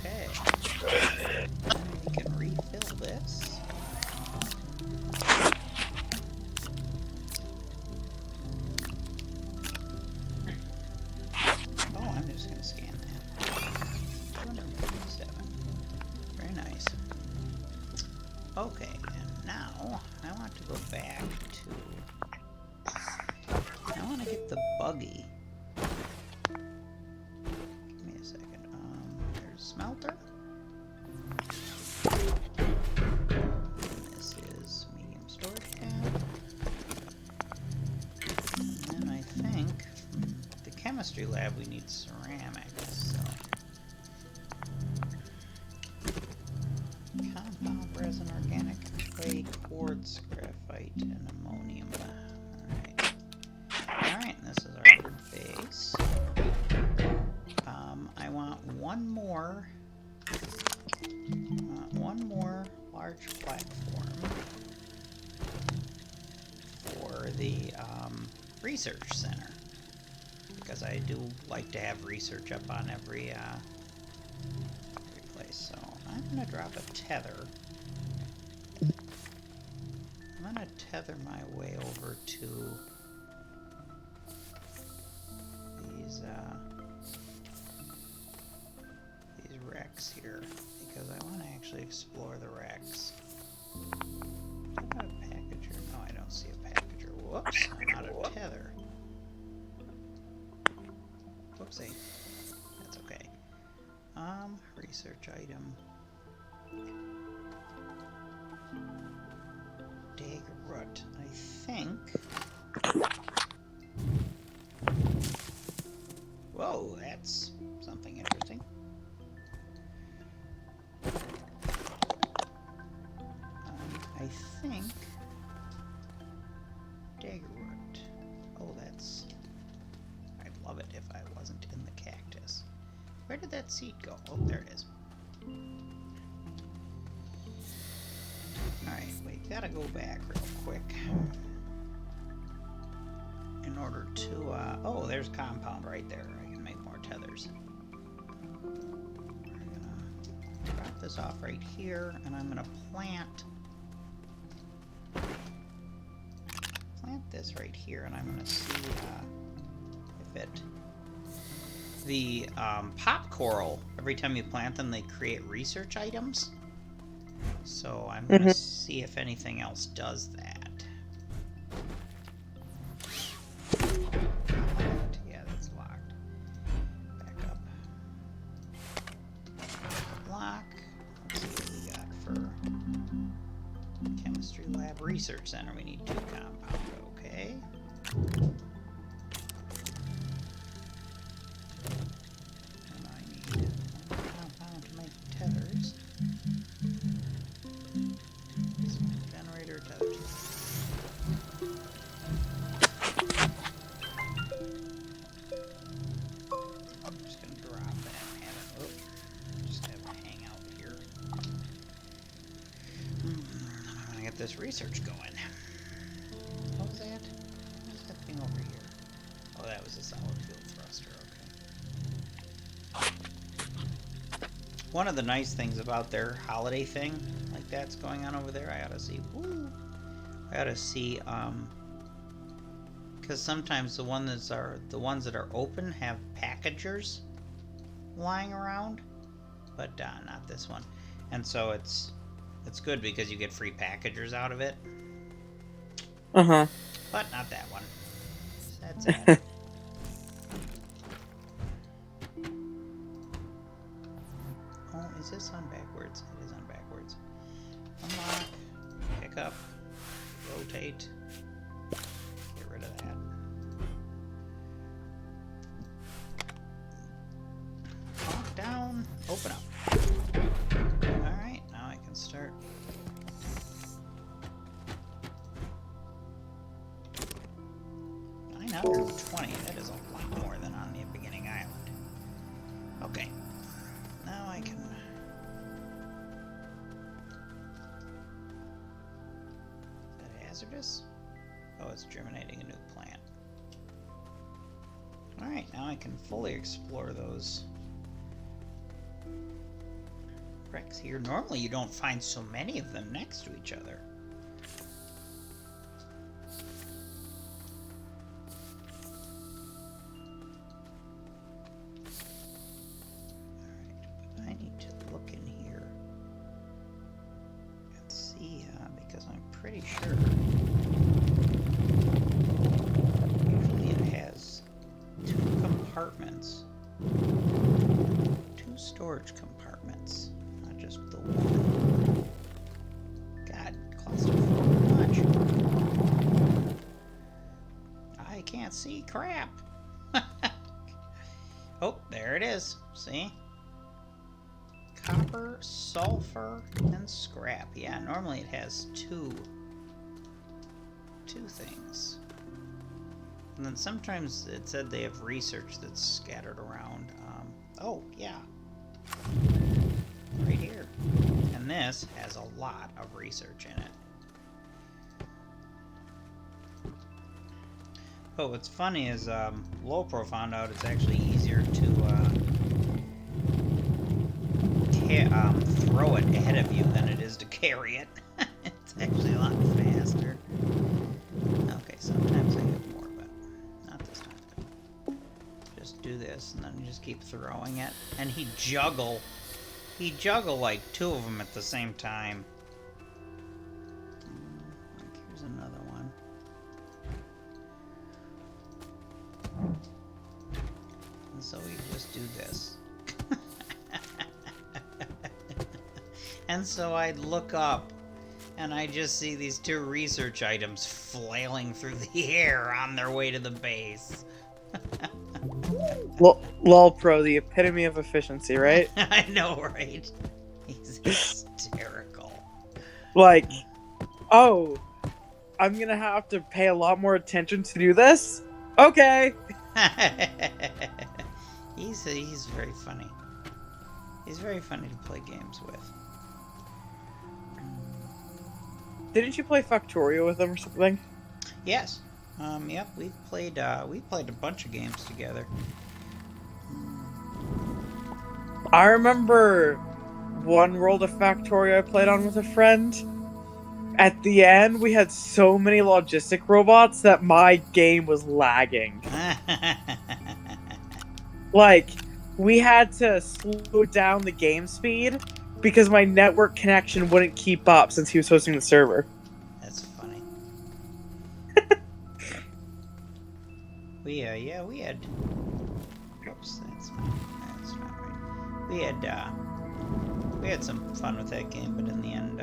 Okay. We can refill this. Oh, I'm just going to scan that. buggy. Give me a second. There's smelter. And this is medium storage tab. And then I think from the chemistry lab we need ceramics. So compound resin, organic clay, quartz, graphite, and ammonium. Alright, and this is our wood base. I want one more large platform for the research center, because I do like to have research up on every place. So I'm gonna drop a tether. I'm gonna tether my way over to these wrecks here, because I want to actually explore the wrecks. Do I have a packager? No, I don't see a packager. Whoops, I'm out of tether. Whoopsie. That's okay. Research item. Dagger root. I think. Whoa, that's something interesting. I think dagger root. Oh, that's. I'd love it if I wasn't in the cactus. Where did that seed go? Oh, there it is. Alright, we gotta go back real quick. In order to, oh, there's compound right there. I can make more tethers. We're gonna drop this off right here, and I'm gonna plant this right here, and I'm gonna see if it. The pop coral, every time you plant them, they create research items. So I'm gonna see if anything else does that. Yeah, that's locked. Back up. Lock. Let's see what we got for chemistry lab research center. We need 2 compound. Okay. And I need 1 compound to make tethers. Generator tethers. I'm just gonna drop that and have it. Oh, just have it hang out here. I'm gonna get this research going. What was that? What's that thing over here? Oh, that was a solid fuel thruster. Okay. One of the nice things about their holiday thing, like that's going on over there, I ought to see. Woo! I ought to see, because sometimes the ones that are open have packagers lying around, but not this one. And so it's good because you get free packagers out of it. But not that one. That's it. Oh, is this on backwards? It is on backwards. Unlock. Pick up. Rotate. Get rid of that. Lock down. Open up. Alright, now I can start. 920. That is a lot more than on the beginning island. Okay. Now I can. Is that hazardous? Oh, it's germinating a new plant. Alright, now I can fully explore those wrecks here. Normally you don't find so many of them next to each other. Pretty sure usually it has compartments. 2 storage compartments, not just the one. God, claustrophobic much. I can't see crap. Oh, there it is. See? Copper, sulfur, and scrap. Yeah, normally it has two things. And then sometimes it said they have research that's scattered around. Oh, yeah. Right here. And this has a lot of research in it. But what's funny is Lowpro found out it's actually easier to throw it ahead of you than it is to carry it. It's actually a lot faster. Okay, sometimes I have more, but not this time. Just do this, and then you just keep throwing it. And he'd juggle like 2 of them at the same time. Like, here's another one. And so we just do this. And so I'd look up, and I just see these 2 research items flailing through the air on their way to the base. LOL Pro, the epitome of efficiency, right? I know, right? He's hysterical. Like, oh, I'm gonna have to pay a lot more attention to do this? Okay. He's very funny. He's very funny to play games with. Didn't you play Factorio with him or something? Yes. Yep. We played a bunch of games together. I remember one World of Factorio I played on with a friend. At the end, we had so many logistic robots that my game was lagging. Like, we had to slow down the game speed because my network connection wouldn't keep up since he was hosting the server. That's funny. we had. Oops, that's not right. We had some fun with that game, but in the end,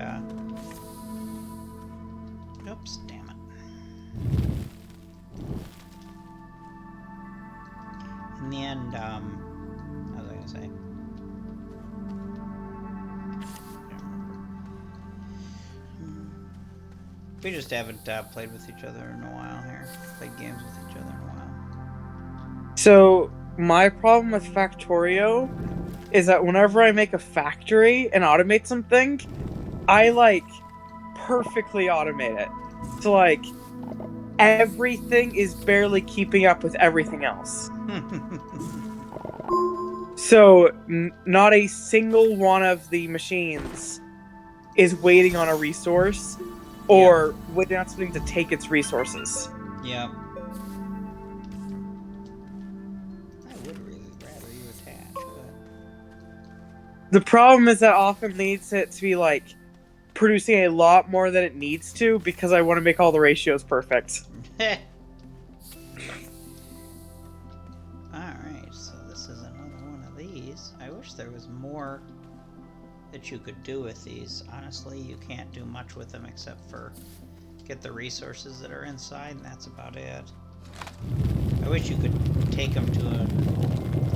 oops, damn it. In the end, what was I gonna say? We just haven't played with each other in a while here. Played games with each other in a while. So, my problem with Factorio is that whenever I make a factory and automate something, I, perfectly automate it. So, everything is barely keeping up with everything else. So, not a single one of the machines is waiting on a resource or waiting on something to take its resources. Yep. I would really rather you attach, but... The problem is that often leads it to be, producing a lot more than it needs to because I want to make all the ratios perfect. Alright, so this is another one of these. I wish there was more that you could do with these. Honestly, you can't do much with them except for get the resources that are inside, and that's about it. I wish you could take them to a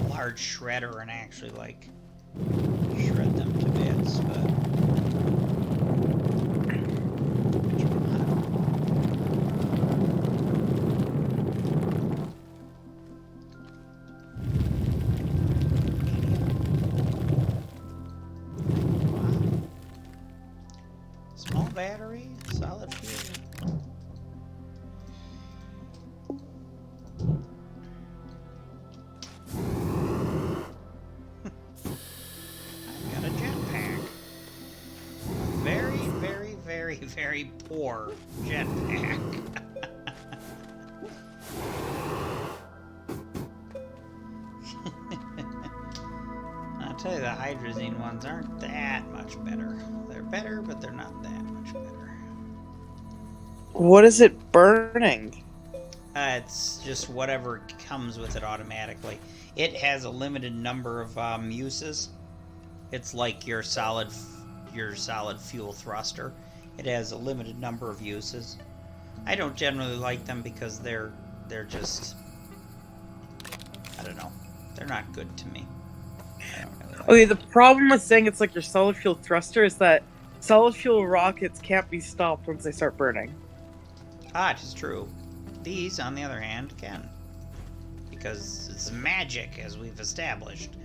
large shredder and actually, shred them to bits, but... battery, solid fuel. I've got a jetpack. Very, very, very, very poor jetpack. I'll tell you, the hydrazine ones aren't that much better. They're better, but they're not that much better. What is it burning? It's just whatever comes with it automatically. It has a limited number of uses. It's like your solid fuel thruster. It has a limited number of uses. I don't generally like them because they're just, I don't know, they're not good to me. I don't really like Okay, them. the problem with saying it's like your solid fuel thruster is that solid fuel rockets can't be stopped once they start burning. Ah, it is true. These, on the other hand, can. Because it's magic, as we've established.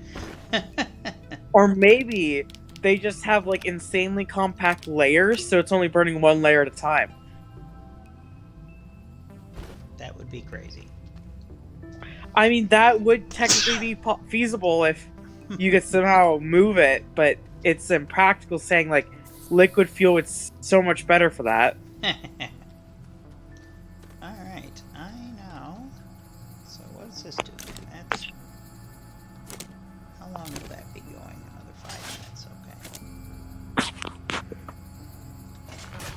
Or maybe they just have like insanely compact layers, so it's only burning one layer at a time. That would be crazy. I mean, that would technically be feasible if you could somehow move it, but it's impractical saying like liquid fuel is so much better for that. Alright, I know. So what does this do? That's... How long will that be going? Another 5 minutes, okay.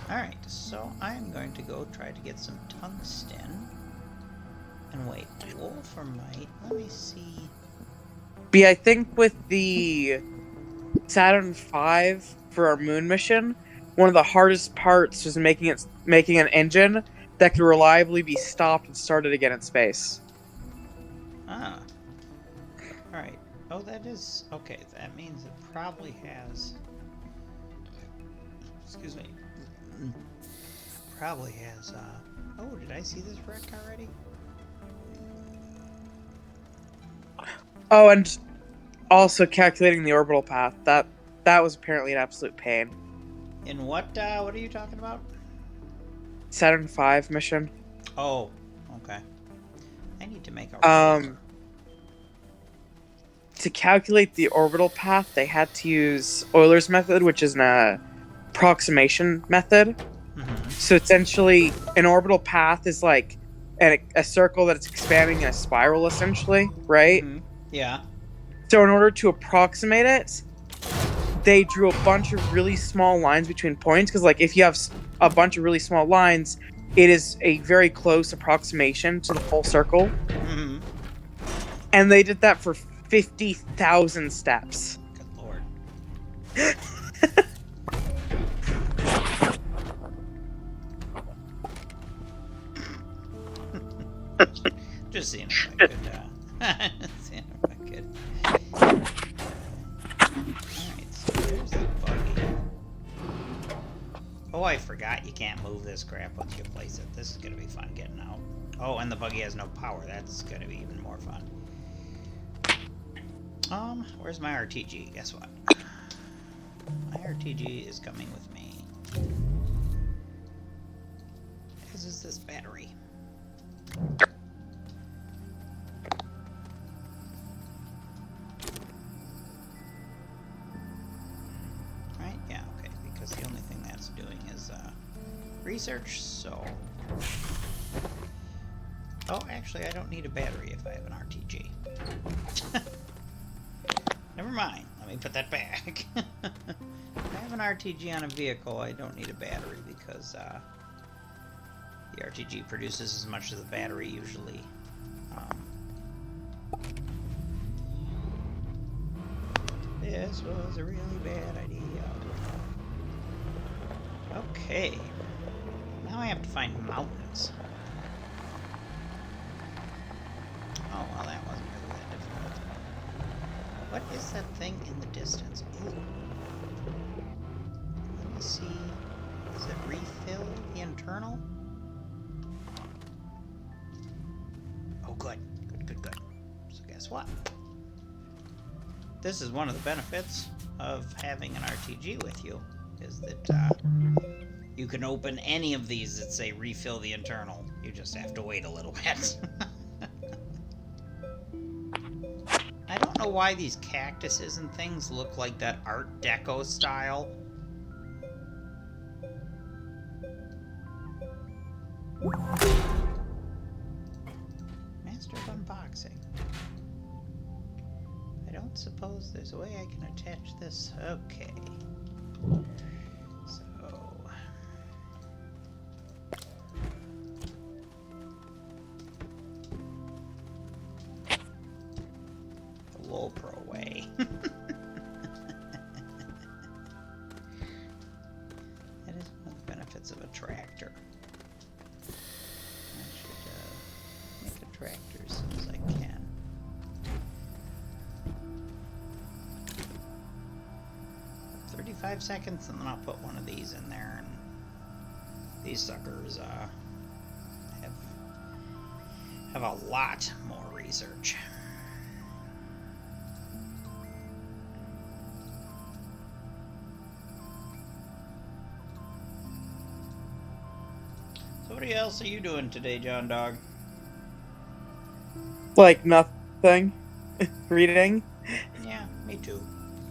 Alright, so I'm going to go try to get some tungsten. And wait, wolframite, let me see. But yeah, I think with the Saturn V for our moon mission, one of the hardest parts was making an engine that could reliably be stopped and started again in space. Ah. Alright. Oh, that is... Okay, that means it probably has... Excuse me. Probably has, Oh, did I see this wreck already? Oh, and also calculating the orbital path. That was apparently an absolute pain. In what are you talking about? Saturn V mission. Oh, okay. I need to make a To calculate the orbital path, they had to use Euler's method, which is an approximation method. Mm-hmm. So essentially, an orbital path is like a circle that's expanding in a spiral, essentially, right? Mm-hmm. Yeah. So in order to approximate it, they drew a bunch of really small lines between points, because like if you have a bunch of really small lines, it is a very close approximation to the full circle. Mm-hmm. And they did that for 50,000 steps. Good lord. Just seeing if I could, seeing if I could. Alright, so there's the buggy. Oh, I forgot you can't move this crap once you place it. This is gonna be fun getting out. Oh, and the buggy has no power. That's gonna be even more fun. Where's my RTG? Guess what? My RTG is coming with me. As is this battery. Right? Yeah, okay. Because the only thing that's doing is research, so... Oh, actually, I don't need a battery if I have an RTG. Never mind. Let me put that back. If I have an RTG on a vehicle, I don't need a battery because the RTG produces as much as the battery usually. This was a really bad idea. Okay. Now I have to find mountains. Oh, well, that wasn't really that difficult. What is that thing in the distance? Ooh. Let me see. Does it refill the internal? Oh, good. Good. So guess what? This is one of the benefits of having an RTG with you, is that you can open any of these that say refill the internal. You just have to wait a little bit. I don't know why these cactuses and things look like that Art Deco style. Master of Unboxing. I don't suppose there's a way I can attach this. Okay. So... GoPro away. That is one of the benefits of a tractor. I should make a tractor as soon as I can. For 35 seconds, and then I'll put one of these in there. And these suckers have a lot more research. So what else are you doing today, John Dog? Like nothing. Reading. Yeah, me too.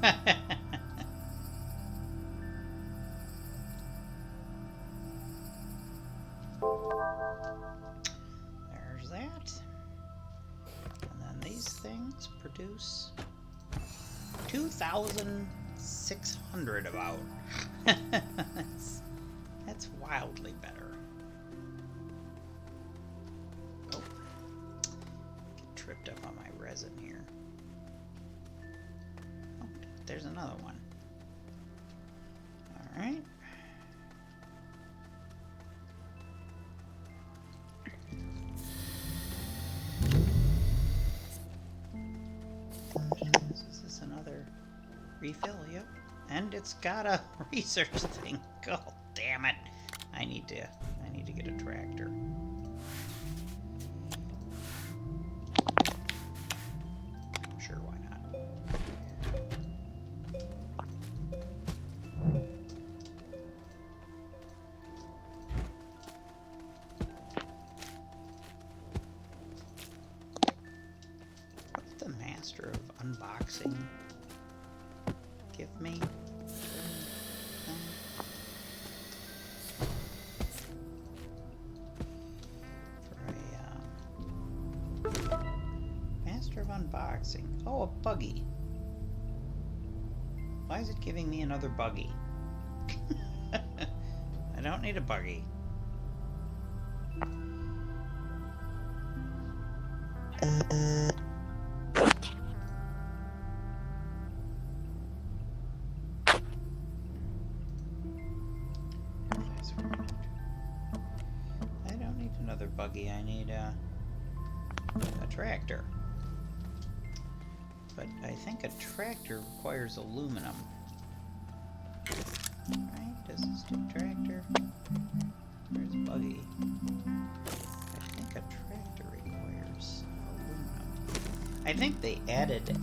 There's that. And then these things produce 2,600 about. That's wildly better. Oh, get tripped up on my resin here. Oh, there's another one. All right. Is this another refill? Yep. And it's got a research thing. God damn it. I need to get a tractor. Sure, why not? What's the master of unboxing give me? Master of unboxing. Oh, a buggy. Why is it giving me another buggy? I don't need a buggy. I don't need another buggy. I need a tractor. But I think a tractor requires aluminum. Right? Does this do tractor? Where's buggy? I think a tractor requires aluminum. I think they added,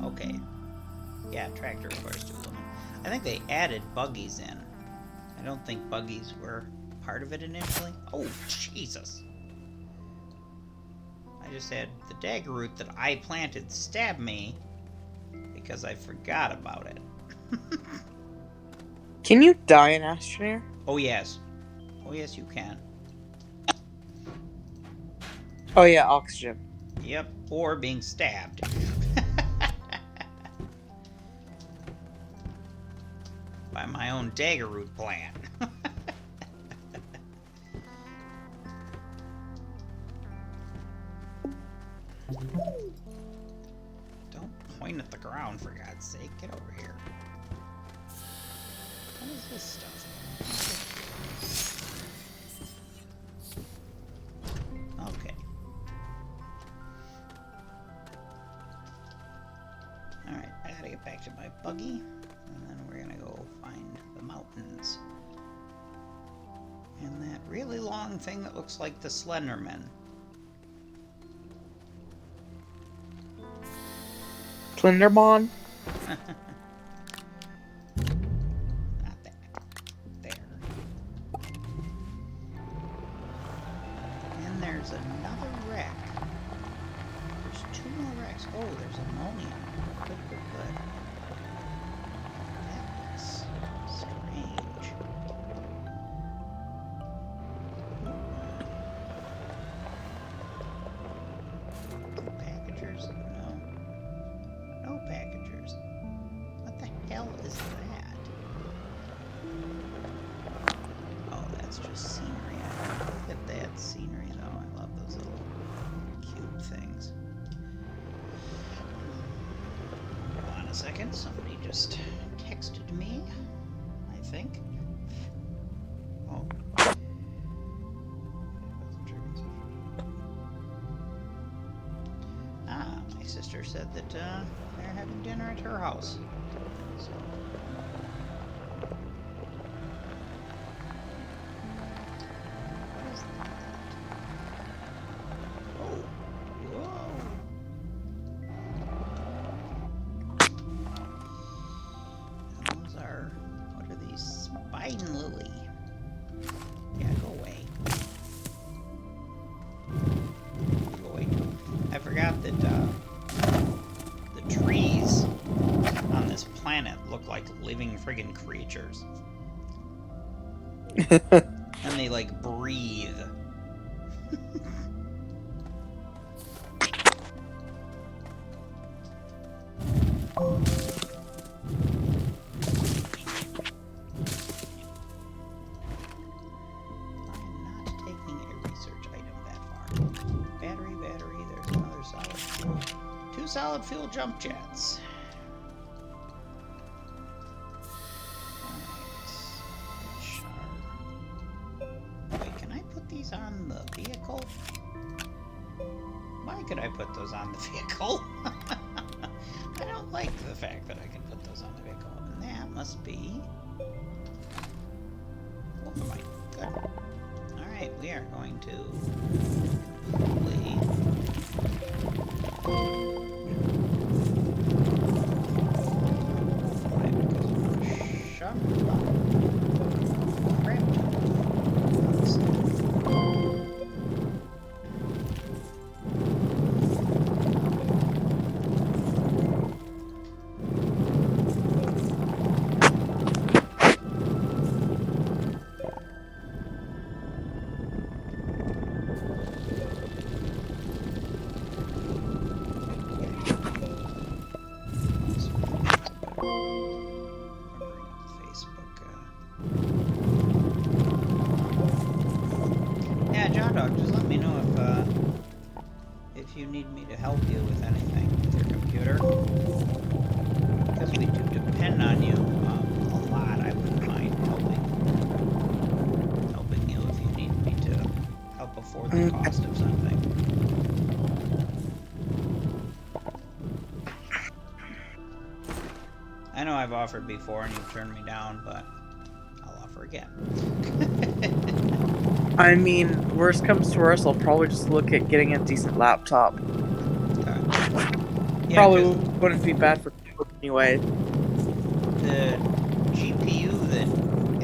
okay. Yeah, tractor requires aluminum. I think they added buggies in. I don't think buggies were part of it initially. Oh, Jesus. I just had the dagger root that I planted stab me because I forgot about it. Can you die in Astroneer? Oh, yes. Oh, yes, you can. Oh yeah, oxygen. Yep, or being stabbed. By my own dagger root plant. Don't point at the ground, for God's sake. Get over here. What is this stuff? Okay. Alright, I gotta get back to my buggy. And then we're gonna go find the mountains. And that really long thing that looks like the Slenderman. Slenderman? Not that. There. And there's another wreck. There's two more wrecks. Oh, there's ammonia. Good, good, good. That looks strange. Packagers? No. No packagers. What the hell is that? Oh, that's just scenery. I look at that scenery, though. I love those little cute things. second. Somebody just texted me, I think. Oh. Ah, my sister said that they're having dinner at her house. So. What is that? Oh. Whoa. Those are, what are these? Spine lily. Yeah, go away. Go away. I forgot that the trees on this planet look like living friggin' creatures. And they like breathe. Solid fuel jump jets. Wait, can I put these on the vehicle? Why could I put those on the vehicle? I don't like the fact that I can put those on the vehicle. And that must be... Oh my god. Alright, we are going to... if you need me to help you with anything with your computer, because we do depend on you a lot. I wouldn't mind helping you if you need me to help afford the cost of something. I know I've offered before and you've turned me down, but I'll offer again. I mean, worst comes to worst, I'll probably just look at getting a decent laptop. Okay. Yeah, probably wouldn't be bad for anyway. The GPU that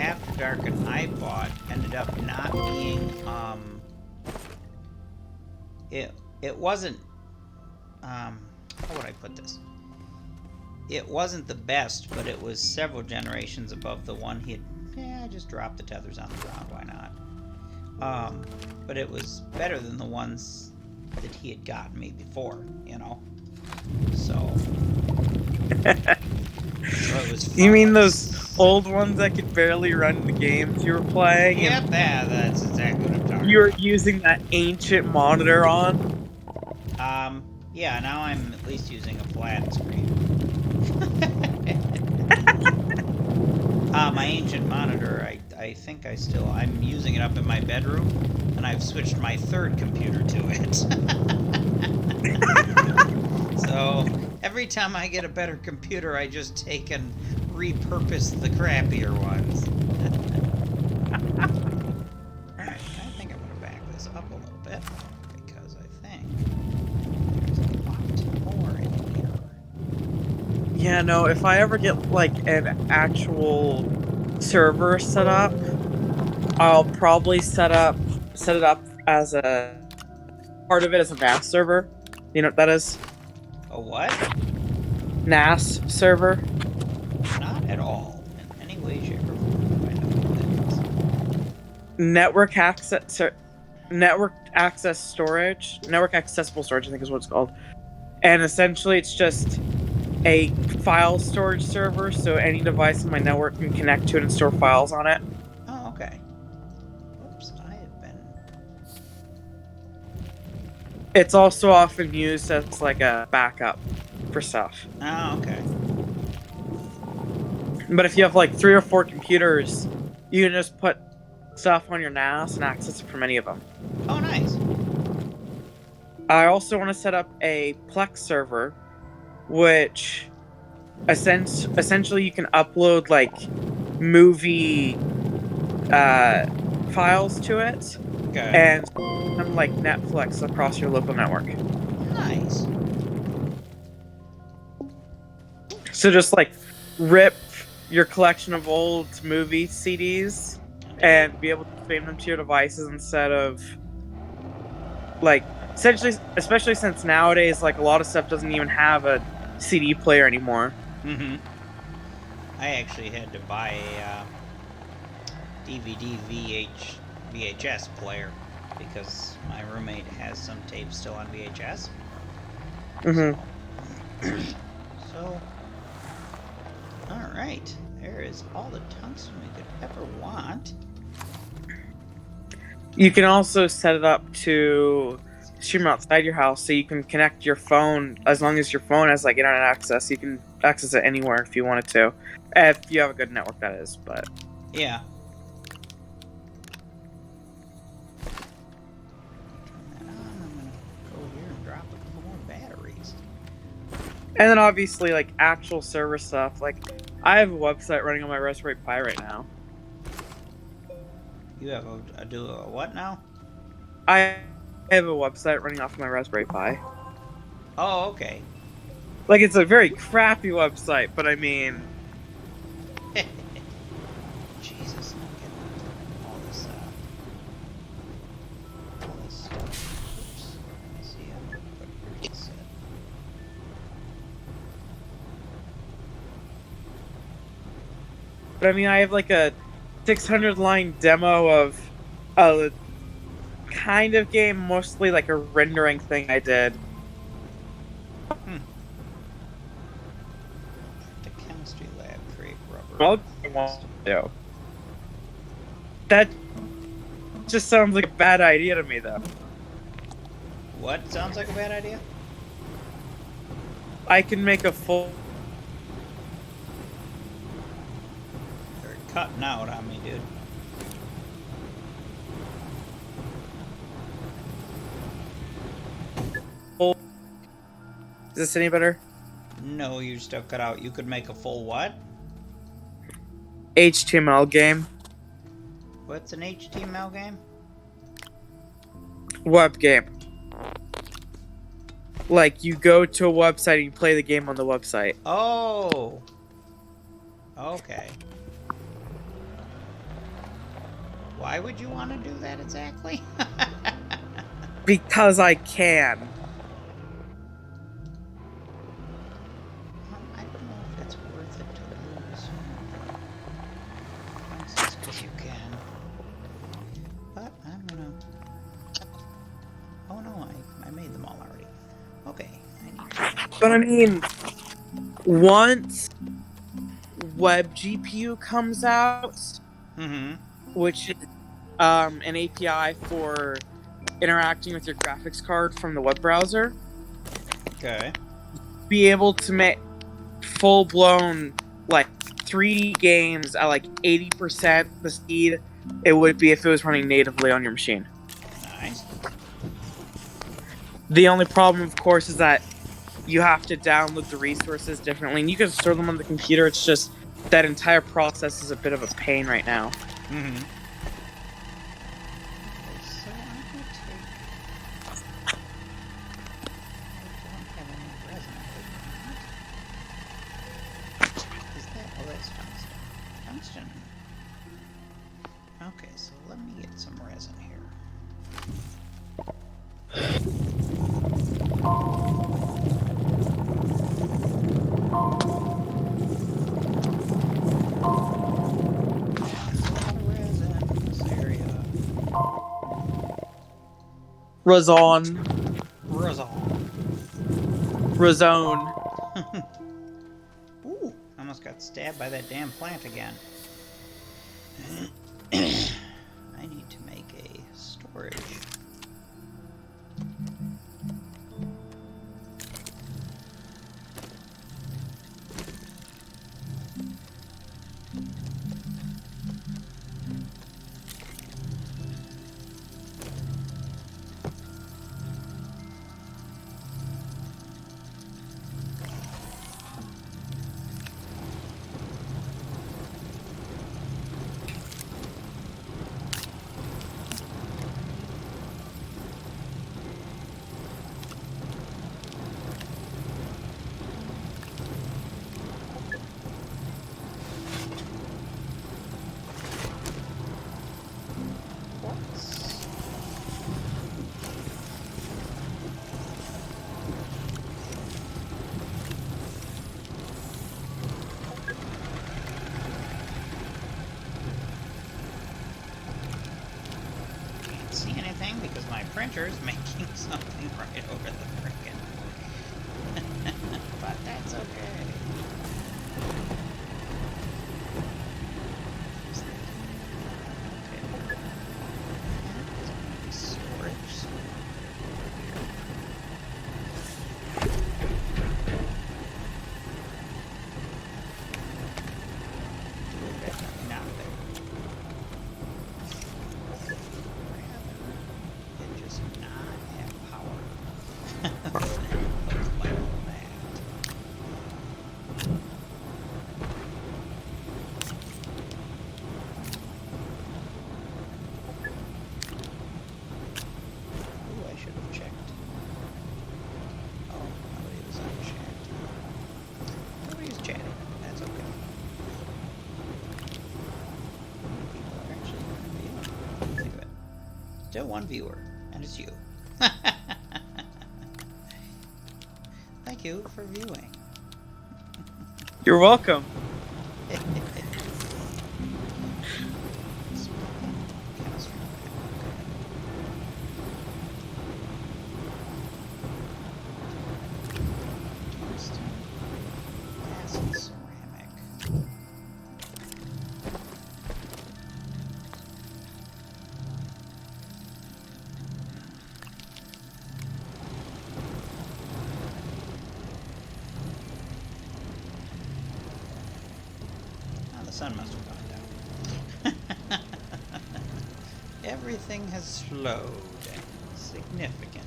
After Dark and I bought ended up not being, it wasn't, how would I put this? It wasn't the best, but it was several generations above the one he had. Yeah, I just dropped the tethers on the ground, why not? But it was better than the ones that he had gotten me before, you know? So it was fun. You mean those old ones that could barely run the games you were playing? Yep, that's exactly what I'm talking about. You were using that ancient monitor on? Yeah, now I'm at least using a flat screen. My ancient monitor, I think I'm using it up in my bedroom, and I've switched my third computer to it. So, every time I get a better computer, I just take and repurpose the crappier ones. Alright, I think I'm going to back this up a little bit, because I think there's a lot more in here. Yeah, no, if I ever get, like, an actual server set up, I'll probably set it up as a part of it as a NAS server. You know what that is? A what? NAS server. Not at all. In any way, shape, or form. I know what that is. Network access storage. Network accessible storage, I think is what it's called. And essentially it's just a file storage server, so any device in my network can connect to it and store files on it. Oh, okay. Oops, I have been... It's also often used as like a backup for stuff. Oh, okay. But if you have like 3 or 4 computers, you can just put stuff on your NAS and access it from any of them. Oh, nice. I also want to set up a Plex server, which essentially you can upload like movie files to it Okay. and them like Netflix across your local network. Nice. So just like rip your collection of old movie CDs and be able to stream them to your devices instead of like essentially, especially since nowadays like a lot of stuff doesn't even have a CD player anymore. Mm-hmm. I actually had to buy a DVD VHS player because my roommate has some tapes still on VHS. Mm-hmm. So, all right. There is all the tungsten we could ever want. You can also set it up to stream outside your house, so you can connect your phone as long as your phone has like internet access. You can access it anywhere if you wanted to, if you have a good network, that is. But Yeah. Turn that on. I'm gonna go here and drop a couple more batteries. and then obviously like actual server stuff. Like I have a website running on my Raspberry Pi right now. You have a what now? I have a website running off of my Raspberry Pi. Oh, okay. Like it's a very crappy website, but I mean, Jesus, I'm getting all this stuff. Oops. Let's see, I'm gonna put here's the set. I have like a 600 line demo of a kind of game, mostly like a rendering thing I did. The chemistry lab create rubber. Well, that just sounds like a bad idea to me, though. What sounds like a bad idea? I can make a full. They're cutting out on me, dude. Is this any better? No, you're still cut out. You could make a full what? HTML game, What's an HTML game? web game. Like you go to a website and you play the game on the website. Oh. Okay. Why would you want to do that exactly? Because I can. I don't know if it's worth it to lose. Just because you can. But I'm gonna. Oh no, I made them all already. Okay, I need to. But I mean, once Web GPU comes out, which is an API for interacting with your graphics card from the web browser, Okay. be able to make full-blown like 3D games at like 80% the speed it would be if it was running natively on your machine. Nice. The only problem, of course, is that you have to download the resources differently, and you can store them on the computer. It's just that entire process is a bit of a pain right now. Mm-hmm. So I'm gonna take. I don't have any resin. Is that? Oh, that's tungsten. Tungsten. Okay, so let me get some resin here. Razon. Razone. Ooh, I almost got stabbed by that damn plant again. I need to make a storage. printer's making something right over the frickin'. But that's okay. Okay. Storage. So now there. It just not have power. Like that. Ooh, I should have checked. Oh, nobody was on chat. Nobody's chatting. That's okay. People are actually going to be on. Think of it. Still one viewer, and it's you. Thank you for viewing. You're welcome. Glass and ceramic. Oh, the sun must have gone down. Everything has slowed significantly.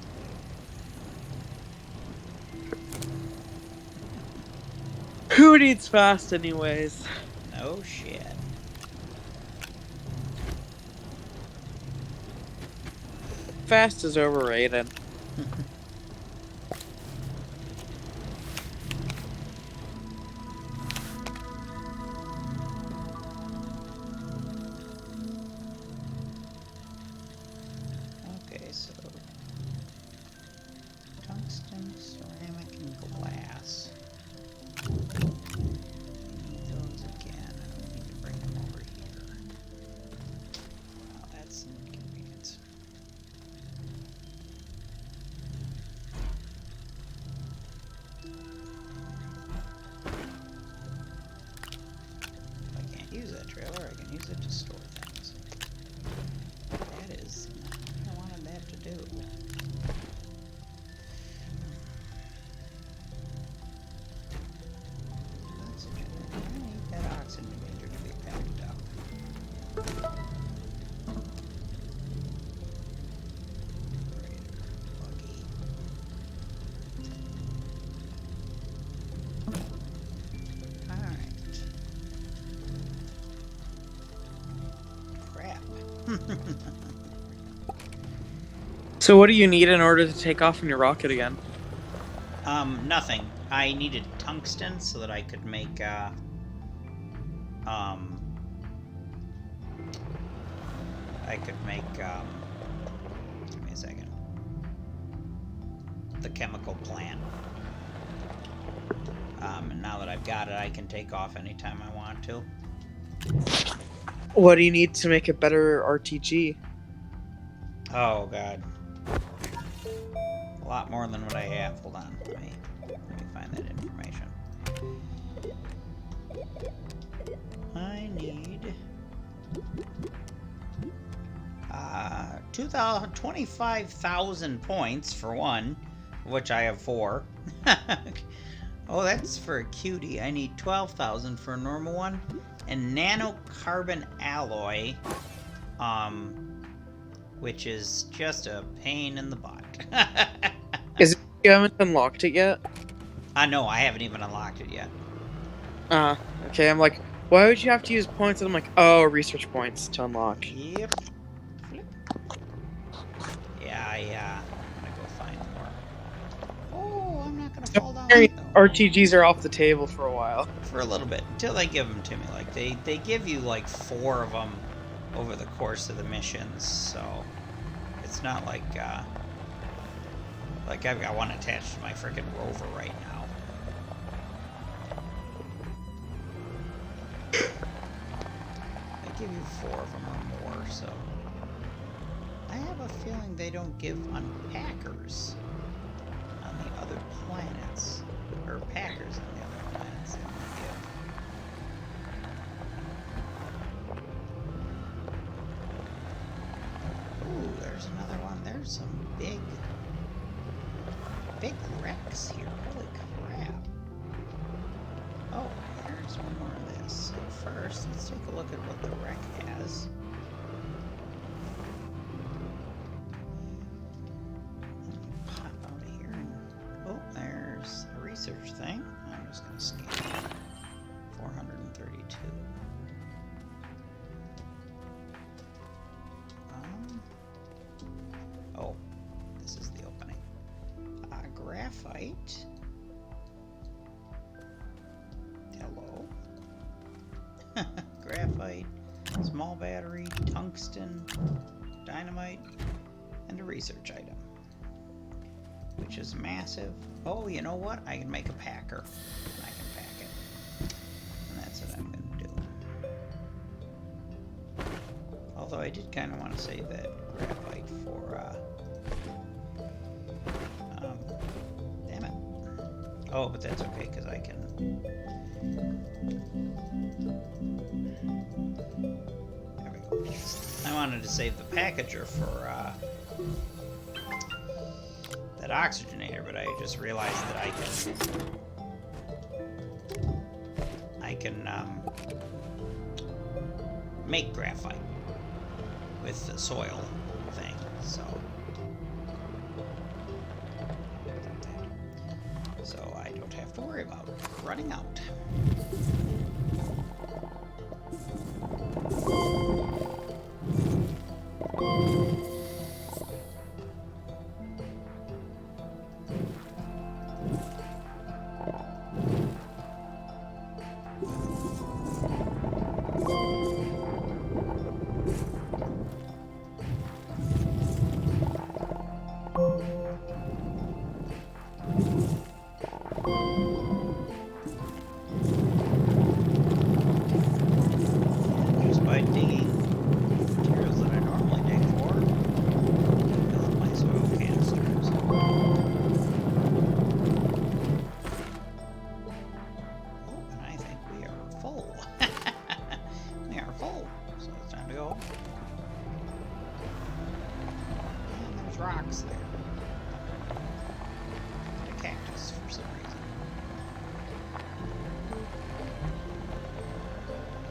Who needs fast anyways? No shit. Fast is overrated. Okay, so tungsten, ceramic, and glass. I need those again. I don't need to bring them over here. Wow, that's an inconvenience. If I can't use that trailer, I can use it to store things. That is not what I wanted that to do. Oxygen. I need that oxygen meter to be packed up. Buggy. Alright. Crap. So what do you need in order to take off in your rocket again? Nothing. I needed tungsten so that I could make, give me a second. The chemical plant. And now that I've got it, I can take off anytime I want to. What do you need to make a better RTG? Oh, God. A lot more than what I have. Hold on. Let me find that information. I need 25,000 points for one, which I have 4. Oh, that's for a cutie. I need 12,000 for a normal one, and nanocarbon alloy, which is just a pain in the butt. Is it you haven't unlocked it yet? No, I haven't even unlocked it yet. Okay, I'm like, why would you have to use points? And I'm like, oh, research points to unlock. Yep. Flip. Yeah, I'm gonna go find more. Oh, I'm not gonna fall down though. RTGs are off the table for a while. For a little bit, until they give them to me. Like, they give you, like, 4 of them over the course of the missions, so it's not like, like, I've got one attached to my freaking rover right now. They give you 4 of them or more, so I have have a feeling they don't give unpackers on the other planets. Or packers on the other planets they only give. Ooh, there's another one. There's some big wrecks here. Holy crap. Oh, here's one more of this. So first, let's take a look at what the wreck has. Pop out of here and... Oh, there's a research thing. I'm just going to scan it. 432. Oh, this is the opening. Graphite. Hello. Graphite, small battery, tungsten, dynamite, and a research item. Which is massive. Oh, you know what? I can make a packer. And I can pack it. And that's what I'm going to do. Although I did kind of want to save that graphite for, damn it. Oh, but that's okay, because I can... There we go. I wanted to save the packager for, that oxygenator, but I just realized that I can make graphite with the soil thing, so I don't have to worry about running out. Just by digging materials that I normally dig for, fill up my soil canisters. Oh, and I think we are full. We are full, so it's time to go. And there's rocks there. And a cactus for some reason.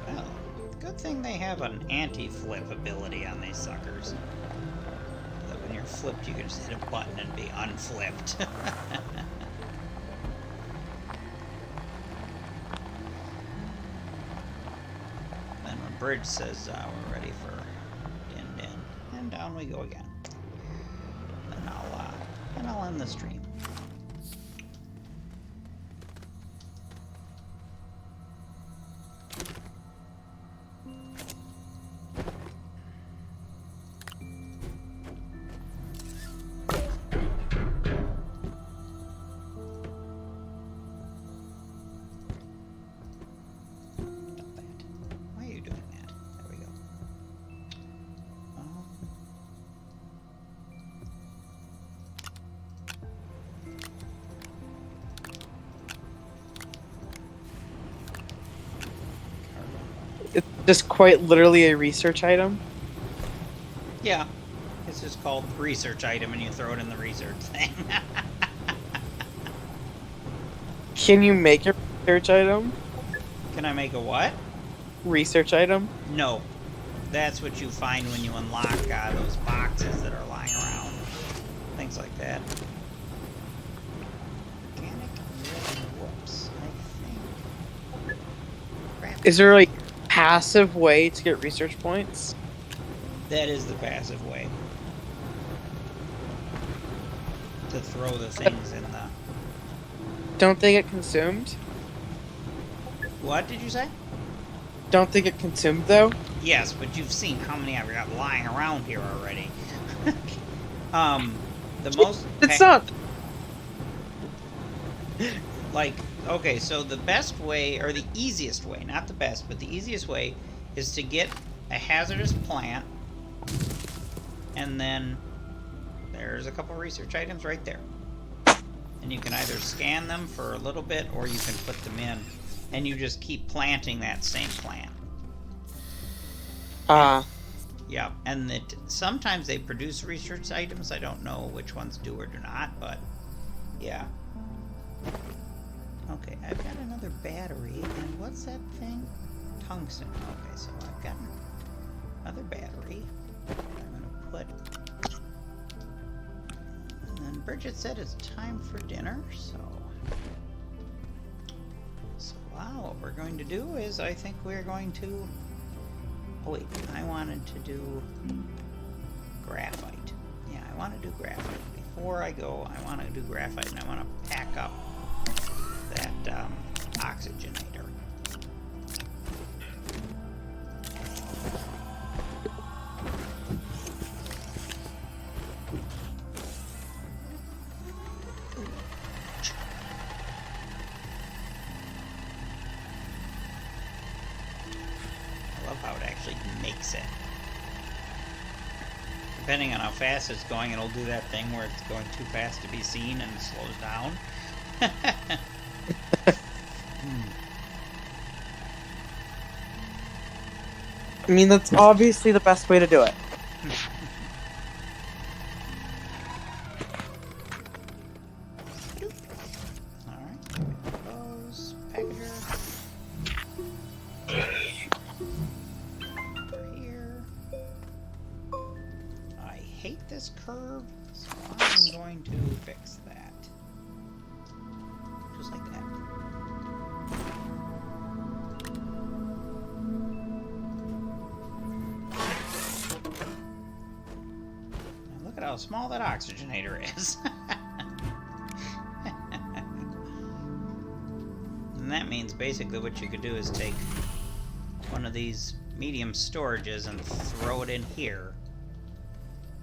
Well, good thing they have an anti-flip ability on these suckers. That when you're flipped, you can just hit a button and be unflipped. Then when Bridge says we're ready for din, and down we go again. Then I'll end the stream. Why are you doing that? There we go. It's just quite literally a research item. Yeah, it's just called research item, and you throw it in the research thing. Can you make a research item? Can I make a what? Research item? No. That's what you find when you unlock those boxes that are lying around. Things like that. Organic whoops, I think. Crap. Is there like passive way to get research points? That is the passive way. To throw the things in the... Don't they get consumed? What did you say? Don't they get consumed though? Yes, but you've seen how many I've got lying around here already. The most... It's not... Like, okay, so the best way, or the easiest way, not the best, but the easiest way is to get a hazardous plant And then there's a couple research items right there. And you can either scan them for a little bit or you can put them in. And you just keep planting that same plant. Yep, and sometimes they produce research items. I don't know which ones do or do not, but yeah. Okay, I've got another battery, and what's that thing? Tungsten. Okay, so I've got another battery. I'm gonna put... And then Bridget said it's time for dinner, so... So, wow, what we're going to do is, I think we're going to... Oh wait, I wanted to do graphite. Yeah, I want to do graphite. Before I go, I want to do graphite, and I want to pack up that oxygenator. I love how it actually makes it. Depending on how fast it's going, it'll do that thing where it's going too fast to be seen and slows down. I mean, that's obviously the best way to do it. Alright, close, packager. Over here. I hate this curve, so I'm going to fix that. Just like that. Now look at how small that oxygenator is. And that means basically what you could do is take one of these medium storages and throw it in here.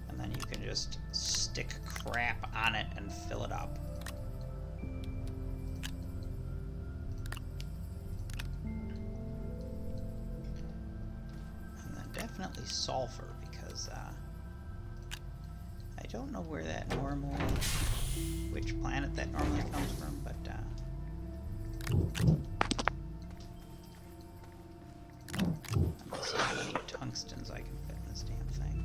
And then you can just stick crap on it and fill it up. And then definitely sulfur, because I don't know where that normally, which planet that normally comes from, but let's see how many tungstens I can fit in this damn thing.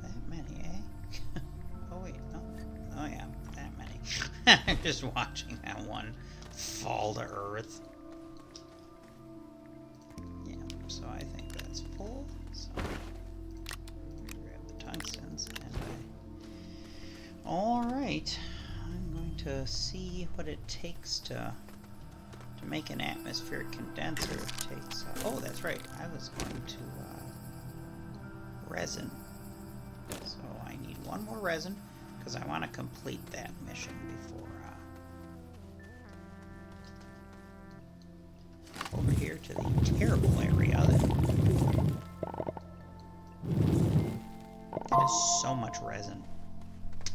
That many, eh? Oh wait, no. Oh yeah, that many. I'm just watching that one fall to Earth. Yeah, so I think that's full. So grab the tungstens and alright. I'm going to see what it takes to make an atmospheric condenser. It takes oh, that's right. I was going to resin. So I need one more resin because I want to complete that mission before over here to the terrible area that is so much resin.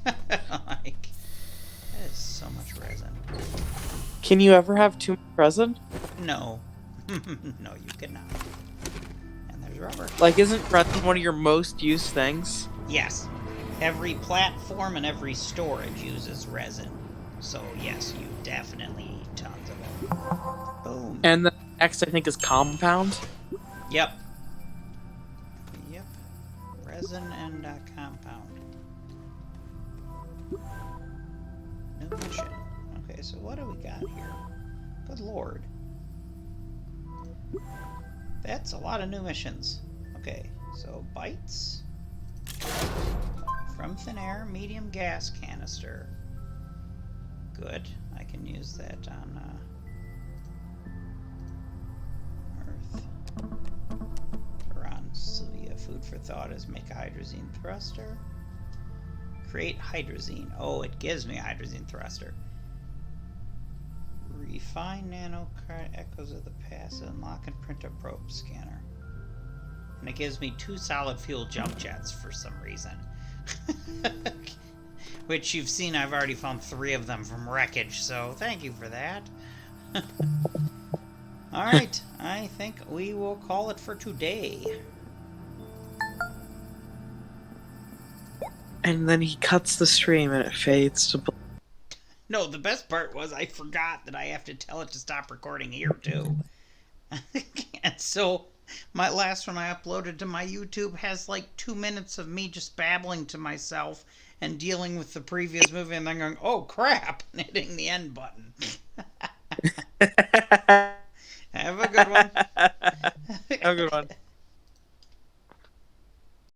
Like, that is so much resin. Can you ever have too much resin? No. No, you cannot. And there's rubber. Like, isn't resin one of your most used things? Yes. Every platform and every storage uses resin. So, yes, you definitely need tons of it. Boom. And the next, I think, is compound. Yep. Yep. Resin and compound. New mission. Okay, so what do we got here? Good lord. That's a lot of new missions. Okay, so bites. From thin air, medium gas canister. Good. I can use that on Earth. Or on Sylvia. Food for thought is make a hydrazine thruster. Create hydrazine. Oh, it gives me a hydrazine thruster. Refine nanocard echoes of the past. Unlock and print a probe scanner. And it gives me 2 solid fuel jump jets for some reason. Which you've seen, I've already found 3 of them from wreckage, so thank you for that. Alright, I think we will call it for today. And then he cuts the stream and it fades to black. No, the best part was I forgot that I have to tell it to stop recording here, too. And so, my last one I uploaded to my YouTube has like 2 minutes of me just babbling to myself and dealing with the previous movie and then going, oh crap, and hitting the end button. Have a good one. Have a good one.